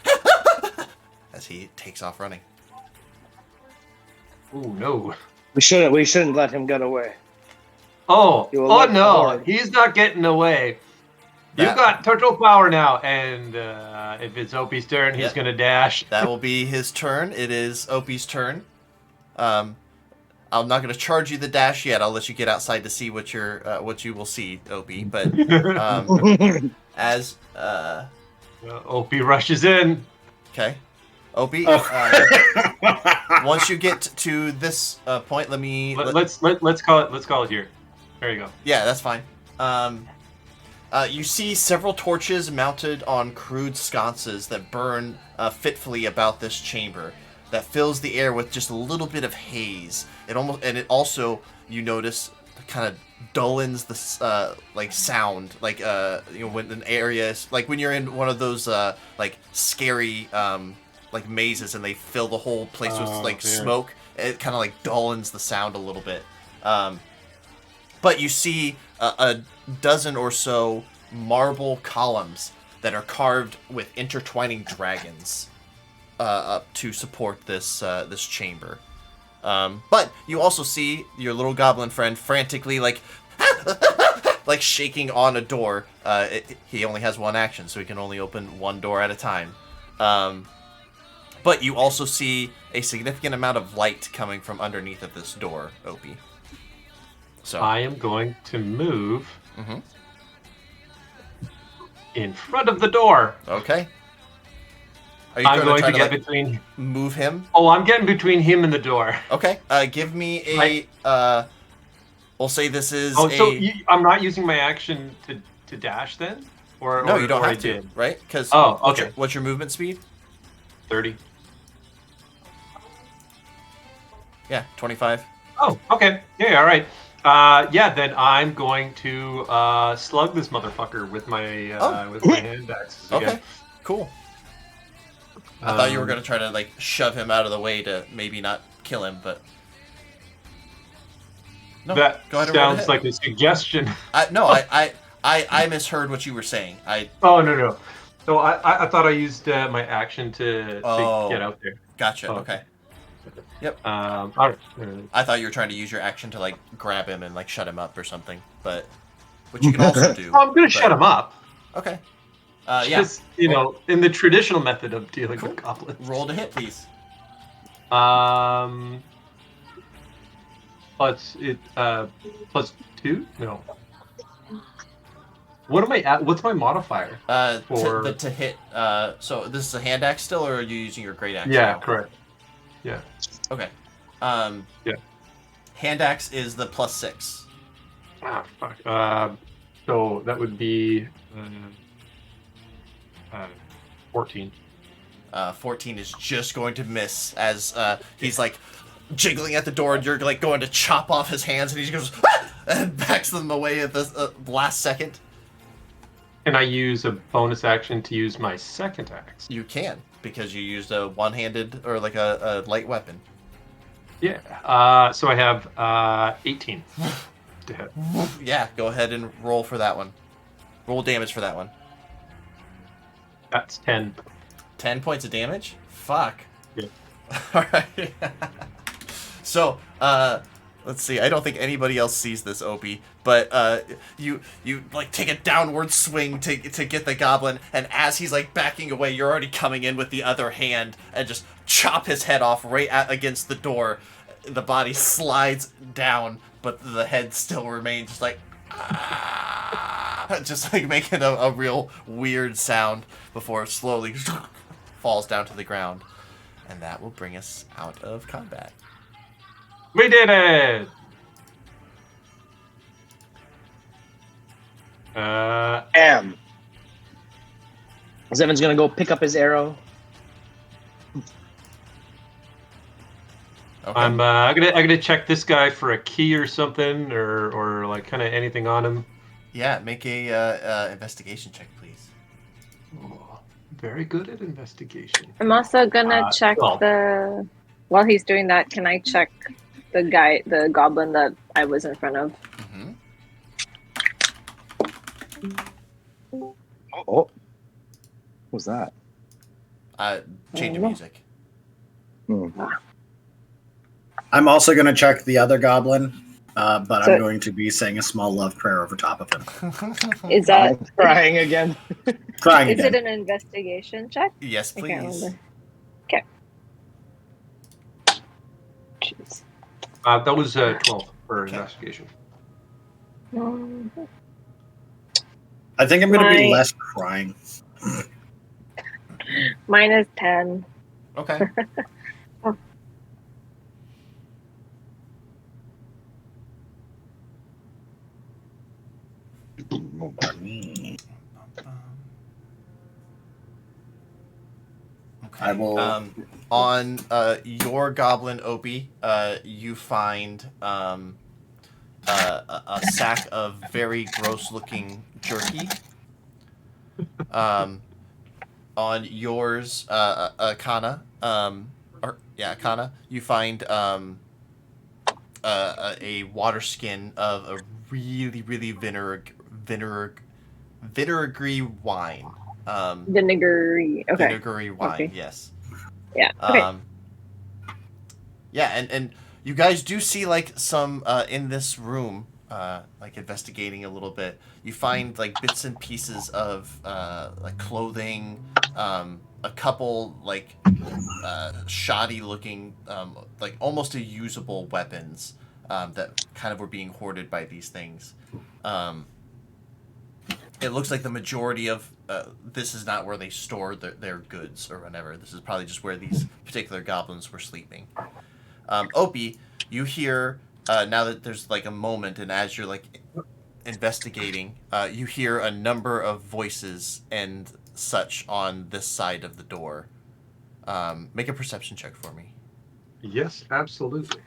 as he takes off running. Oh no. We shouldn't let him get away. Oh will let no, him. he's not getting away. You That- got turtle power now, and if it's Opie's turn, he's Yep. gonna dash. That will be his turn. It is Opie's turn. I'm not going to charge you the dash yet. I'll let you get outside to see what you will see, Opie. But as Opie rushes in. okay, Opie. Oh. Once you get to this point, Let's call it here. There you go. Yeah, that's fine. You see several torches mounted on crude sconces that burn fitfully about this chamber. That fills the air with just a little bit of haze. It also, you notice, kind of dullens the like sound, like when an area is, like when you're in one of those like scary like mazes and they fill the whole place with like smoke. It kind of like dullens the sound a little bit. But you see a dozen or so marble columns that are carved with intertwining dragons up to support this chamber. But you also see your little goblin friend frantically like like shaking on a door. He only has one action, so he can only open one door at a time. But you also see a significant amount of light coming from underneath of this door, Opie. So I am going to move Mhm. in front of the door. Okay. Are you I'm going try to get like, between. move him? Oh, I'm getting between him and the door. Okay. Give me a. Right. We'll say this is. Oh, so a... I'm not using my action to dash then, or No, you don't or have I to, did? right? Because Oh, okay. What's your movement speed? 30. Yeah, 25. Oh, okay. Yeah, all right. Yeah, then I'm going to slug this motherfucker with my hand axe again. Okay. Cool. I thought you were gonna try to like shove him out of the way to maybe not kill him, but no. That go ahead and roll to sounds hit. like a suggestion. I misheard what you were saying. Oh no. So I thought I used my action to Oh. get out there. Gotcha. Oh, Okay. Yep. All right. I thought you were trying to use your action to like grab him and like shut him up or something, but which you can also do. I'm gonna but- shut him up. Okay. Just in the traditional method of dealing Cool. with goblins. Roll to hit, please. Plus 2? No. What am I at? What's my modifier? To hit. So this is a hand axe still, or are you using your great axe? Yeah, now? correct. Yeah. Okay. Yeah. Hand axe is the +6. Ah, fuck. So that would be 14. 14 is just going to miss as he's like jiggling at the door, and you're like going to chop off his hands, and he goes "Ah!" and backs them away at the last second. Can I use a bonus action to use my second axe? You can, because you used a one-handed or like a light weapon. Yeah. So I have 18 to hit. Yeah, go ahead and roll for that one. Roll damage for that one. That's 10. 10 points of damage? Fuck. Yeah. Alright. So, let's see. I don't think anybody else sees this, Opie, but you like take a downward swing to get the goblin, and as he's like backing away, you're already coming in with the other hand and just chop his head off right against the door. The body slides down, but the head still remains just like just like making a real weird sound before it slowly falls down to the ground. And that will bring us out of combat. We did it! Zevin's gonna go pick up his arrow. Okay. I'm gonna check this guy for a key or something, or like kind of anything on him. Yeah, make a investigation check, please. Oh, very good at investigation. I'm also gonna check 12. while he's doing that, can I check the goblin that I was in front of? Mm-hmm. Oh, what was that? Change of music. I'm also going to check the other goblin, but So- I'm going to be saying a small love prayer over top of him. Is that I'm crying again. Crying is again. it an investigation check? Yes, I can't please. remember. Okay. Jeez. That was 12 for Okay. investigation. I think I'm going to be My- less crying. Mine is 10. Okay. Okay. I will- On your goblin, Opie, you find a sack of very gross-looking jerky. On yours, Kana, Kana, you find a water skin of a really, really vinegary wine. Vinegary. Okay. Vinegary wine, Okay. yes. Yeah. Okay. Yeah, and you guys do see like some in this room, like investigating a little bit. You find like bits and pieces of like clothing, a couple like shoddy looking, like almost unusable weapons that kind of were being hoarded by these things. It looks like the majority of this is not where they store their goods or whatever. This is probably just where these particular goblins were sleeping. Opie, you hear now that there's like a moment, and as you're like investigating, you hear a number of voices and such on this side of the door. Make a perception check for me. Yes, absolutely.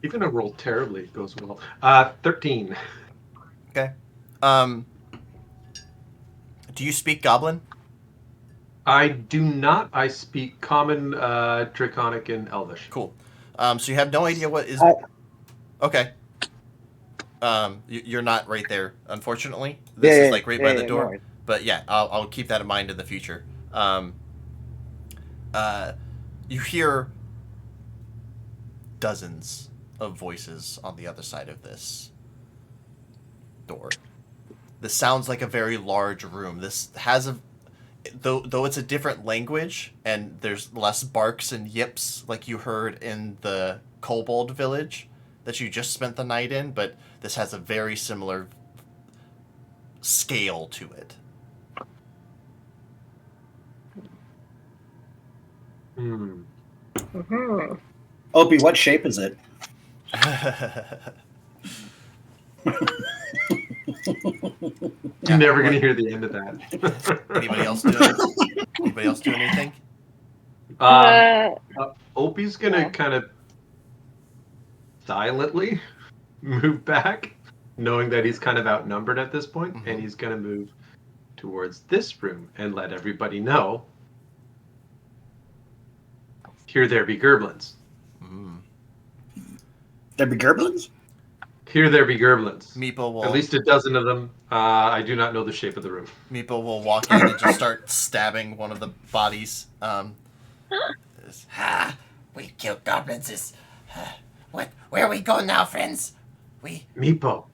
Even a roll terribly goes well. 13. Okay. Do you speak Goblin? I do not. I speak Common, Draconic, and Elvish. Cool. So you have no idea what is. I- Okay. You're not right there, unfortunately. This is like right by the no door. worries. But yeah, I'll keep that in mind in the future. You hear dozens of voices on the other side of this door. This sounds like a very large room. This has a though it's a different language and there's less barks and yips like you heard in the kobold village that you just spent the night in, but this has a very similar scale to it. Mhm. Opie, what shape is it? You're never going to hear the end of that. Anybody else do anything? Opie's going to kind of silently move back, knowing that he's kind of outnumbered at this point, and he's going to move towards this room and let everybody know. Here there be gerblins. There be gerblins? Here there be gerblins. Meepo will At least a dozen of them. I do not know the shape of the room. Meepo will walk in and just start stabbing one of the bodies. Ha! We killed goblins. Where we go now, friends? Meepo.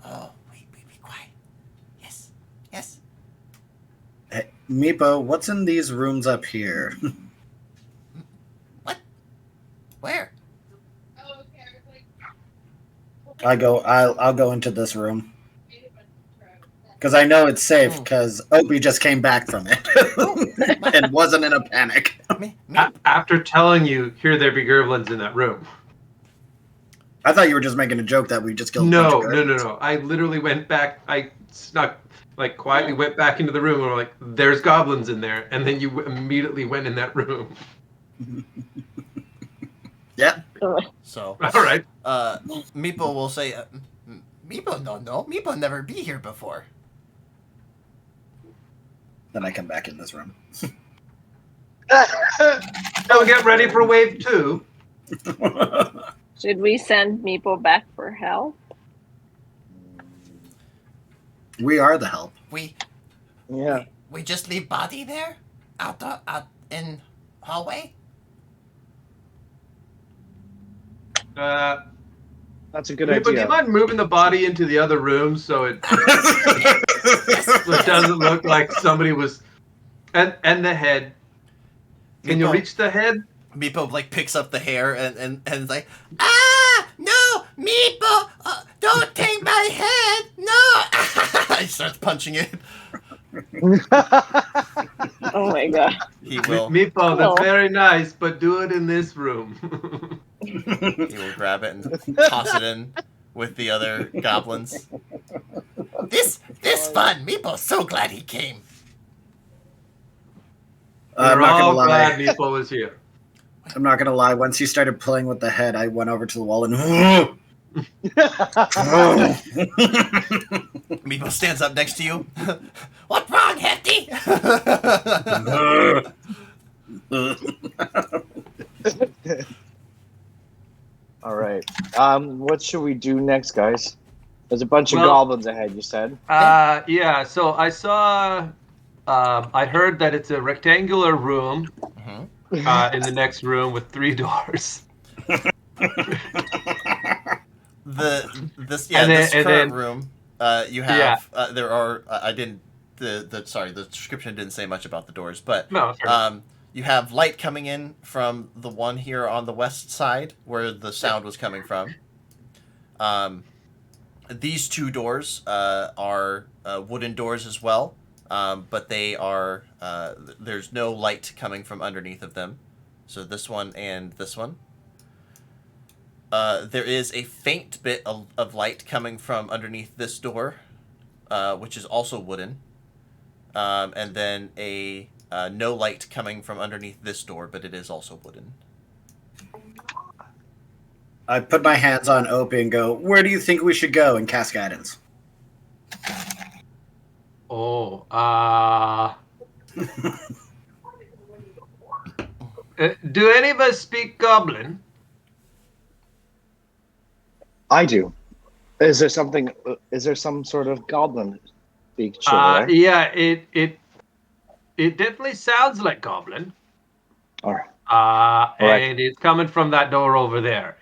Oh, we be quiet. Yes. Hey, Meepo, what's in these rooms up here? What? Where? I'll go into this room. Because I know it's safe, because Opie just came back from it. And wasn't in a panic. After telling you, here there be gerblins in that room. I thought you were just making a joke that we just killed a bunch of gerblins. No. I literally went back. I snuck, quietly went back into the room and were like, there's goblins in there. And then you immediately went in that room. Yeah. So, All right. Meepo will say, Meepo don't know. Meepo never be here before. Then I come back in this room. So get ready for wave 2. Should we send Meepo back for help? We are the help. We Yeah. just leave body there? Out in hallway? That's a good Meepo, do you idea. mind moving the body into the other room so it doesn't look like somebody was... And the head. Can you Meepo- reach the head? Meepo like picks up the hair and is like, Ah! No! Meepo! Don't take my head! No! he starts punching it. Oh my god. He will Meepo, that's Cool. very nice, but do it in this room. he will grab it and toss it in with the other goblins. This fun! Meepo's so glad he came. I'm We're not all gonna glad lie. Meepo was here. I'm not gonna lie. Once he started playing with the head, I went over to the wall and. Meepo stands up next to you. What wrong, Hefty? All right. What should we do next, guys? There's a bunch of Well- goblins ahead. You said. Yeah, so I saw... I heard that it's a rectangular room in the next room with 3 doors. This And then- current and then- room. You have there are I didn't the description didn't say much about the doors, but No, fair. you have light coming in from the one here on the west side where the sound was coming from. These 2 doors are wooden doors as well, but they are there's no light coming from underneath of them. So this one and this one. There is a faint bit of light coming from underneath this door, which is also wooden. And then a no light coming from underneath this door, but it is also wooden. I put my hands on Opie and go, "Where do you think we should go?" and cast guidance. Oh. Do any of us speak Goblin? I do. Is there something? Is there some sort of goblin speech over there? Yeah, it definitely sounds like Goblin. All right. Right. And it's coming from that door over there.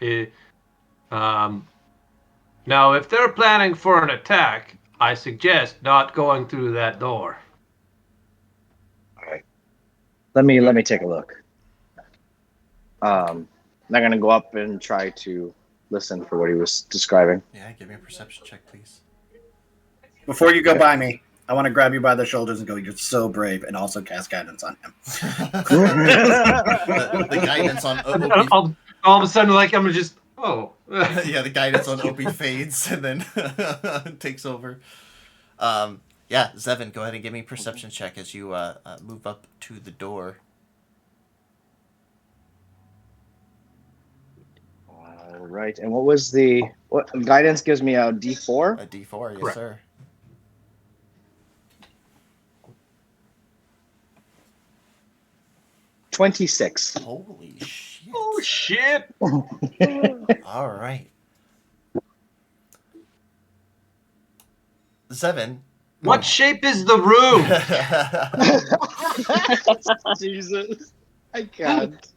Now, if they're planning for an attack, I suggest not going through that door. All right. Let me take a look. I'm gonna go up and try to listen for what he was describing. Yeah, give me a perception check, please. Before you go by me, I want to grab you by the shoulders and go, "You're so brave," and also cast guidance on him. the guidance on Opie. All of a sudden, like, I'm just, oh. Yeah, the guidance on Opie fades and then takes over. Yeah, Zevin, go ahead and give me a perception check as you move up to the door. All right. And what was what guidance gives me a D4? A D4, yes, Correct. sir. $26. Holy shit. Oh, shit. All right. Zevin. What shape is the room? Jesus. I can't.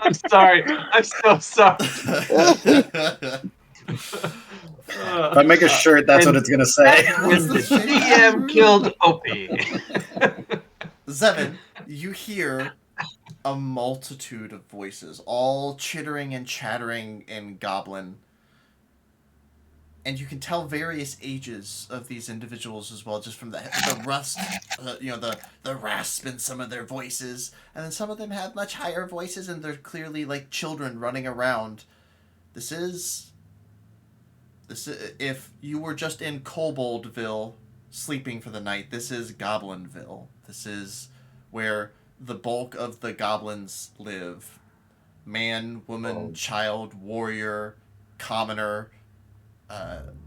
I'm sorry. I'm so sorry. If I make a shirt, that's what it's gonna say. When the DM killed Opie. Zevin, you hear a multitude of voices, all chittering and chattering in Goblin. And you can tell various ages of these individuals as well, just from the rust, the rasp in some of their voices. And then some of them have much higher voices, and they're clearly like children running around. This is if you were just in Koboldville sleeping for the night, this is Goblinville. This is where the bulk of the goblins live. Man, woman, child, warrior, commoner,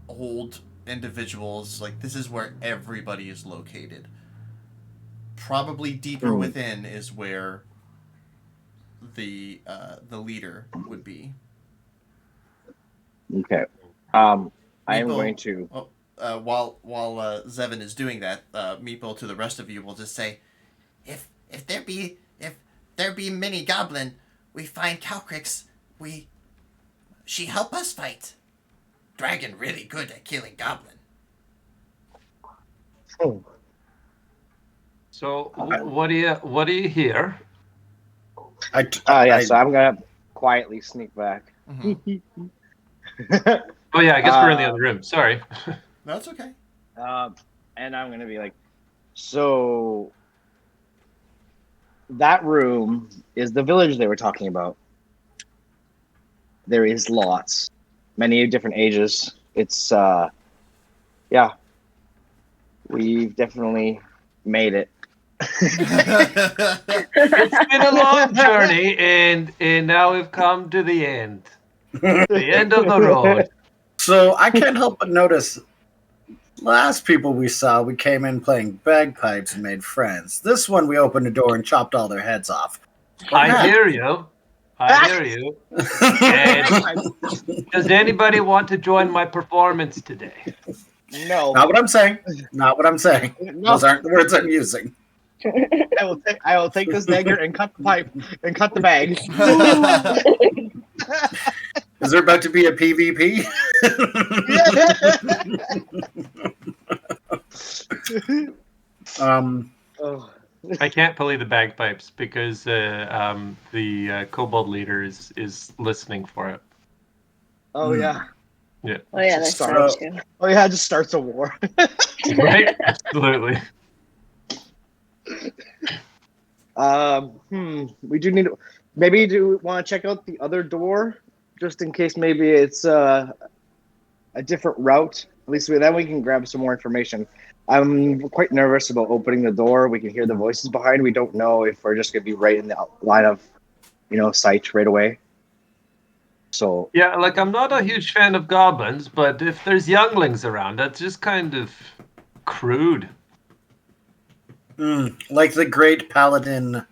old individuals. Like, this is where everybody is located. Probably deeper within is where the leader would be. Okay. I am Meeple, going to. while Zevin is doing that, Meeple to the rest of you will just say, if there be many goblin, we find Calcrix, she help us fight. Dragon really good at killing goblin. Oh. So, what do you hear? So I'm gonna quietly sneak back. Mm-hmm. Oh yeah, I guess we're in the other room. Sorry. No, it's okay. And I'm gonna be like, so that room is the village they were talking about. There is lots, many different ages. It's we've definitely made it. It's been a long journey, and now we've come to the end. The end of the road. So I can't help but notice, last people we saw, we came in playing bagpipes and made friends. This one, we opened the door and chopped all their heads off. I hear you. And does anybody want to join my performance today? No. Not what I'm saying. Not what I'm saying. No. Those aren't the words I'm using. I will take this dagger and cut the pipe and cut the bag. Is there about to be a PvP? I can't play the bagpipes because the kobold leader is listening for it. Oh yeah. Yeah. Oh yeah, that's Start- nice too. Oh yeah, it just starts a war. Right? Absolutely. We do need. Maybe do want to check out the other door, just in case maybe it's a different route. At least then we can grab some more information. I'm quite nervous about opening the door. We can hear the voices behind. We don't know if we're just gonna be right in the line of, sight right away. So Yeah, like I'm not a huge fan of goblins, but if there's younglings around, that's just kind of crude. Like the great paladin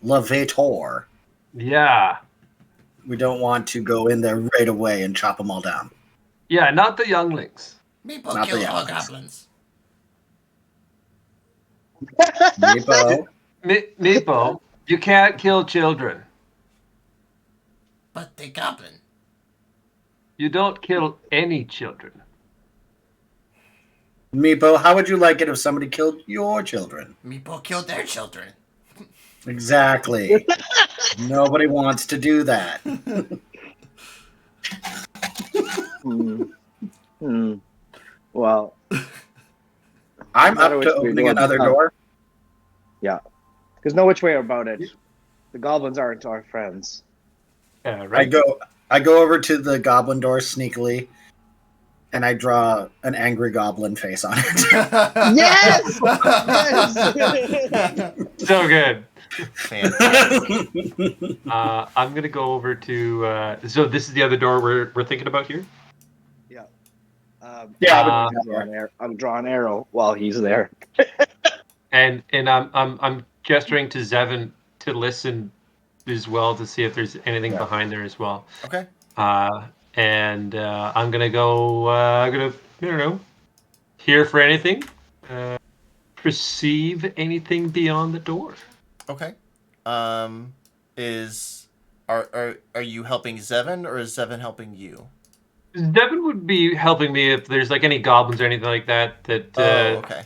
Levator. Yeah. We don't want to go in there right away and chop them all down. Yeah, not the younglings. Meepo Not the kill all younglings. goblins. Meepo. Meepo, you can't kill children. But the goblin. You don't kill any children. Meepo, how would you like it if somebody killed your children? Meepo killed their children. Exactly. Nobody wants to do that. Well, I'm No matter up which to way opening you go, another just- door. there's no which way about it. The goblins aren't our friends. Yeah, I right. go over to the goblin door sneakily, and I draw an angry goblin face on it. Yes! So good. Fantastic. I'm gonna go over to. So this is the other door we're thinking about here. Yeah, I would I'm drawing arrow while he's there. And I'm gesturing to Zevin to listen as well to see if there's anything Yeah. behind there as well. Okay. And I'm gonna go. I don't know. Hear for anything. Perceive anything beyond the door. Okay. Are you helping Zevin or is Zevin helping you? Devin would be helping me if there's like any goblins or anything like that. Okay.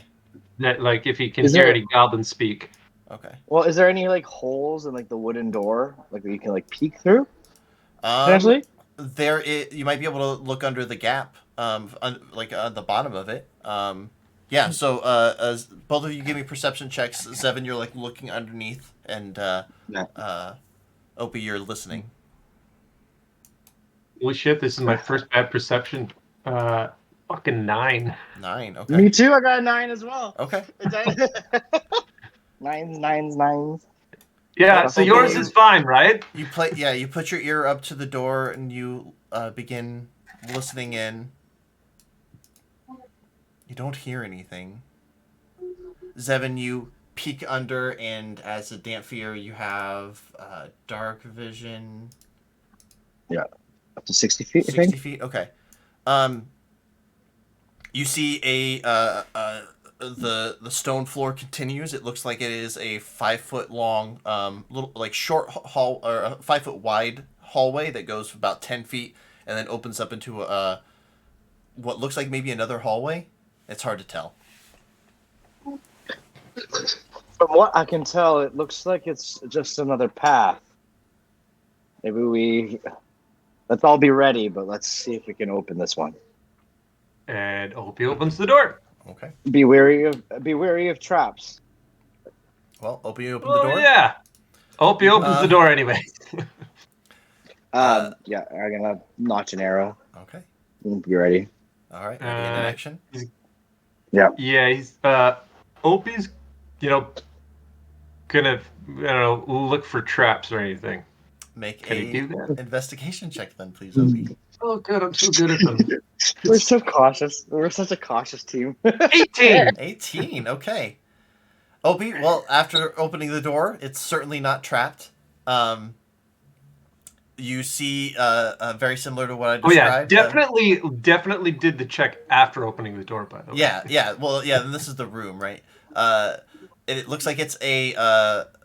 That like if he can Is hear there- any goblins speak. Okay. Well, is there any like holes in like the wooden door, like that you can like peek through? Um, Potentially. you might be able to look under the gap, like on the bottom of it. Yeah. So, as both of you give me perception checks. Zevin, you're like looking underneath, and Opie, you're listening. Holy shit! This is my first bad perception. Fucking 9. 9. Okay. Me too. I got a 9 as well. Okay. Nines. Yeah. So yours is fine, right? You play. Yeah. You put your ear up to the door and you begin listening in. You don't hear anything. Zevin, you peek under, and as a Damphier, you have dark vision. Up to 60 feet, I 60 think. feet. Okay. You see the stone floor continues. It looks like it is a 5-foot long, little like short hall or a 5-foot wide hallway that goes about 10 feet and then opens up into what looks like maybe another hallway. It's hard to tell. From what I can tell, it looks like it's just another path. Let's all be ready, but let's see if we can open this one. And Opie opens the door. Okay. Be wary of traps. Well, Opie, you open the door. Yeah. Opie opens the door anyway. Yeah, I'm gonna notch an arrow. Okay. Be ready. All right. Ready in action. Yeah, he's Opie's, gonna look for traps or anything. Make Can he do that? investigation check then, please, Opie. Oh, good. I'm so good at them. We're so cautious. We're such a cautious team. 18. 18. Okay. Opie, well, after opening the door, it's certainly not trapped. You see, very similar to what I described. Definitely did the check after opening the door. By the way. Yeah. Well, yeah. Then this is the room, right? It looks like it's a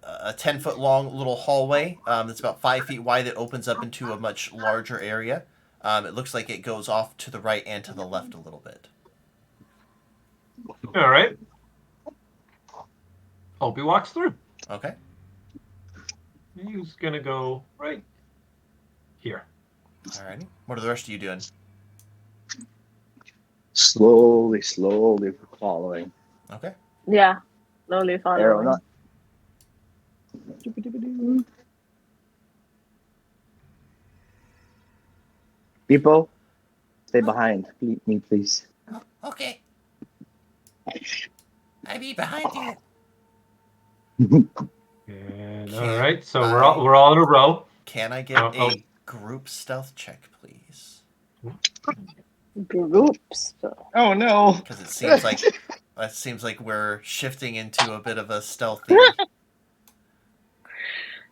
10-foot long little hallway. That's about 5 feet wide. That opens up into a much larger area. It looks like it goes off to the right and to the left a little bit. All right. Opie walks through. Okay. He's gonna go right here. Alrighty. What are the rest of you doing? Slowly following. Okay. Yeah, slowly Arrow, following. not. People, stay behind me, please. Okay. I be behind you. And all right, so we're all in a row. Can I get group stealth check, please. Groups. Oh no. Because it seems like we're shifting into a bit of a stealthy. Hold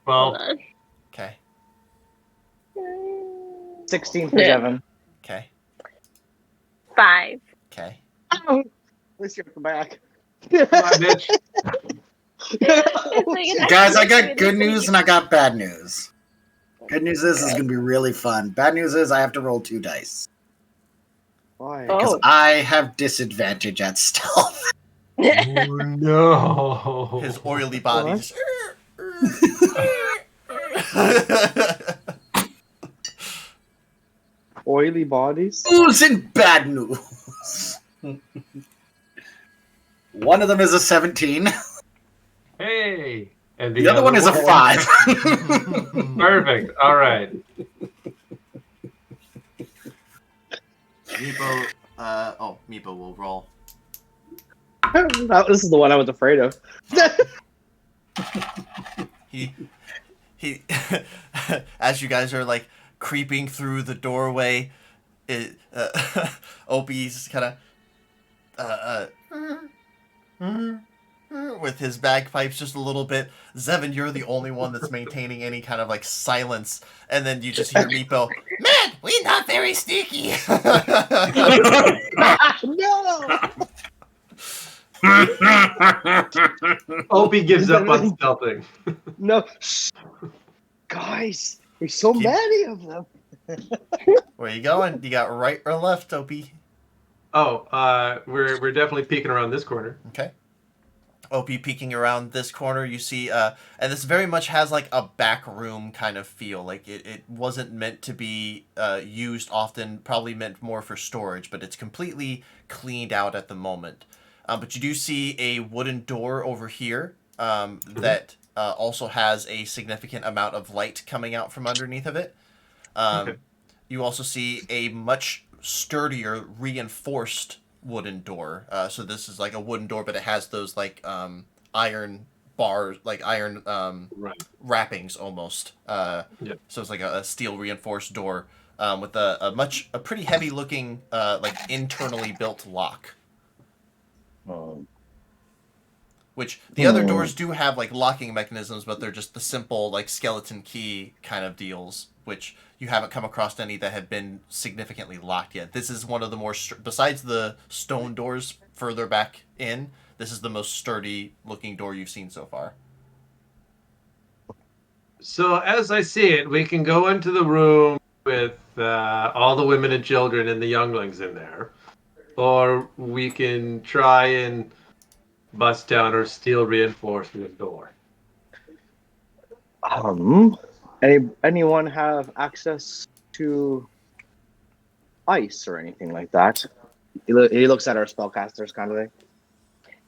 Well, on. Okay. 16 for Devin. Okay. 5. Okay. Oh, at least you're at the back. come on, bitch. It's like an Guys, I got activity good for news you. and I got bad news. Good news is this is going to be really fun. Bad news is I have to roll 2 dice. Why? Because Oh. I have disadvantage at stealth. Oh, no. His oily body What? just. Oily bodies? News and bad news. One of them is a 17. Hey. And The other one is a 5. Perfect. All right. Meepo, Meepo will roll. This is the one I was afraid of. He, as you guys are like creeping through the doorway, Opie's kind of, with his bagpipes just a little bit. Zevin, you're the only one that's maintaining any kind of like silence, and then you just hear Meepo. Man, we not very sneaky. No! Opie gives up on stealthing. No. Shh. Guys, there's so Keep- many of them. Where you going? You got right or left, Opie? Oh, we're definitely peeking around this corner. Okay. Opie peeking around this corner, you see, and this very much has like a back room kind of feel. Like it wasn't meant to be used often, probably meant more for storage, but it's completely cleaned out at the moment. But you do see a wooden door over here that also has a significant amount of light coming out from underneath of it. Okay. You also see a much sturdier, reinforced wooden door. So this is like a wooden door, but it has those like iron bars, like iron Right. wrappings almost. Yep. So it's like a steel reinforced door with a pretty heavy looking like internally built lock. Which the other doors do have like locking mechanisms, but they're just the simple like skeleton key kind of deals, which you haven't come across any that have been significantly locked yet. This is one of the more besides the stone doors further back in. This is the most sturdy looking door you've seen so far. So as I see it, we can go into the room with all the women and children and the younglings in there, or we can try and bust down or steel reinforcement door. Anyone have access to ice or anything like that? He looks at our spellcasters kind of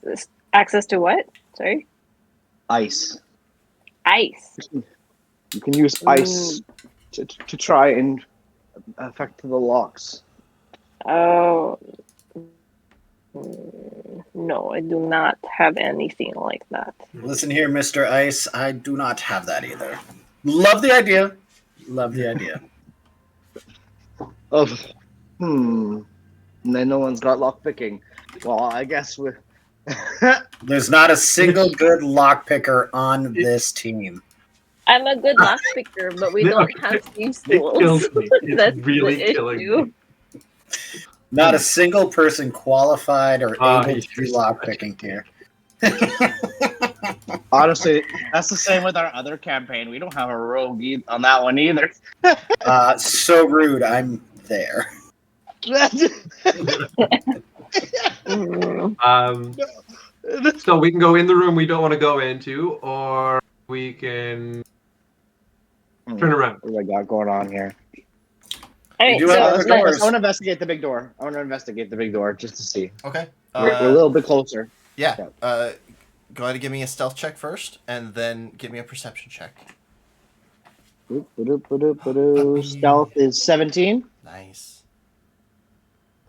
thing. Access to what? Sorry? Ice. Ice. You can use ice to try and affect the locks. Oh. No, I do not have anything like that. Listen here, Mr. Ice. I do not have that either. Love the idea. Love the idea. And then no one's got lock picking. Well, I guess we. There's not a single good lockpicker on this team. I'm a good lock picker, but we don't have thieves tools. It kills me. It's That's really the killing issue. me. Not a single person qualified or able to do you're lockpicking here. Honestly, that's the same with our other campaign. We don't have a rogue on that one either. So rude. I'm there. So we can go in the room we don't want to go into, or we can turn around. What do I got going on here? All right, do have other so doors. I want to investigate the big door. I want to investigate the big door just to see. Okay. We're a little bit closer. Yeah. Go ahead and give me a stealth check first, and then give me a perception check. Stealth is 17, Nice.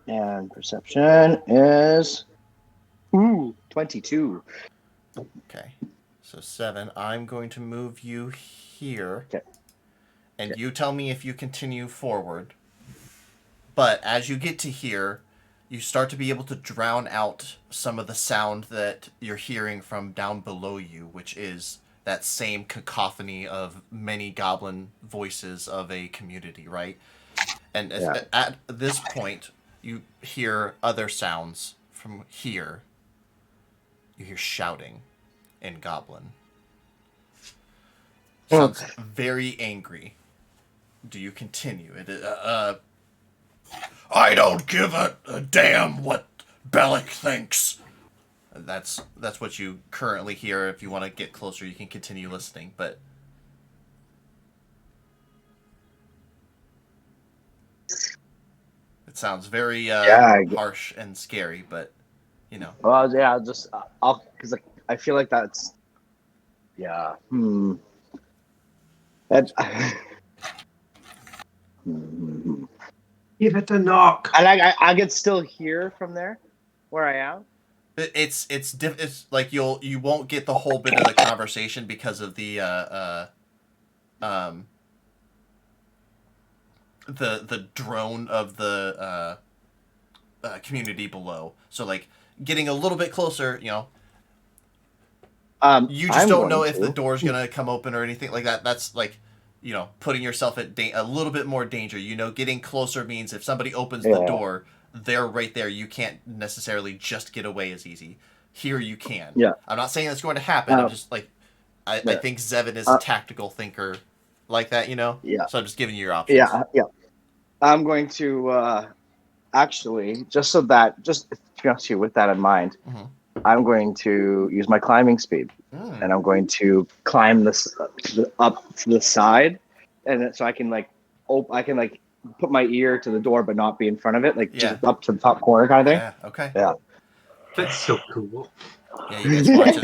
and perception is 22. Okay. So 7. I'm going to move you here. Okay. and you tell me if you continue forward. But as you get to here, you start to be able to drown out some of the sound that you're hearing from down below you, which is that same cacophony of many goblin voices of a community, right? And at this point, you hear other sounds from here. You hear shouting in goblin. Sounds very angry. Do you continue? I don't give a damn what Bellic thinks. That's what you currently hear. If you want to get closer, you can continue listening. But it sounds very harsh and scary. But you know. Well, yeah, I'll because I feel like that's That, Give it a knock. and I can still hear from there, where I am. It's like you won't get the whole bit of the conversation because of the drone of the community below. So like getting a little bit closer, you know. You just don't know if the door's gonna come open or anything like that. That's like, you know, putting yourself at a little bit more danger. You know, getting closer means if somebody opens the door, they're right there. You can't necessarily just get away as easy. Here you can. Yeah. I'm not saying that's going to happen. I'm just like, I think Zevin is a tactical thinker like that, you know? Yeah. So I'm just giving you your options. Yeah. I'm going to actually, just to be honest with you, with that in mind, I'm going to use my climbing speed, and I'm going to climb this up to the side, and so I can put my ear to the door but not be in front of it, just up to the top corner kind of thing. Yeah. Okay. Yeah. That's so cool. Yeah. You guys watch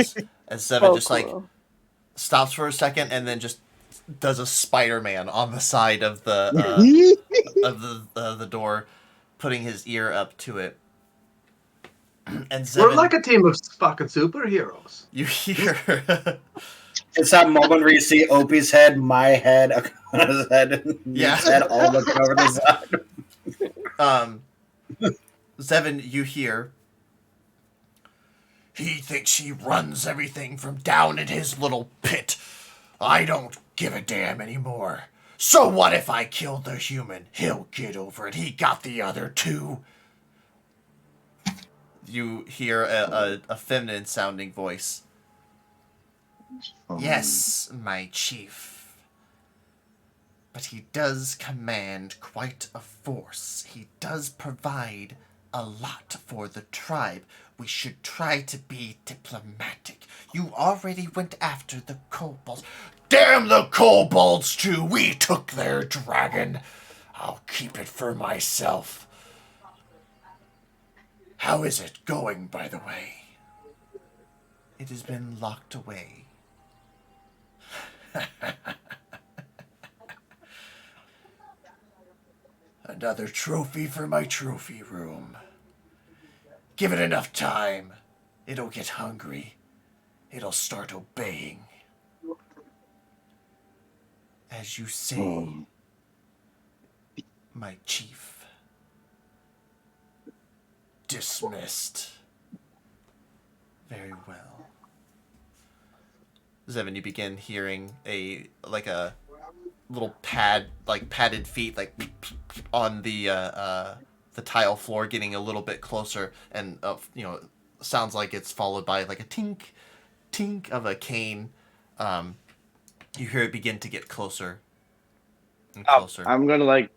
as Zevin just like stops for a second and then just does a Spider-Man on the side of the of the door, putting his ear up to it. And Zevin, we're like a team of fucking superheroes. You hear it's that moment where you see Opie's head, my head, Akona's head, and his head all looking over the side. Zevin, you hear. He thinks he runs everything from down in his little pit. I don't give a damn anymore. So what if I killed the human? He'll get over it. He got the other two. You hear a feminine sounding voice. Yes, my chief. But he does command quite a force. He does provide a lot for the tribe. We should try to be diplomatic. You already went after the kobolds. Damn the kobolds too! We took their dragon. I'll keep it for myself. How is it going, by the way? It has been locked away. Another trophy for my trophy room. Give it enough time. It'll get hungry. It'll start obeying. As you say, my chief. Dismissed. Very well. Zevin, you begin hearing a little padded feet on the tile floor, getting a little bit closer, and sounds like it's followed by like a tink of a cane. You hear it begin to get closer and closer. I'm gonna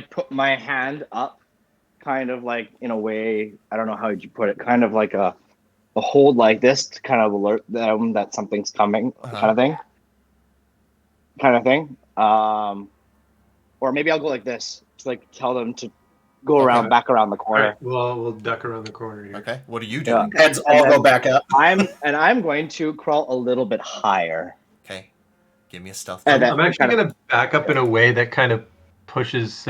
put my hand up, kind of like in a way, I don't know how you put it, kind of like a hold like this to kind of alert them that something's coming, kind of thing. Or maybe I'll go like this, to like tell them to go back around the corner. All right, well, we'll duck around the corner here. Okay, what are you doing? Heads all go back up. I'm going to crawl a little bit higher. Okay, give me a stealth. And I'm actually going to back up in a way that kind of pushes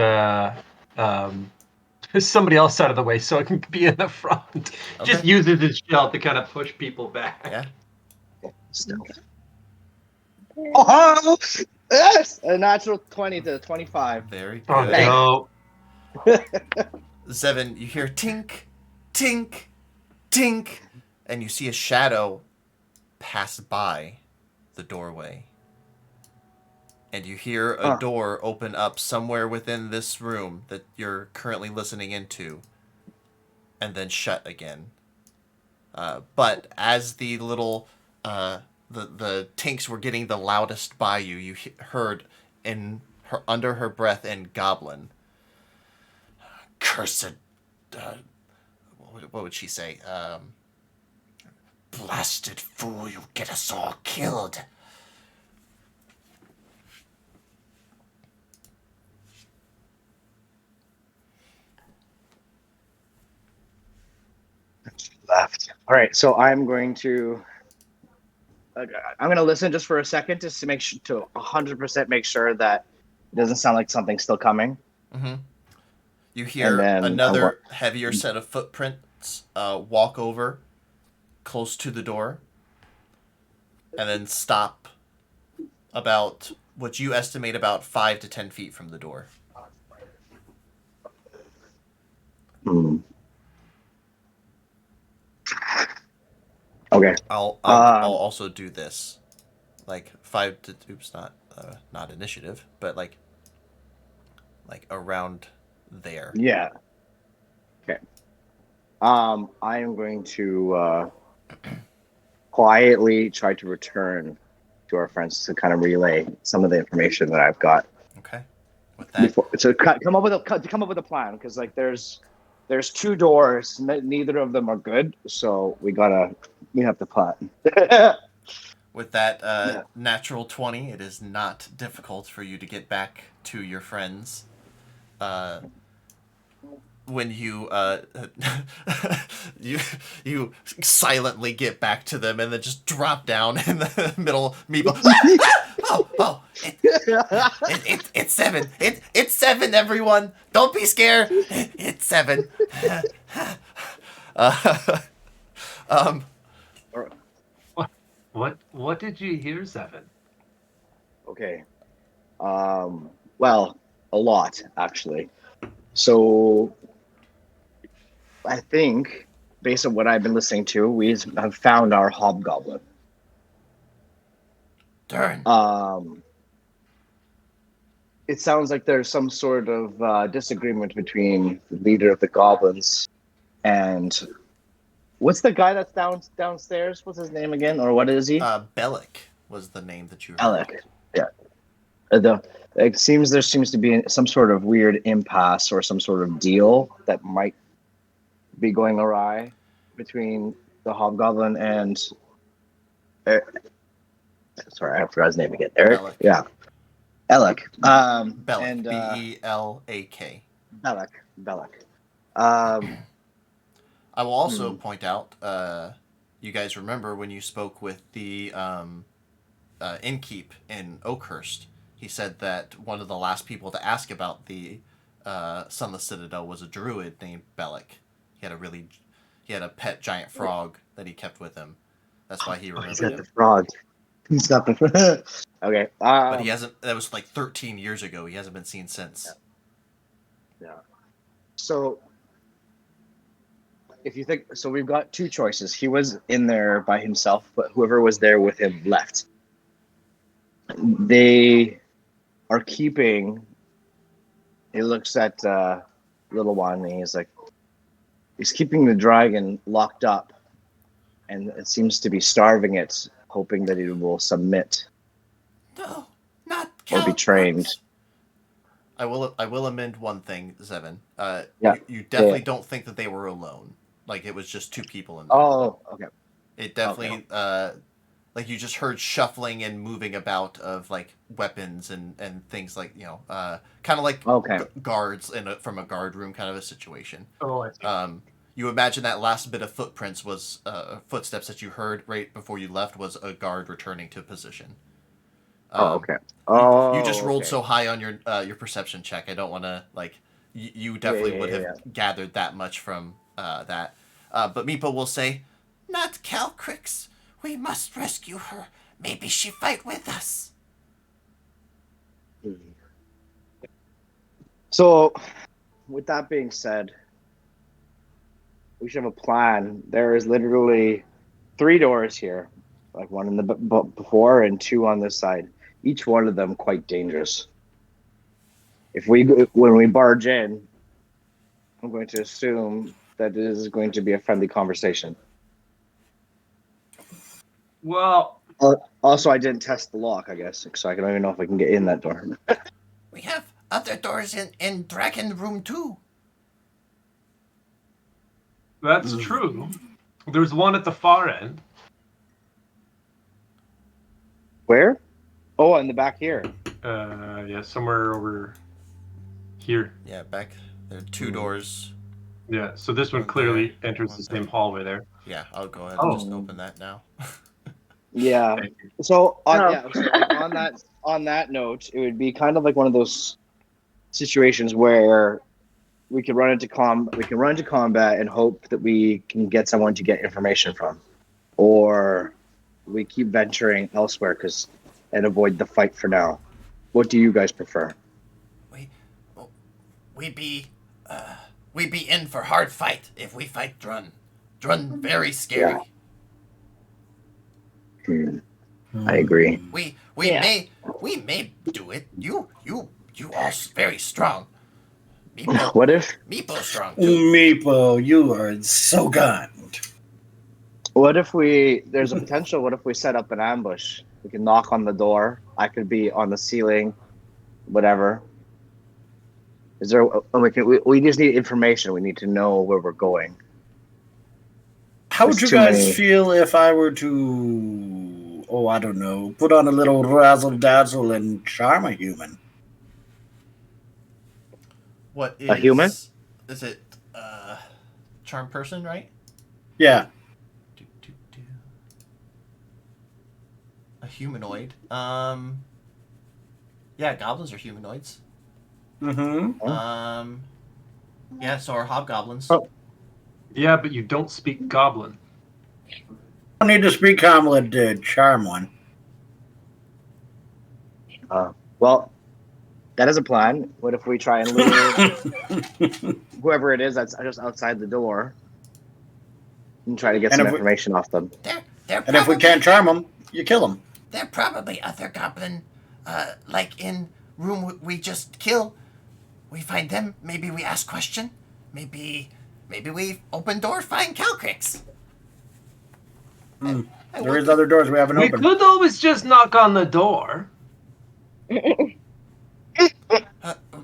somebody else out of the way so I can be in the front. Okay. Just uses his shell to kind of push people back. Yeah. Oh, Yes, a natural 20 to 25. Very Oh good. no! Zevin, you hear tink, tink, tink, and you see a shadow pass by the doorway. And you hear a Huh. door open up somewhere within this room that you're currently listening into, and then shut again. But as the little the tinks were getting the loudest by you, you heard in her under her breath in Goblin. Cursed. What would she say? Blasted fool! You get us all killed. Left. All right, so I'm going to listen just for a second just to make sure to 100% make sure that it doesn't sound like something's still coming. Mm-hmm. You And hear then another heavier set of footprints walk over close to the door and then stop about what you estimate about 5 to 10 feet from the door. Hmm. Okay. I'll also do this, like 5 to not initiative, but like around there. Yeah. Okay. I am going to quietly try to return to our friends to kind of relay some of the information that I've got. Okay. With that, To come up with a plan, because like there's two doors, neither of them are good, so we have to plan. with that Yeah. natural 20, it is not difficult for you to get back to your friends. When you you silently get back to them and then just drop down in the middle. Meeple. It's 7. It's 7. Everyone, don't be scared. It's 7. What did you hear, Zevin? Okay. Well, a lot actually. So I think, based on what I've been listening to, we have found our hobgoblin. Darn. It sounds like there's some sort of disagreement between the leader of the goblins and what's the guy that's downstairs? What's his name again, or what is he? Bellic was the name that you heard. Alec. Yeah. There seems to be some sort of weird impasse or some sort of deal that might be going awry between the hobgoblin and sorry, I forgot his name again. Eric. Bellic. Yeah. Alec. Bellic. And Belak. Bellic. I will also point out, you guys remember when you spoke with the innkeep in Oakhurst, he said that one of the last people to ask about the Sunless Citadel was a druid named Bellic. He had a pet giant frog that he kept with him. That's why he remembered He's got him. the frog. He's got the frog. Okay. But he hasn't. That was like 13 years ago. He hasn't been seen since. Yeah. So, if you think so, we've got two choices. He was in there by himself, but whoever was there with him left. They are keeping. He looks at little one, and he's keeping the dragon locked up, and it seems to be starving it, hoping that it will submit No, not or be trained. I will amend one thing, Zevin. Yeah. You definitely Yeah. don't think that they were alone. Like it was just two people in there. Oh, okay. It definitely like you just heard shuffling and moving about of like weapons and things like kind of like guards from a guard room kind of a situation. Oh, I see. You imagine that last bit of footprints was footsteps that you heard right before you left was a guard returning to position. Okay. You just rolled so high on your perception check. I don't want to you definitely would have gathered that much from that. But Meepo will say, Not Calcrix. We must rescue her. Maybe she fight with us. So, with that being said, we should have a plan. There is literally 3 doors here, like one in the before and 2 on this side. Each one of them quite dangerous. When we barge in, I'm going to assume that it is going to be a friendly conversation. Well, Also, I didn't test the lock, I guess, so I don't even know if I can get in that door. We have other doors in Dragon Room too. that's true. There's one at the far end. Where? Oh, in the back here. Yeah, somewhere over here. Yeah, back there are 2 doors. Yeah, so this one One clearly there, enters one the same there. hallway there. Yeah, I'll go ahead Oh. and just open that now. Yeah. Thank you. So on Oh. yeah, so like on that note, it would be kind of like one of those situations where we can run into combat and hope that we can get someone to get information from, or we keep venturing elsewhere and avoid the fight for now. What do you guys prefer? We be in for hard fight if we fight Drun. Drun very scary. I agree. We Yeah. may do it. You all very strong. Meepo, What if Meepo strong too. Meepo, you are so kind. there's a potential? What if we set up an ambush? We can knock on the door. I could be on the ceiling, whatever. Is there? We just need information. We need to know where we're going. How would There's you too guys many. feel if I were to, I don't know, put on a little razzle dazzle and charm a human? What is A human? Is it charm person, right? Yeah. A humanoid. Yeah, goblins are humanoids. Mm-hmm. Yeah, so are hobgoblins. Oh. Yeah, but you don't speak Goblin. I don't need to speak Hamlet to charm one. Well, that is a plan. What if we try and lure whoever it is that's just outside the door and try to get And some if we- information off them? They're And if we can't charm them, you kill them. They're probably other goblin, like in room we just kill. We find them. Maybe we ask question. Maybe we open door, find Calcrix. There is other doors we haven't We opened. could always just knock on the door. All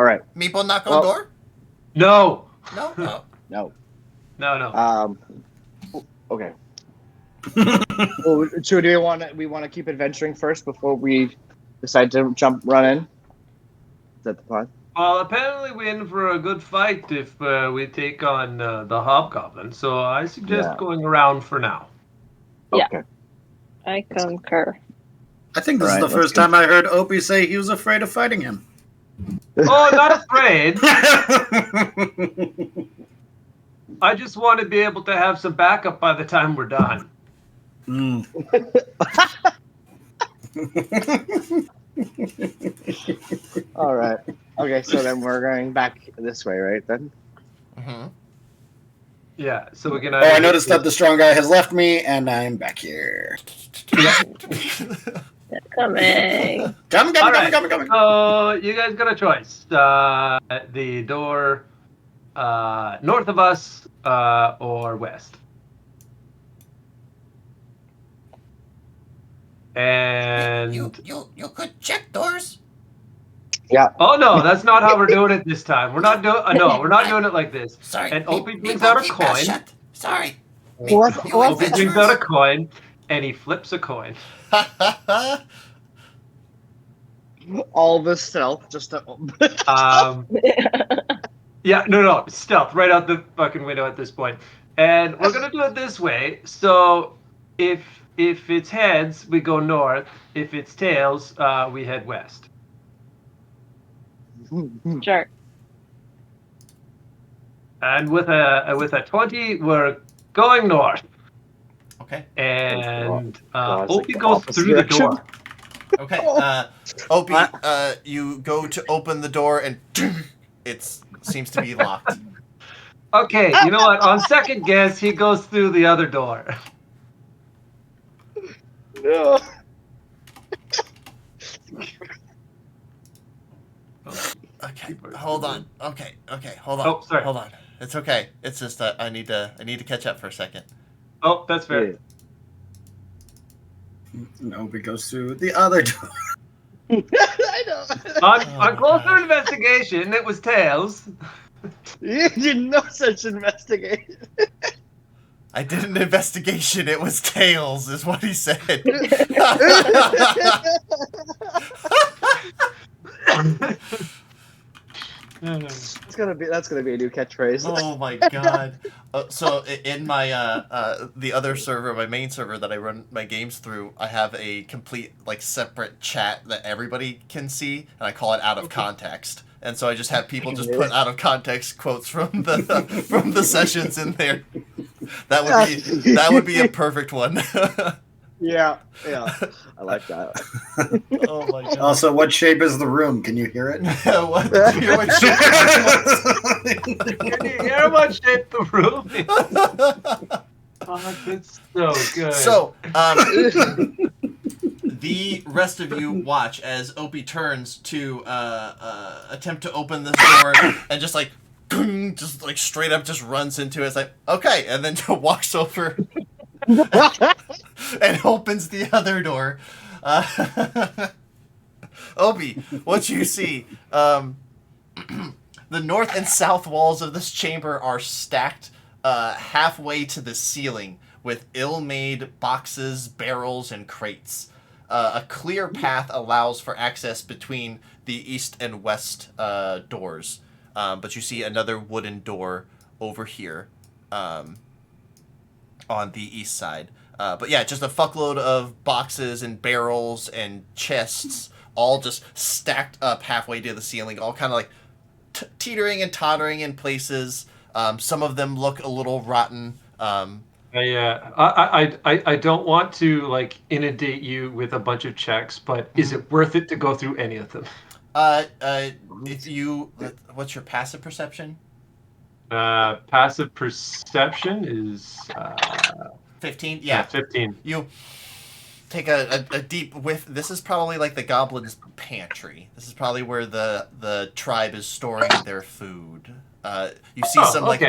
right. Meepo knock on Well- door? No. No? Oh. No. No. Okay. Well, so do we want to keep adventuring first before we decide to run in? Is that the plan? Well, apparently we're in for a good fight if we take on the Hobgoblin. So I suggest Yeah. going around for now. Yeah. Okay. I concur. I think this All is right, the first time I heard Opie say he was afraid of fighting him. Oh, not afraid. I just want to be able to have some backup by the time we're done. Mm. All right. Okay, so then we're going back this way, right? Then. Mm-hmm. Yeah, so we can. Oh, I noticed that the strong guy has left me, and I'm back here. Coming. Coming. All right. So you guys got a choice: the door north of us or west. And You could check doors. oh no, that's not how we're doing it this time. We're not doing. No, we're not doing it like this. Sorry. And Opie brings Meepo, out a keep mouth coin. shut. Sorry. What? You What? Opie brings out a coin, and he flips a coin. All this stealth just to. Yeah, no, stealth right out the fucking window at this point. And we're gonna do it this way. So if it's heads, we go north. If it's tails, we head west. Sure. And with a 20, we're going north. Okay. And God, it's like Opie the goes opposite through the direction. door. Okay. Opie, you go to open the door and it seems to be locked. Okay, you know what? On second guess, he goes through the other door. No. Okay, hold on. Okay, hold on. Oh, sorry. Hold on. It's okay. It's just that I need to catch up for a second. Oh, that's fair. Opie goes through the other door. I know. On closer God. investigation, it was tails. You did no such investigation. I did an investigation. It was tails, is what he said. That's gonna be a new catchphrase. Oh my god. So in my the other server, my main server that I run my games through, I have a complete like separate chat that everybody can see, and I call it out of context. And so I just have people just put out of context quotes from the sessions in there. That would be a perfect one. Yeah. I like that. Oh my god. Also, what shape is the room? Can you hear it? What? Did you hear what shape Can you hear what shape the room is? Oh, that's so good. So, the rest of you watch as Opie turns to attempt to open this door and just like straight up just runs into it. It's like, okay, and then walks over and opens the other door. Opie, what you see? The north and south walls of this chamber are stacked halfway to the ceiling with ill-made boxes, barrels, and crates. A clear path allows for access between the east and west doors. But you see another wooden door over here on the east side. But yeah, just a fuckload of boxes and barrels and chests, all just stacked up halfway to the ceiling, all kind of like teetering and tottering in places. Some of them look a little rotten. I don't want to like inundate you with a bunch of checks, but is it worth it to go through any of them? If you, what's your passive perception? Passive perception is 15. Yeah, 15. You take a deep whiff. This is probably like the goblin's pantry. This is probably where the tribe is storing their food. You see some like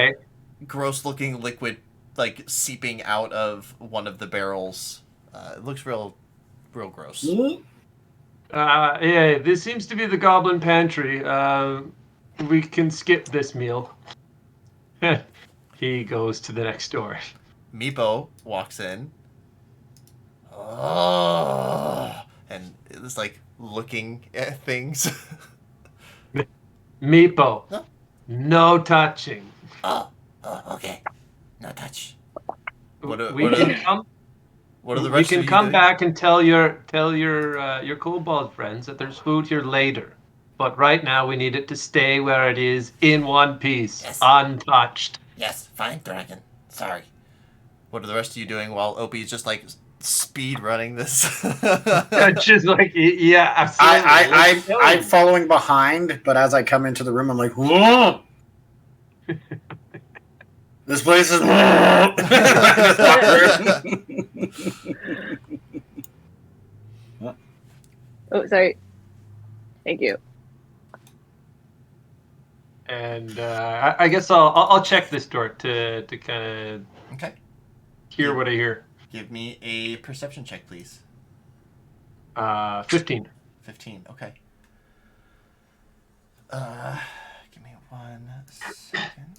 gross looking liquid like seeping out of one of the barrels. It looks real gross. Yeah, this seems to be the goblin pantry. We can skip this meal. He goes to the next door. Meepo walks in. Oh, and it's like looking at things. Meepo, Huh? no touching. Oh, okay. No touch. What are the We rest can of you come doing? back and tell your kobold friends that there's food here later. But right now we need it to stay where it is in one piece, Yes. untouched. Yes, fine, dragon. Sorry. What are the rest of you doing while Opie's just like speed running this? Just like, yeah, absolutely. I'm following behind, but as I come into the room, I'm like, whoa! This place is. Oh, sorry. Thank you. And I guess I'll check this door to kind of Okay. hear what I hear. Give me a perception check, please. 15. 15. Okay. Give me 1 second.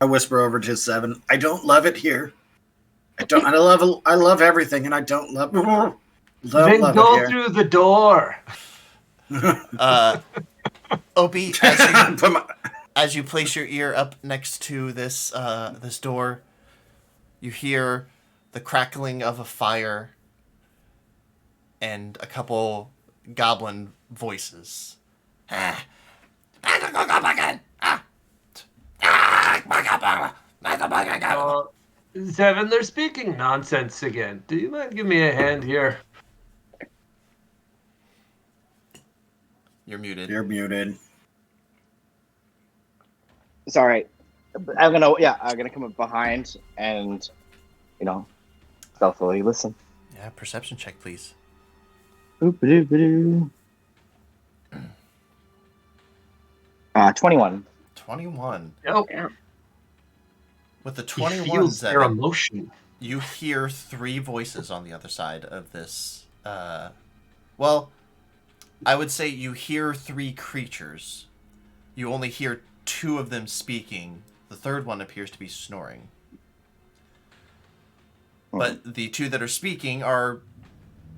I whisper over to 7. I don't love it here. I love everything, and I don't love. Then love go it here. through the door. Opie, as you place your ear up next to this this door, you hear the crackling of a fire and a couple goblin voices. Seven, they're speaking nonsense again. Do you mind giving me a hand here? You're muted. You're muted. Sorry. I'm gonna come up behind and, stealthily listen. Yeah, perception check, please. Boop-a-doo-ba-doo. 21. 21. Nope. Yeah. With the He 21, feels their Zevin, emotion. you hear 3 voices on the other side of this. Well, I would say you hear 3 creatures. You only hear 2 of them speaking. The third one appears to be snoring. But the 2 that are speaking are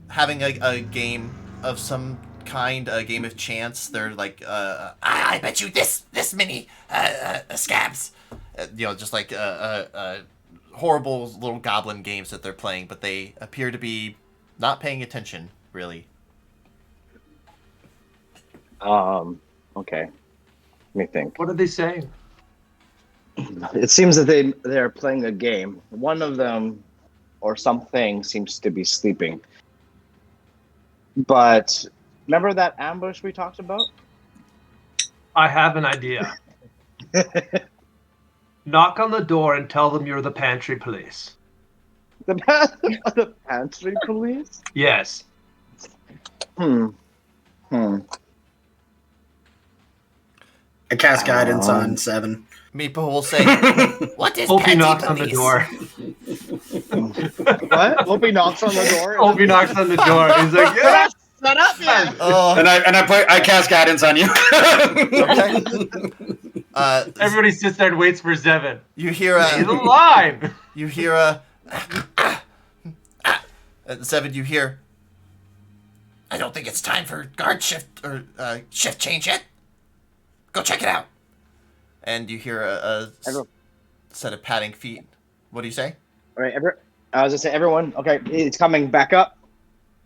having a game of some kind, a game of chance. They're like, I bet you this many scabs. Just like horrible little goblin games that they're playing, but they appear to be not paying attention, really. Okay. Let me think. What are they saying? It seems that they're playing a game. One of them, or something, seems to be sleeping. But remember that ambush we talked about? I have an idea. Knock on the door and tell them you're the pantry police. The pantry police? Yes. Hmm. I cast guidance on 7. Meepo will say, "What is Opie panty knocks on the police?" door. What? Opie knocks on the door. Opie knocks on the door. He's like, yeah. Shut up, man! Oh, And I cast guidance on you. okay. Everybody sits there and waits for Zevin. You hear He's alive. You hear a. Seven, you hear. I don't think it's time for guard shift or shift change yet. Go check it out. And you hear a set of padding feet. What do you say? All right, I was gonna say, everyone. Okay, it's coming back up.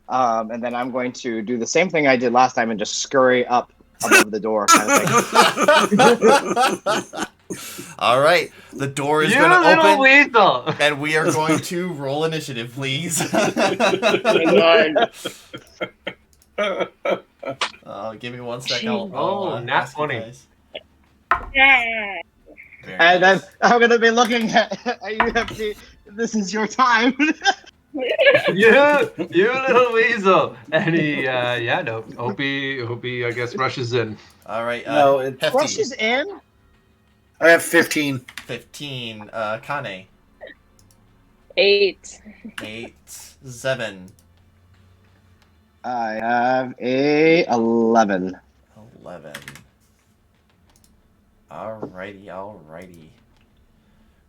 And then I'm going to do the same thing I did last time and just scurry up above the door, kind of thing. All right, the door is You going to little open, weasel. and we are going to roll initiative, please. Give me 1 second. I'll nat ask you 20. guys. Yeah. Very And then nice. I'm gonna be looking at you. Have to. This is your time. you little weasel. And he, Opie, I guess, rushes in. All right. No, it Hefty. Rushes in. I have 15. 15. Kane. 8. 8. Zevin. I have a 11. 11. Alrighty.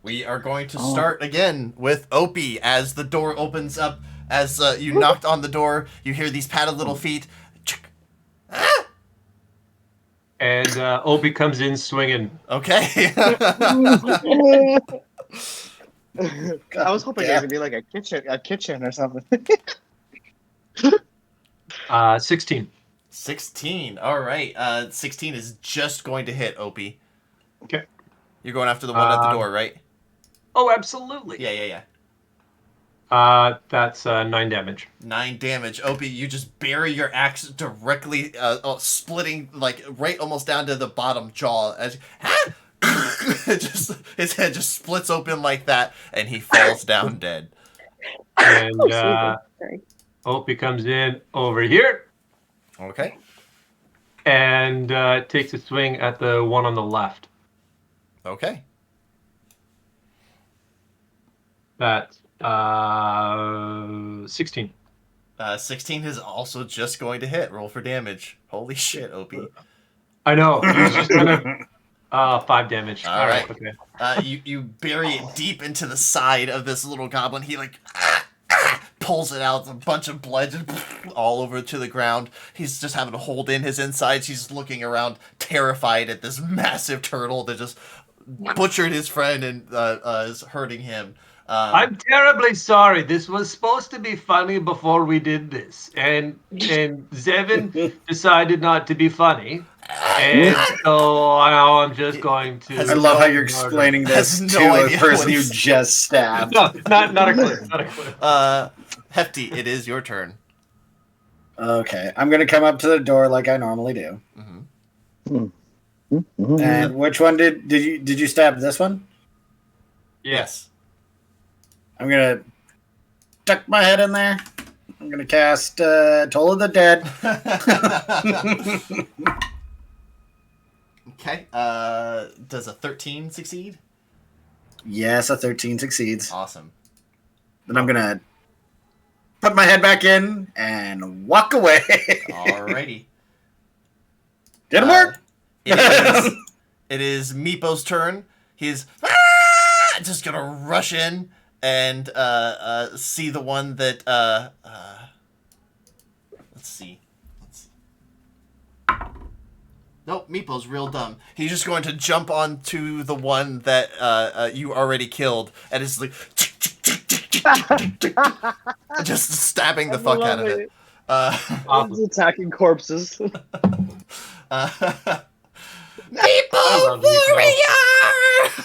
We are going to start again with Opie as the door opens up. As you knocked on the door, you hear these padded little feet. Ah! And Opie comes in swinging. Okay. I was hoping it was gonna be like a kitchen or something. 16. 16. Alright. 16 is just going to hit, Opie. Okay. You're going after the one at the door, right? Oh, absolutely. Yeah. That's 9 damage. 9 damage. Opie, you just bury your axe directly, splitting, like, right almost down to the bottom jaw. As his head just splits open like that, and he falls down dead. And Sorry. Opie comes in over here Okay. and takes a swing at the one on the left. Okay. That's 16. 16 is also just going to hit. Roll for damage. Holy shit, Opie. I know. He's just gonna 5 damage. All right. Okay. You bury it deep into the side of this little goblin. He pulls it out. A bunch of blood just all over to the ground. He's just having to hold in his insides. He's looking around, terrified at this massive turtle that just butchered his friend and is hurting him. I'm terribly sorry. This was supposed to be funny before we did this, and Zevin decided not to be funny, and so now I'm just going to. Has I love how no- you're explaining this has no to a idea person what you he's- just stabbed. No, not a clue. Not a clue. Hefty, it is your turn. Okay, I'm gonna come up to the door like I normally do. And which one did you stab? This one? Yes. I'm gonna tuck my head in there. I'm gonna cast Toll of the Dead. Okay. Does a 13 succeed? Yes, a 13 succeeds. Awesome. Then I'm gonna put my head back in and walk away. Alrighty. Didn't work. It is Meepo's turn. He's just gonna rush in and see the one that let's see. Nope, Meepo's real dumb. He's just going to jump onto the one that you already killed, and it's like just stabbing the fuck out of it. It's attacking corpses. Meepo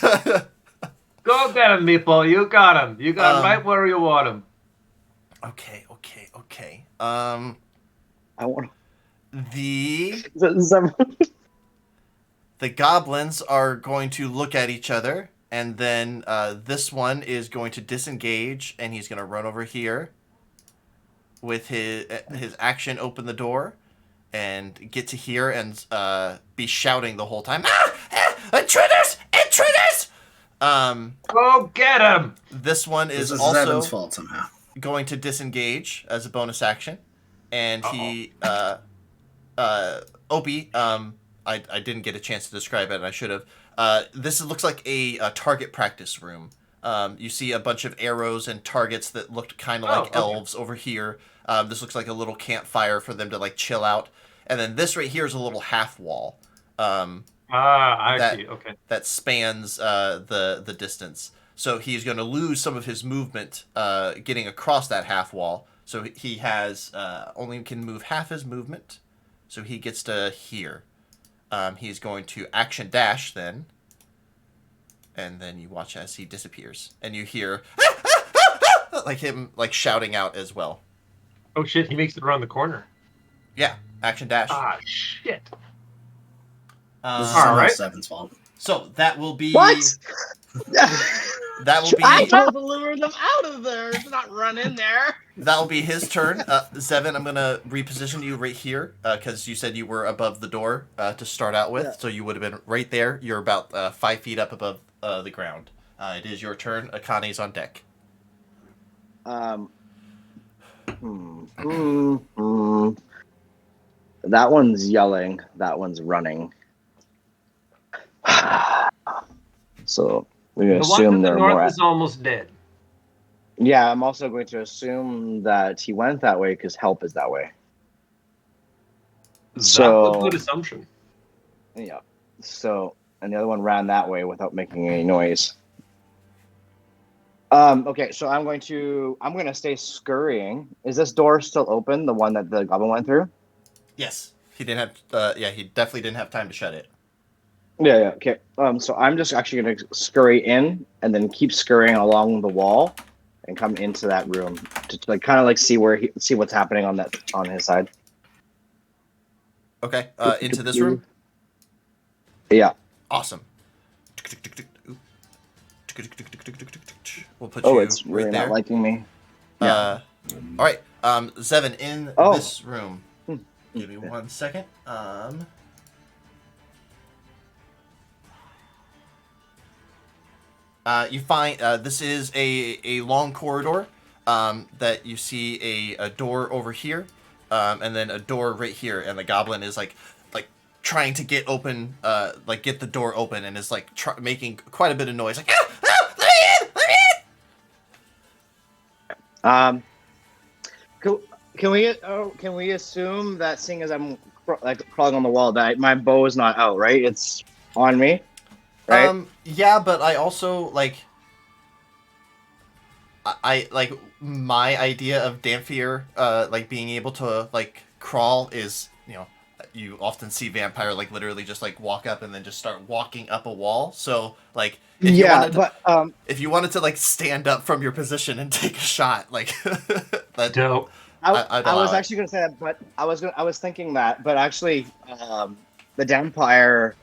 warrior! Go get him, Meeple. You got him. You got him right where you want him. Okay. I want The to. goblins are going to look at each other, and then this one is going to disengage, and he's going to run over here with his action, open the door, and get to here and be shouting the whole time. Intruders! Intruders! Go get him. This one is This is also Zevin's fault somehow. going to disengage as a bonus action, and he Opie, I didn't get a chance to describe it, and I should have. This looks like a target practice room. You see a bunch of arrows and targets that looked kind of like elves over here. This looks like a little campfire for them to like chill out, and then this right here is a little half wall. I see. Okay. That spans the distance. So he's going to lose some of his movement getting across that half wall. So he has only can move half his movement. So he gets to here. He's going to action dash then. And then you watch as he disappears. And you hear like him like shouting out as well. Oh shit, he makes it around the corner. Yeah, action dash. Ah, shit. This is All somehow right. Zevin's fault. So that will be... What? That will be... I told to lure them out of there. Do not run in there. That'll be his turn. Zevin, I'm going to reposition you right here because you said you were above the door to start out with. Yeah. So you would have been right there. You're about 5 feet up above the ground. It is your turn. Akane's on deck. That one's yelling. That one's running. So we're going The to one assume to the they're more... north is almost dead. Yeah, I'm also going to assume that he went that way because help is that way. That's So- a good assumption. Yeah. So, and the other one ran that way without making any noise. Okay, so I'm going to stay scurrying. Is this door still open? The one that the goblin went through? Yes. He didn't have... he definitely didn't have time to shut it. Yeah. Okay. So I'm just actually going to scurry in and then keep scurrying along the wall and come into that room to like kind of like see what's happening on his side. Okay. Into this room? Yeah. Awesome. We'll put Oh, you it's really right there. not liking me. All right. Zevin, in Oh. this room. Give me 1 second. You find this is a long corridor that you see a door over here, and then a door right here, and the goblin is like trying to get open, get the door open, and is like making quite a bit of noise, like let me in. Can we assume that seeing as I'm crawling on the wall that my bow is not out, right? It's on me, right? Yeah, but I also I like my idea of Dampier, like being able to like crawl is, you often see vampire like literally just like walk up and then just start walking up a wall. So like if you wanted to like stand up from your position and take a shot, like that. Dope. I was actually going to say that, but I was thinking that, but actually, the Vampire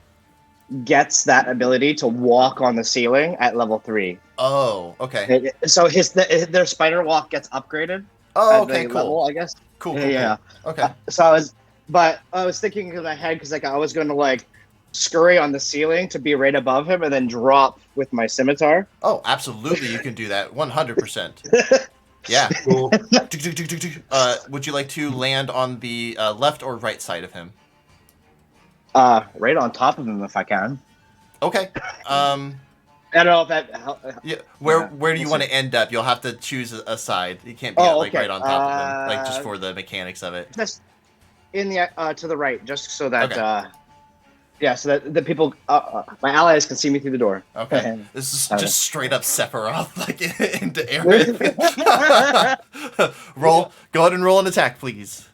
gets that ability to walk on the ceiling at level 3. Oh, okay. So their spider walk gets upgraded. Oh, at okay, the cool. level, I guess. Cool. Yeah. Okay. So I was thinking in my head because like I was going to like scurry on the ceiling to be right above him and then drop with my scimitar. Oh, absolutely, you can do that. 100%. Yeah. Cool. Would you like to land on the left or right side of him? Right on top of him if I can. Okay. I don't know if that. Yeah. Where do you want to end up? You'll have to choose a side. You can't be like right on top of him, like just for the mechanics of it. Just in the to the right, just so that Okay. so that the people, my allies, can see me through the door. Okay. This is just straight up Sephiroth, like into air. Roll. Go ahead and roll an attack, please.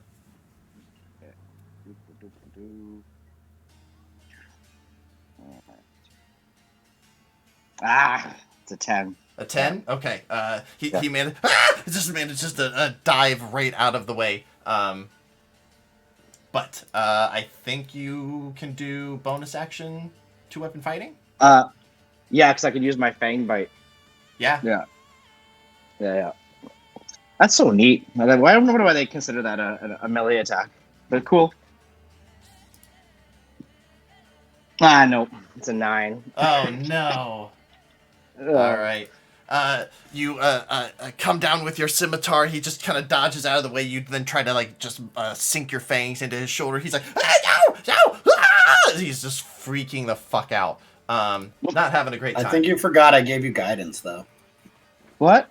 It's a 10. A 10? Okay. He managed. Just managed to dive right out of the way. But I think you can do bonus action 2-weapon fighting. Yeah, because I could use my Fang Bite. Yeah. Yeah. That's so neat. I don't know why they consider that a melee attack, but cool. Nope. It's a 9. Oh no. All right. You come down with your scimitar. He just kind of dodges out of the way. You then try to like just sink your fangs into his shoulder. He's like, no! He's just freaking the fuck out. Not having a great time. I think you forgot I gave you guidance, though. What?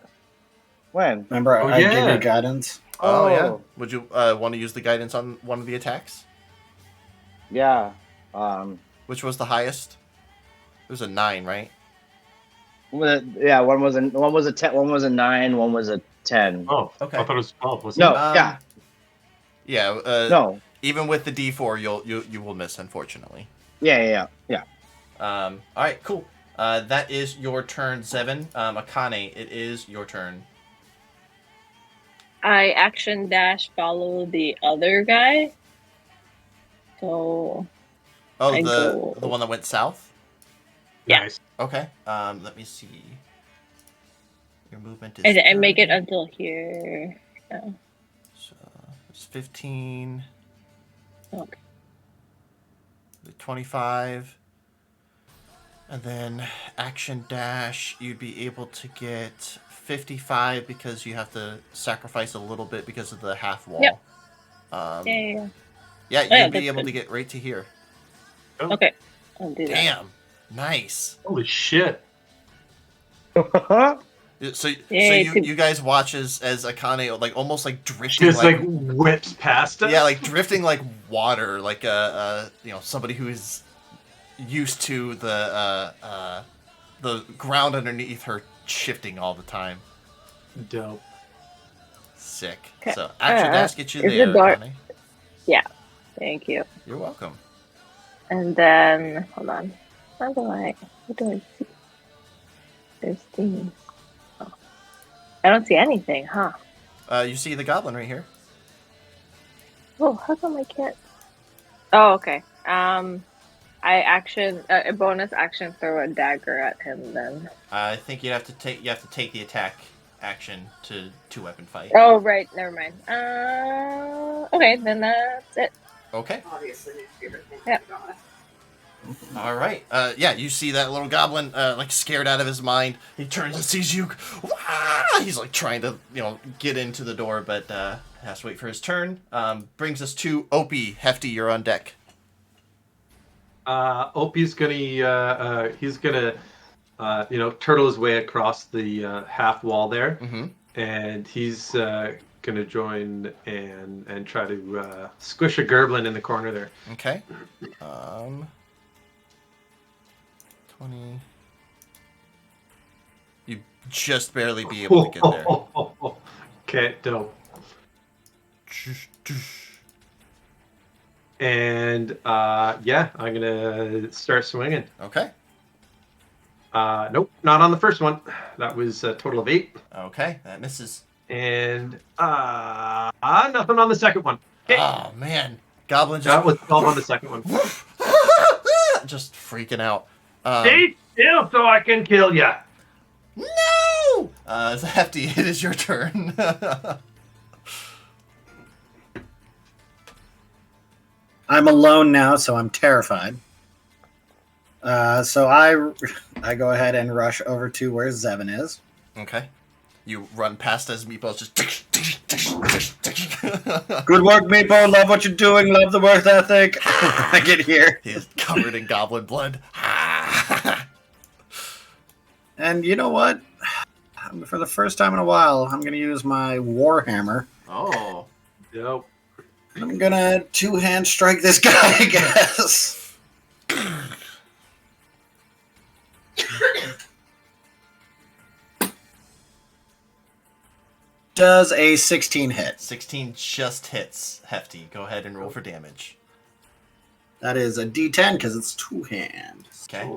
When? Remember, I gave you guidance? Oh yeah. Would you want to use the guidance on one of the attacks? Yeah. Which was the highest? It was a 9, right? Yeah, one was a 10, one was a 9, one was a 10. Oh, Okay. I thought it was 12. Was No, it? yeah. Yeah. No. Even with the D4, you will miss, unfortunately. Yeah. All right, cool. That is your turn, Zevin. Akane, it is your turn. I action dash follow the other guy. So Oh, I the go- one that went south? Yeah. Nice. Okay. Let me see. Your movement is. and make it 30. until here. Yeah. So it's 15. Okay. 25. And then action dash, you'd be able to get 55 because you have to sacrifice a little bit because of the half wall. Yep. Yeah, Yeah. you'd yeah, be that's able to good. get right to here. Okay. I'll do that. Damn. Nice. Holy shit. So Yay, you guys watch as Akane like almost like She drifting just like whips past us. yeah, like drifting like water, like somebody who is used to the ground underneath her shifting all the time. Dope. Sick. Okay. So action dash gets you is there, it dark? Akane. Thank you. You're welcome. And then hold on. What do I see? There's things. Oh. I don't see anything, huh? You see the goblin right here. Oh, how come I can't? Oh, okay. I action a bonus action throw a dagger at him then. I think you have to take the attack action to 2-weapon fight. Oh, right. Never mind. Okay, then that's it. Okay. Obviously, my favorite thing. Yeah. All right. Yeah, you see that little goblin like scared out of his mind. He turns and sees you. Wah! He's like trying to get into the door, but has to wait for his turn. Brings us to Opie. Hefty, you're on deck. Opie's gonna turtle his way across the half wall there, Mm-hmm. and he's gonna join and try to squish a gerblin in the corner there. Okay. 20. You just barely be able to get there. Okay, dope. And yeah, I'm gonna start swinging. Okay. Nope, not on the first one. That was a total of 8. Okay, that misses. And nothing on the second one. Okay. Oh man, Goblin That just was 12 on the second one. just freaking out. Stay still so I can kill ya. No! It's Hefty. It is your turn. I'm alone now, so I'm terrified. So I go ahead and rush over to where Zevin is. Okay. You run past as Meatball's just. Good work, Meepo. Love what you're doing. Love the work ethic. I get here. He's covered in goblin blood. And you know what? For the first time in a while, I'm going to use my Warhammer. Oh. Dope. I'm going to two-hand strike this guy, I guess. Does a 16 hit? 16 just hits. Hefty. Go ahead and roll for damage. That is a D10 because it's two-hand. Okay.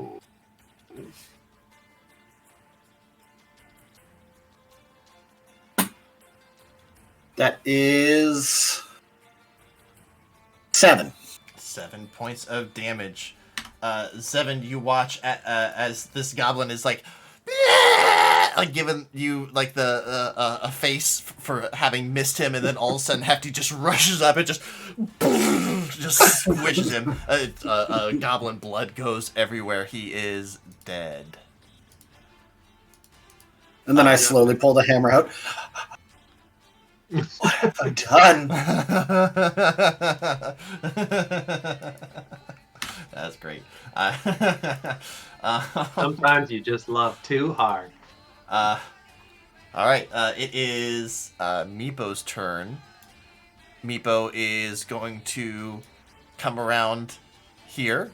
That is 7. 7 points of damage. Zevin, you watch as this goblin is like giving you like the a face for having missed him, and then all of a sudden Hefty just rushes up and just squishes him. Goblin blood goes everywhere. He is dead. And then I slowly pull the hammer out. What have I done? That's great. Sometimes you just love too hard. All right. It is Meepo's turn. Meepo is going to come around here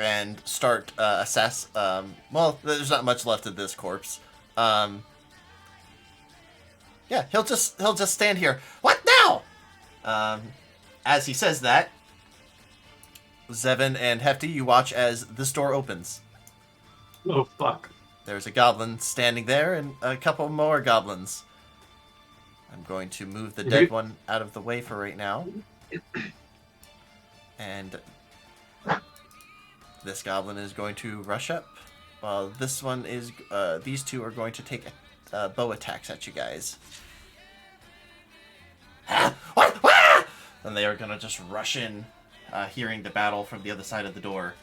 and start assess. Well, there's not much left of this corpse. Yeah, he'll just stand here. What now? As he says that, Zevin and Hefty, you watch as this door opens. Oh, fuck. There's a goblin standing there and a couple more goblins. I'm going to move the dead one out of the way for right now. And this goblin is going to rush up. While this one is, these two are going to take bow attacks at you guys. And they are going to just rush in, hearing the battle from the other side of the door.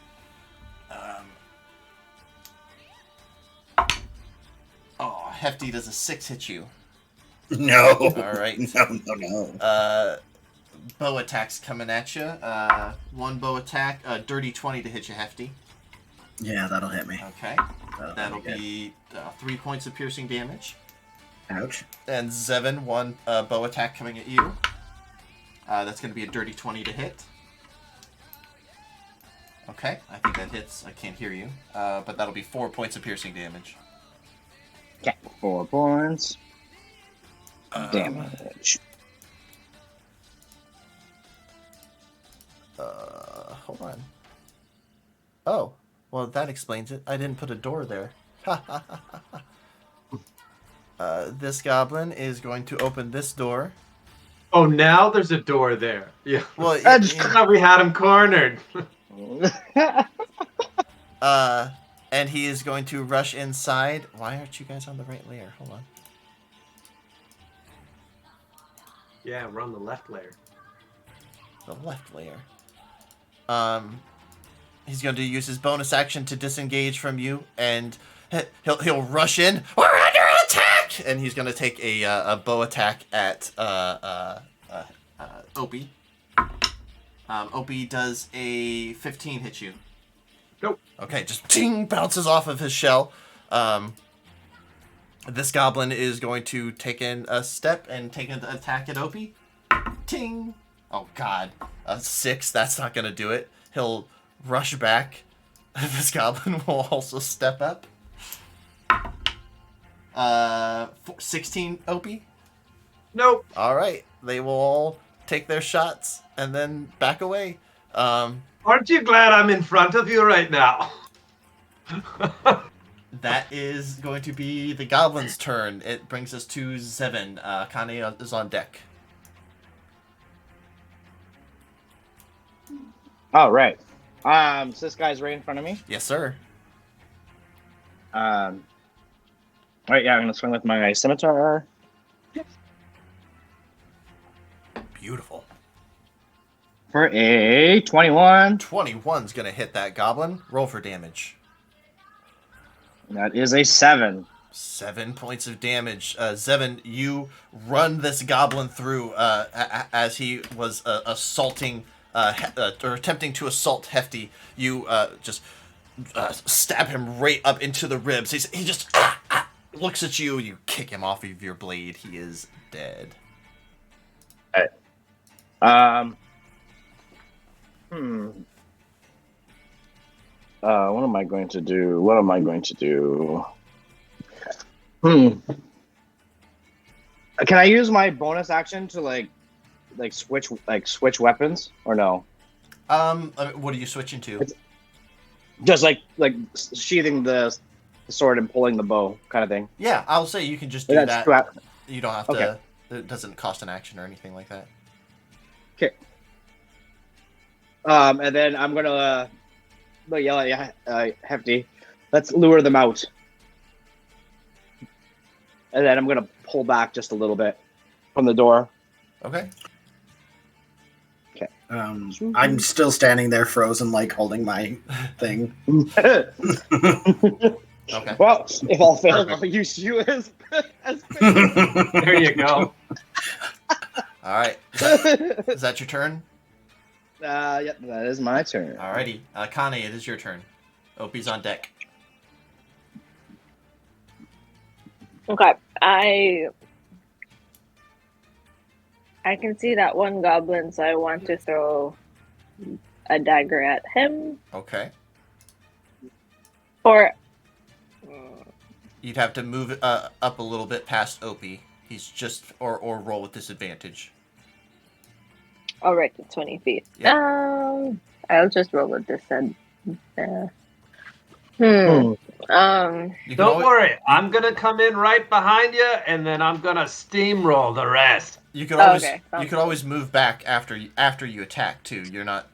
Hefty, does a 6 hit you? No. All right. No. Bow attacks coming at you. One bow attack, dirty 20 to hit you, Hefty. Yeah, that'll hit me. Okay. That'll be 3 points of piercing damage. Ouch. And Zevin, one bow attack coming at you. That's going to be a dirty 20 to hit. Okay, I think that hits. I can't hear you. But that'll be 4 points of piercing damage. Okay, 4 points. Damage. Hold on. Oh, well, that explains it. I didn't put a door there. This goblin is going to open this door. Oh, now there's a door there. Yeah. Well, I thought we had him cornered. And he is going to rush inside. Why aren't you guys on the right layer? Hold on. Yeah, we're on the left layer. The left layer. He's going to use his bonus action to disengage from you, and he'll rush in. We're under attack, and he's going to take a bow attack at Opie. Opie does a 15 hit you. Nope. Okay, just ting, bounces off of his shell. This goblin is going to take in a step and take an attack at Opie. Ting. Oh, God. A 6, that's not going to do it. He'll rush back. This goblin will also step up. 16 Opie? Nope. All right. They will all take their shots and then back away. Aren't you glad I'm in front of you right now? That is going to be the goblin's turn. It brings us to Zevin. Kane is on deck. All right. So this guy's right in front of me. Yes, sir. All right, yeah, I'm gonna swing with my scimitar. Beautiful. For a 21. 21's going to hit that goblin. Roll for damage. That is a 7. 7 points of damage. Zevin, you run this goblin through as he was assaulting or attempting to assault Hefty. You just stab him right up into the ribs. He just looks at you. You kick him off of your blade. He is dead. All right. What am I going to do? Can I use my bonus action to like switch weapons or no? What are you switching to? Just like sheathing the sword and pulling the bow kind of thing. Yeah, I'll say you can just do That's that. You don't have to. Okay. It doesn't cost an action or anything like that. Okay. And then I'm gonna yell at Hefty. Let's lure them out. And then I'm gonna pull back just a little bit from the door. Okay. I'm still standing there frozen, like holding my thing. Okay. Well, if all fails, I'll use you as There you go. All right. Is that your turn? Yep, that is my turn. Alrighty. Kane, it is your turn. Opie's on deck. Okay, I can see that one goblin, so I want to throw a dagger at him. Okay. Or You'd have to move it up a little bit past Opie. He's just or roll with disadvantage. I'll right to 20 feet. Yeah. I'll just roll with this. You can Don't always, worry, I'm gonna come in right behind you, and then I'm gonna steamroll the rest. You could always Okay, you could always move back after you attack too. You're not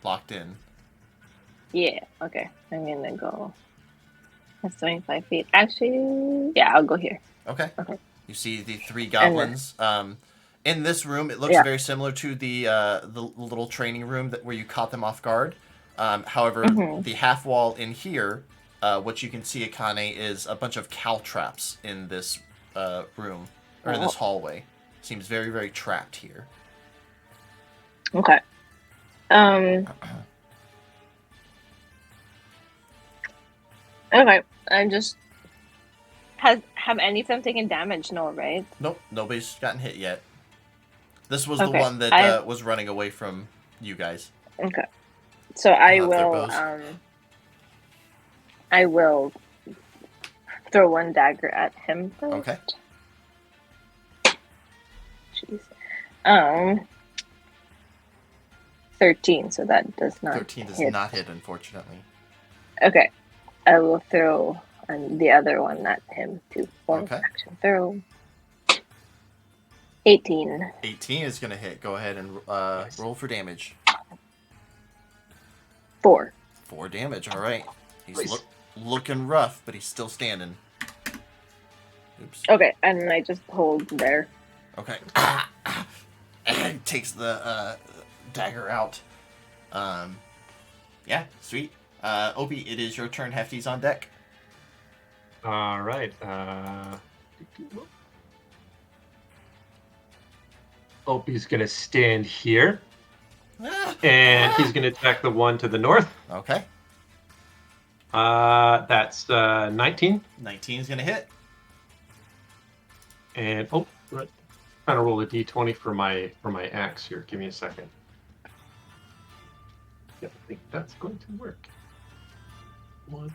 locked in. Yeah, okay. I'm gonna go. That's 25 feet. Actually, yeah, I'll go here. Okay. Okay. You see the 3 goblins. In this room, it looks very similar to the little training room where you caught them off guard. However, the half wall in here, what you can see, Akane, is a bunch of caltrops in this room or in this hallway. Seems very, very trapped here. Okay. Okay. I'm just. Have any of them taken damage? No, right? Nope, nobody's gotten hit yet. This was the Okay, one that was running away from you guys. Okay. So I Their will. bows. I will throw one dagger at him first. Okay. Jeez. 13. So that does not. 13 does hit. not hit, unfortunately. Okay. I will throw the other one at him to bonus action throw. 18. 18 is going to hit. Go ahead and roll for damage. 4. 4 damage. All right. He's looking rough, but he's still standing. Oops. Okay, and I just hold there. Okay. And takes the dagger out. Yeah, sweet. Opie, it is your turn. Hefty's on deck. All right. Opie's gonna stand here, and he's gonna attack the one to the north. Okay. That's 19. 19 is going to hit. And trying to roll a d20 for my axe here. Give me a second. Yeah, I think that's going to work. 1.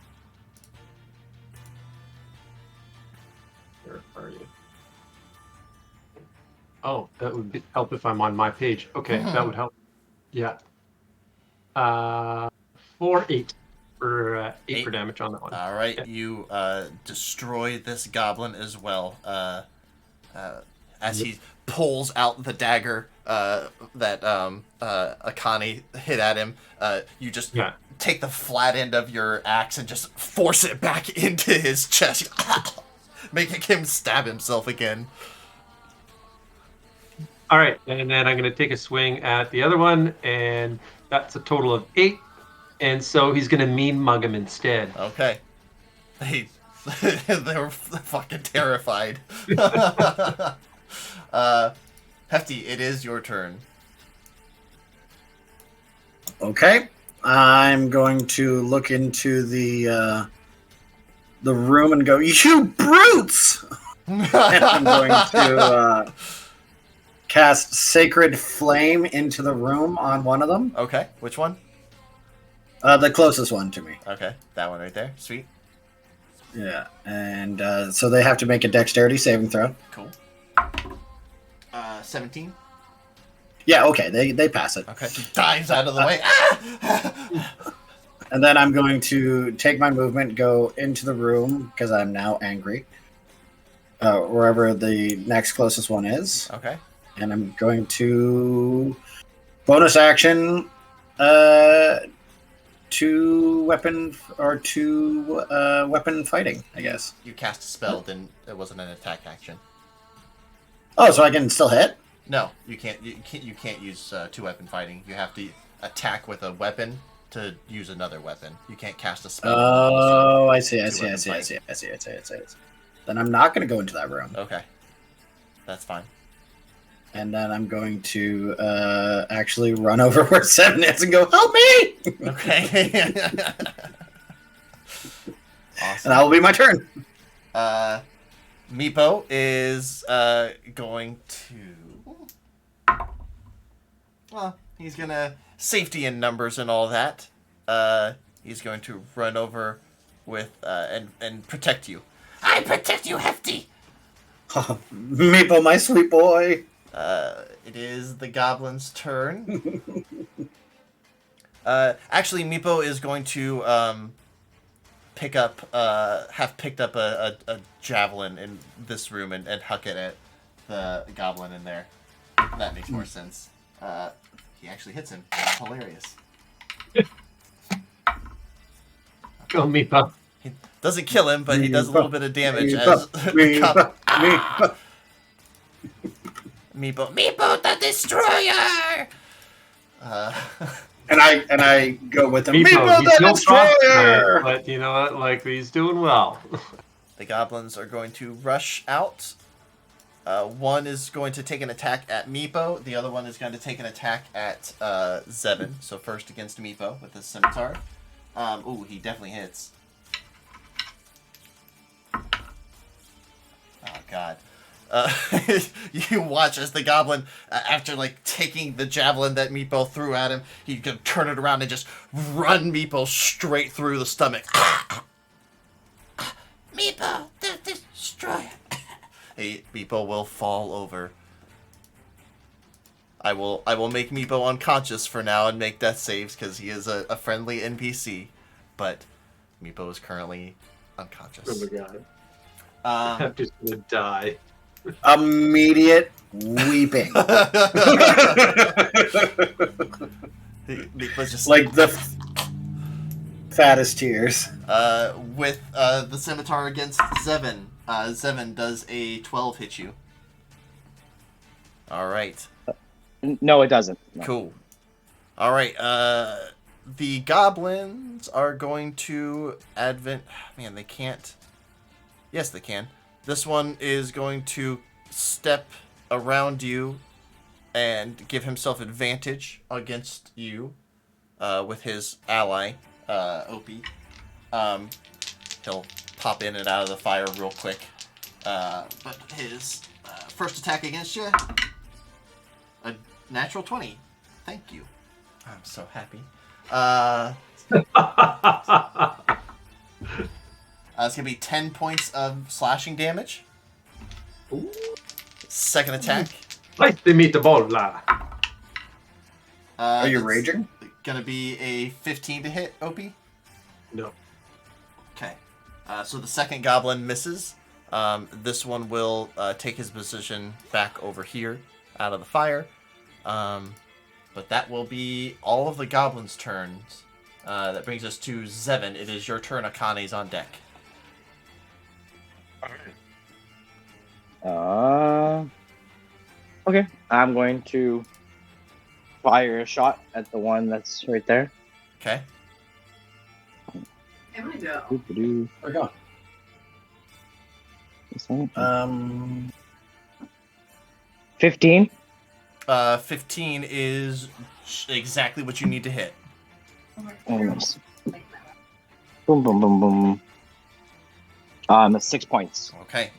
Where are you? Oh, that would help if I'm on my page. Okay, that would help. Yeah. 8 for 8 for damage on that one. All right, Yeah. you destroy this goblin as well. As he pulls out the dagger that Akane hit at him, you just take the flat end of your axe and just force it back into his chest, making him stab himself again. All right, and then I'm going to take a swing at the other one, and that's a total of 8. And so he's going to mean mug him instead. Okay. They were fucking terrified. Hefty, it is your turn. Okay. I'm going to look into the room and go, "You brutes!" And I'm going to cast Sacred Flame into the room on one of them. Okay, which one? The closest one to me. Okay, that one right there. Sweet. Yeah, and so they have to make a Dexterity saving throw. Cool. 17. Yeah, okay, they pass it. Okay, he dives out of the way. And then I'm going to take my movement, go into the room, because I'm now angry, wherever the next closest one is. Okay. And I'm going to bonus action, 2 weapon fighting, I guess. You cast a spell, then it wasn't an attack action. Oh, so I can still hit? No, you can't. You can't use 2 weapon fighting. You have to attack with a weapon to use another weapon. You can't cast a spell. Oh, I see. Two-weapon Then I'm not going to go into that room. Okay, that's fine. And then I'm going to actually run over where 7 is and go, "Help me!" Okay. Awesome. And that will be my turn. Meepo is going to. Well, he's gonna safety in numbers and all that. He's going to run over with and protect you. I protect you, Hefty. Oh, Meepo, my sweet boy. It is the goblin's turn. Actually, Meepo is going to picked up a javelin in this room and huck it at the goblin in there. That makes more sense. He actually hits him. That's hilarious. Go, Meepo. He doesn't kill him, but he does a little bit of damage Meepo, the Destroyer! And I go with him. Meepo, Meepo, he's the no Destroyer! but you know what? Like, he's doing well. The goblins are going to rush out. One is going to take an attack at Meepo. The other one is going to take an attack at Zevin. So first against Meepo with his scimitar. Ooh, he definitely hits. Oh, God. You watch as the goblin, after like taking the javelin that Meepo threw at him, he can turn it around and just run Meepo straight through the stomach. Meepo, the Destroyer. Meepo will fall over. I will make Meepo unconscious for now and make death saves because he is a friendly NPC, but Meepo is currently unconscious. Oh my God. I'm just gonna die. Immediate weeping. Meepo's just Like the fattest tears. with the scimitar against Zevin. Zevin, does a 12 hit you? All right. No, it doesn't. No. Cool. All right. The goblins are going to Man, they can't. Yes, they can. This one is going to step around you and give himself advantage against you with his ally, Opie. He'll pop in and out of the fire real quick. But his first attack against you, a natural 20. Thank you. I'm so happy. It's going to be 10 points of slashing damage. Ooh. Second attack. Like the meatball. La. Are you That's raging? Gonna be a 15 to hit, Opie. No. Okay. So the second goblin misses. This one will take his position back over here, out of the fire. But that will be all of the goblins' turns. That brings us to Zevin. It is your turn. Akane's on deck. Okay. I'm going to fire a shot at the one that's right there. Okay. Doo-doo-doo. Where go? Is that- 15. 15 is exactly what you need to hit. Oh, nice. Boom, boom, boom, boom. That's 6 points. Okay.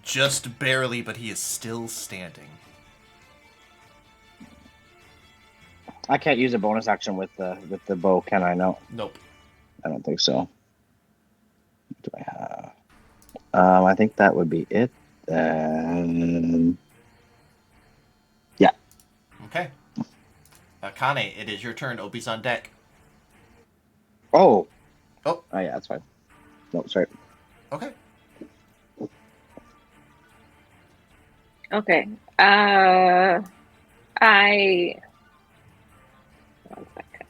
Just barely, but he is still standing. I can't use a bonus action with the bow, can I? No, Nope. I don't think so. What do I have? I think that would be it. Then, yeah. Okay. Akane, it is your turn. Opie's on deck. Oh. Oh. Oh yeah, that's fine. No, sorry. Okay. Okay. One second.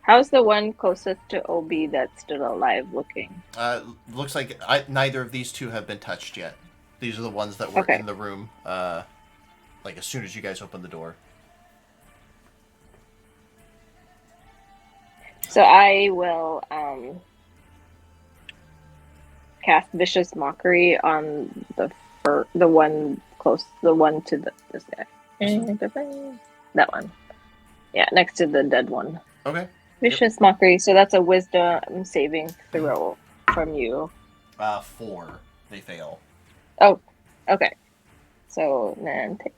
How's the one closest to Obi that's still alive looking? Looks like neither of these two have been touched yet. These are the ones that were Okay. in the room, like as soon as you guys opened the door. So I will cast Vicious Mockery on the one to this guy. That one. Yeah, next to the dead one. Okay. Vicious Mockery. So that's a Wisdom saving throw from you. 4. They fail. Oh, okay. So then take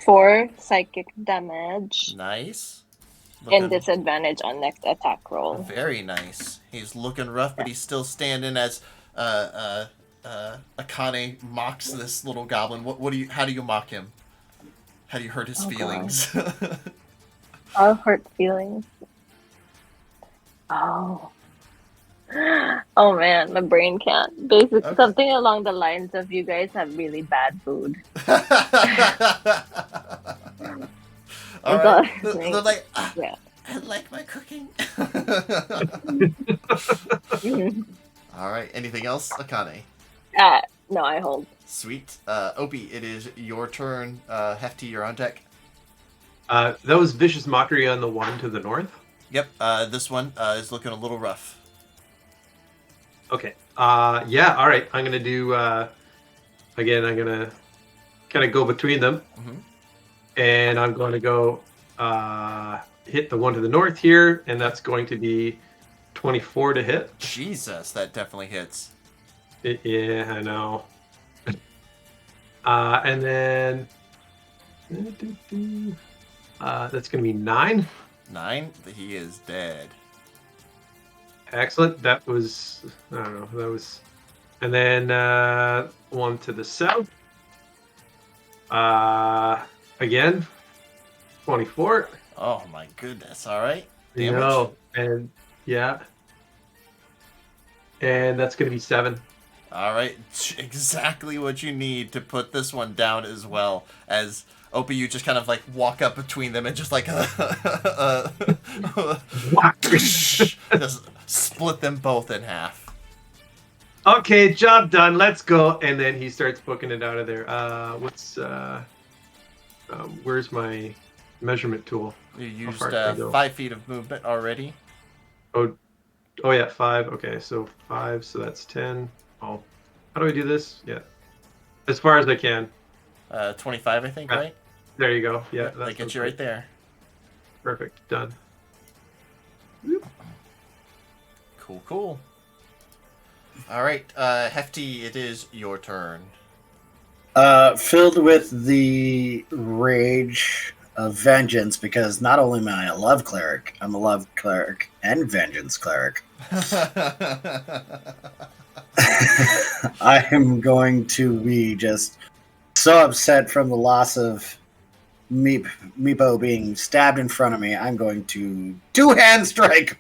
4 psychic damage Nice. and disadvantage on next attack roll. Very nice. He's looking rough, but he's still standing as Akane mocks this little goblin. How do you mock him? How do you hurt his Oh, feelings? I'll hurt feelings. Oh. Oh man, my brain can't. Basically, Okay. something along the lines of you guys have really bad food. All That's right. all I'm They're saying. like, Yeah. I like my cooking. Mhm. All right. Anything else, Akane? No, I hold. Sweet. Opie, it is your turn. Hefty, you're on deck. That was Vicious Mockery on the one to the north. Yep. This one is looking a little rough. Okay. Yeah. All right. I'm gonna do. Again, I'm gonna kind of go between them, Mhm. and I'm going to go hit the one to the north here, and that's going to be 24 to hit. Jesus, that definitely hits. Yeah, I know. And then that's going to be 9. 9. He is dead. Excellent. That was, I don't know, that was, and then one to the south. Again, 24. Oh my goodness. All right. You Damage. know, and yeah. And that's going to be 7. All right. Exactly what you need to put this one down as well. As Opie, you just kind of like walk up between them and just like just split them both in half. Okay, job done. Let's go. And then he starts booking it out of there. Where's my measurement tool? You How used far can I go? 5 feet of movement already. Oh yeah, 5. Okay, so 5. So that's 10. Oh, how do I do this? Yeah, as far as I can. 25, I think, Yeah. right? There you go. Yeah, That gets you right there. Perfect. Done. Cool, cool. All right, Hefty, it is your turn. Filled with the rage of vengeance, because not only am I a love cleric, I'm a love cleric and vengeance cleric. I am going to be just so upset from the loss of Meepo being stabbed in front of me. I'm going to two-hand strike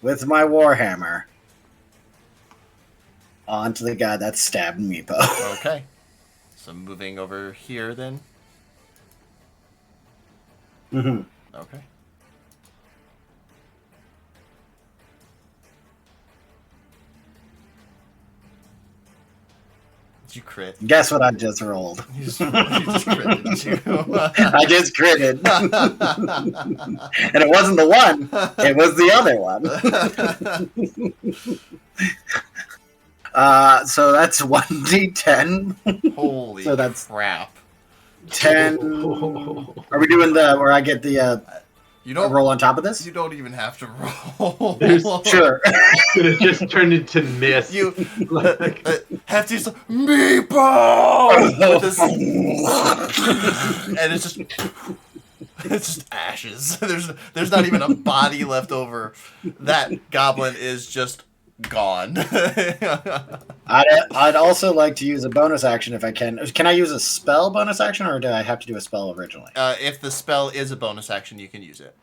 with my warhammer onto the guy that stabbed Meepo. Okay. So moving over here then. Mhm. Okay. Did you crit? Guess what I just rolled? You just critted, didn't you? I just critted. And it wasn't the one, it was the other one. So that's 1d10. Holy So that's crap. 10. Are we doing where I get the You don't roll on top of this? You don't even have to roll. Sure. It just turned into mist. You have to use Meepo with this, and it's just ashes. There's not even a body left over. That goblin is just gone. I'd also like to use a bonus action if I can. Can I use a spell bonus action, or do I have to do a spell originally? If the spell is a bonus action, you can use it.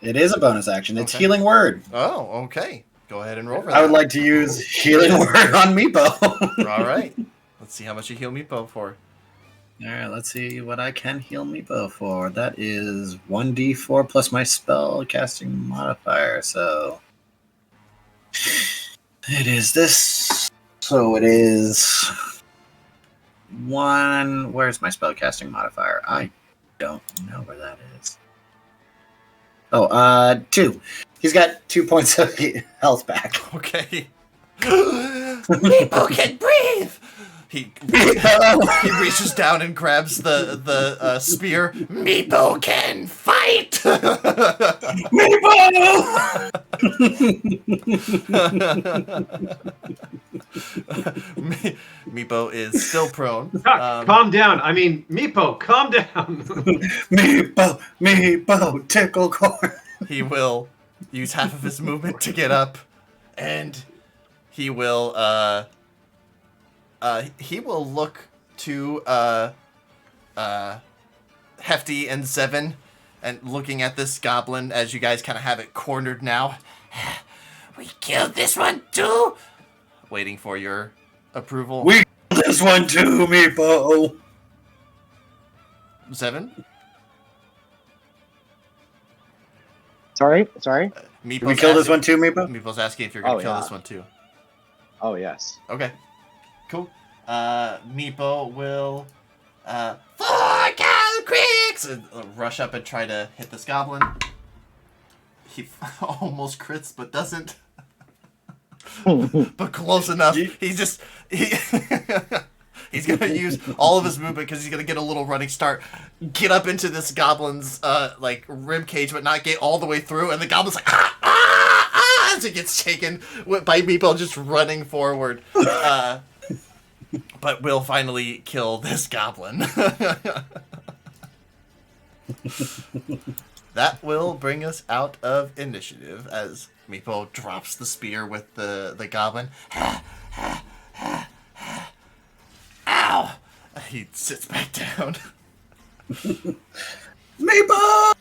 It is a bonus action. It's Okay. Healing Word. Oh, okay. Go ahead and roll for that. I would like to use Healing Word on Meepo. All right. Let's see how much you heal Meepo for. All right, let's see what I can heal Meepo for. That is 1d4 plus my spell casting modifier. So it is this. So it is 1. Where's my spell casting modifier? I don't know where that is. Oh, 2. He's got 2 points of health back. Okay. Meepo can breathe. He reaches down and grabs the spear. Meepo can fight. Meepo is still prone. Calm down. I mean, Meepo, calm down. Meepo, tickle corn. He will use half of his movement to get up, and he will look to Hefty and Seven, and looking at this goblin as you guys kind of have it cornered now. We killed this one too. Waiting for your approval. We killed this one too, Meepo. Seven. Sorry. Meepo's We killed this asking- one too, Meepo. Meepo's asking if you're gonna Oh, kill yeah. this one too. Oh yes. Okay. Cool. Meepo will fuck out creeks and rush up and try to hit this goblin. He almost crits but doesn't. But close enough. He's gonna use all of his movement because he's gonna get a little running start, get up into this goblin's like rib cage, but not get all the way through, and the goblin's like as it gets taken by Meepo just running forward. But we'll finally kill this goblin. That will bring us out of initiative as Meepo drops the spear with the goblin. Ow! He sits back down. Meepo!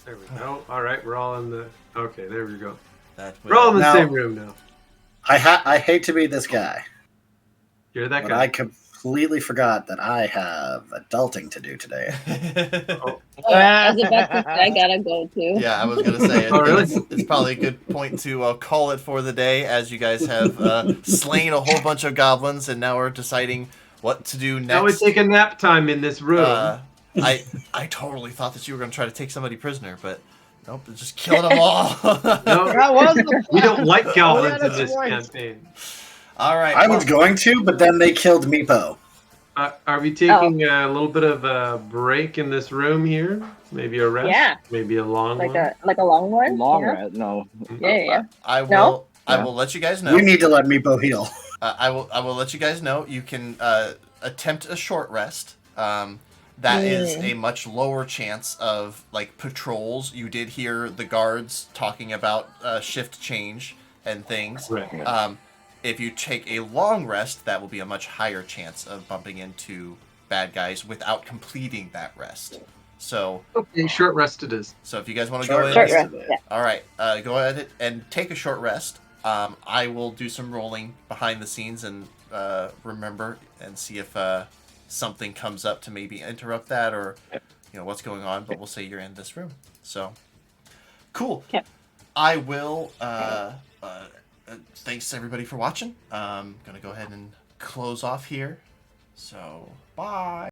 There we go. All right, we're all in the. Okay, there we go. That We're all in the Now- same room now. I hate to be this guy, You're that but guy. I completely forgot that I have adulting to do today. Oh, I was about to say I gotta go too. Yeah, I was gonna say Oh, really? it's probably a good point to call it for the day, as you guys have slain a whole bunch of goblins, and now we're deciding what to do Now we next. take a nap time in this room. I totally thought that you were gonna try to take somebody prisoner, but nope, just killing them all. no, That was the we don't like goblins yeah, in this that's right. campaign. All right. I was going to, but then they killed Meepo. Are we taking a little bit of a break in this room here? Maybe a rest? Yeah. Maybe a long Like one? a long one. long Yeah. rest. No. Yeah. I will. No? I will let you guys know. We need to let Meepo heal. I will let you guys know. You can attempt a short rest. that is a much lower chance of like patrols. You did hear the guards talking about shift change and things. Right. If you take a long rest, that will be a much higher chance of bumping into bad guys without completing that rest. So Okay, short rest it is. if you guys want to Short go in, Short rest. rest. Yeah. all right, go ahead and take a short rest. I will do some rolling behind the scenes and remember and see if something comes up to maybe interrupt that or what's going on. But we'll say you're in this room. So cool. Yep. I will. Thanks everybody for watching. I'm gonna go ahead and close off here. So bye.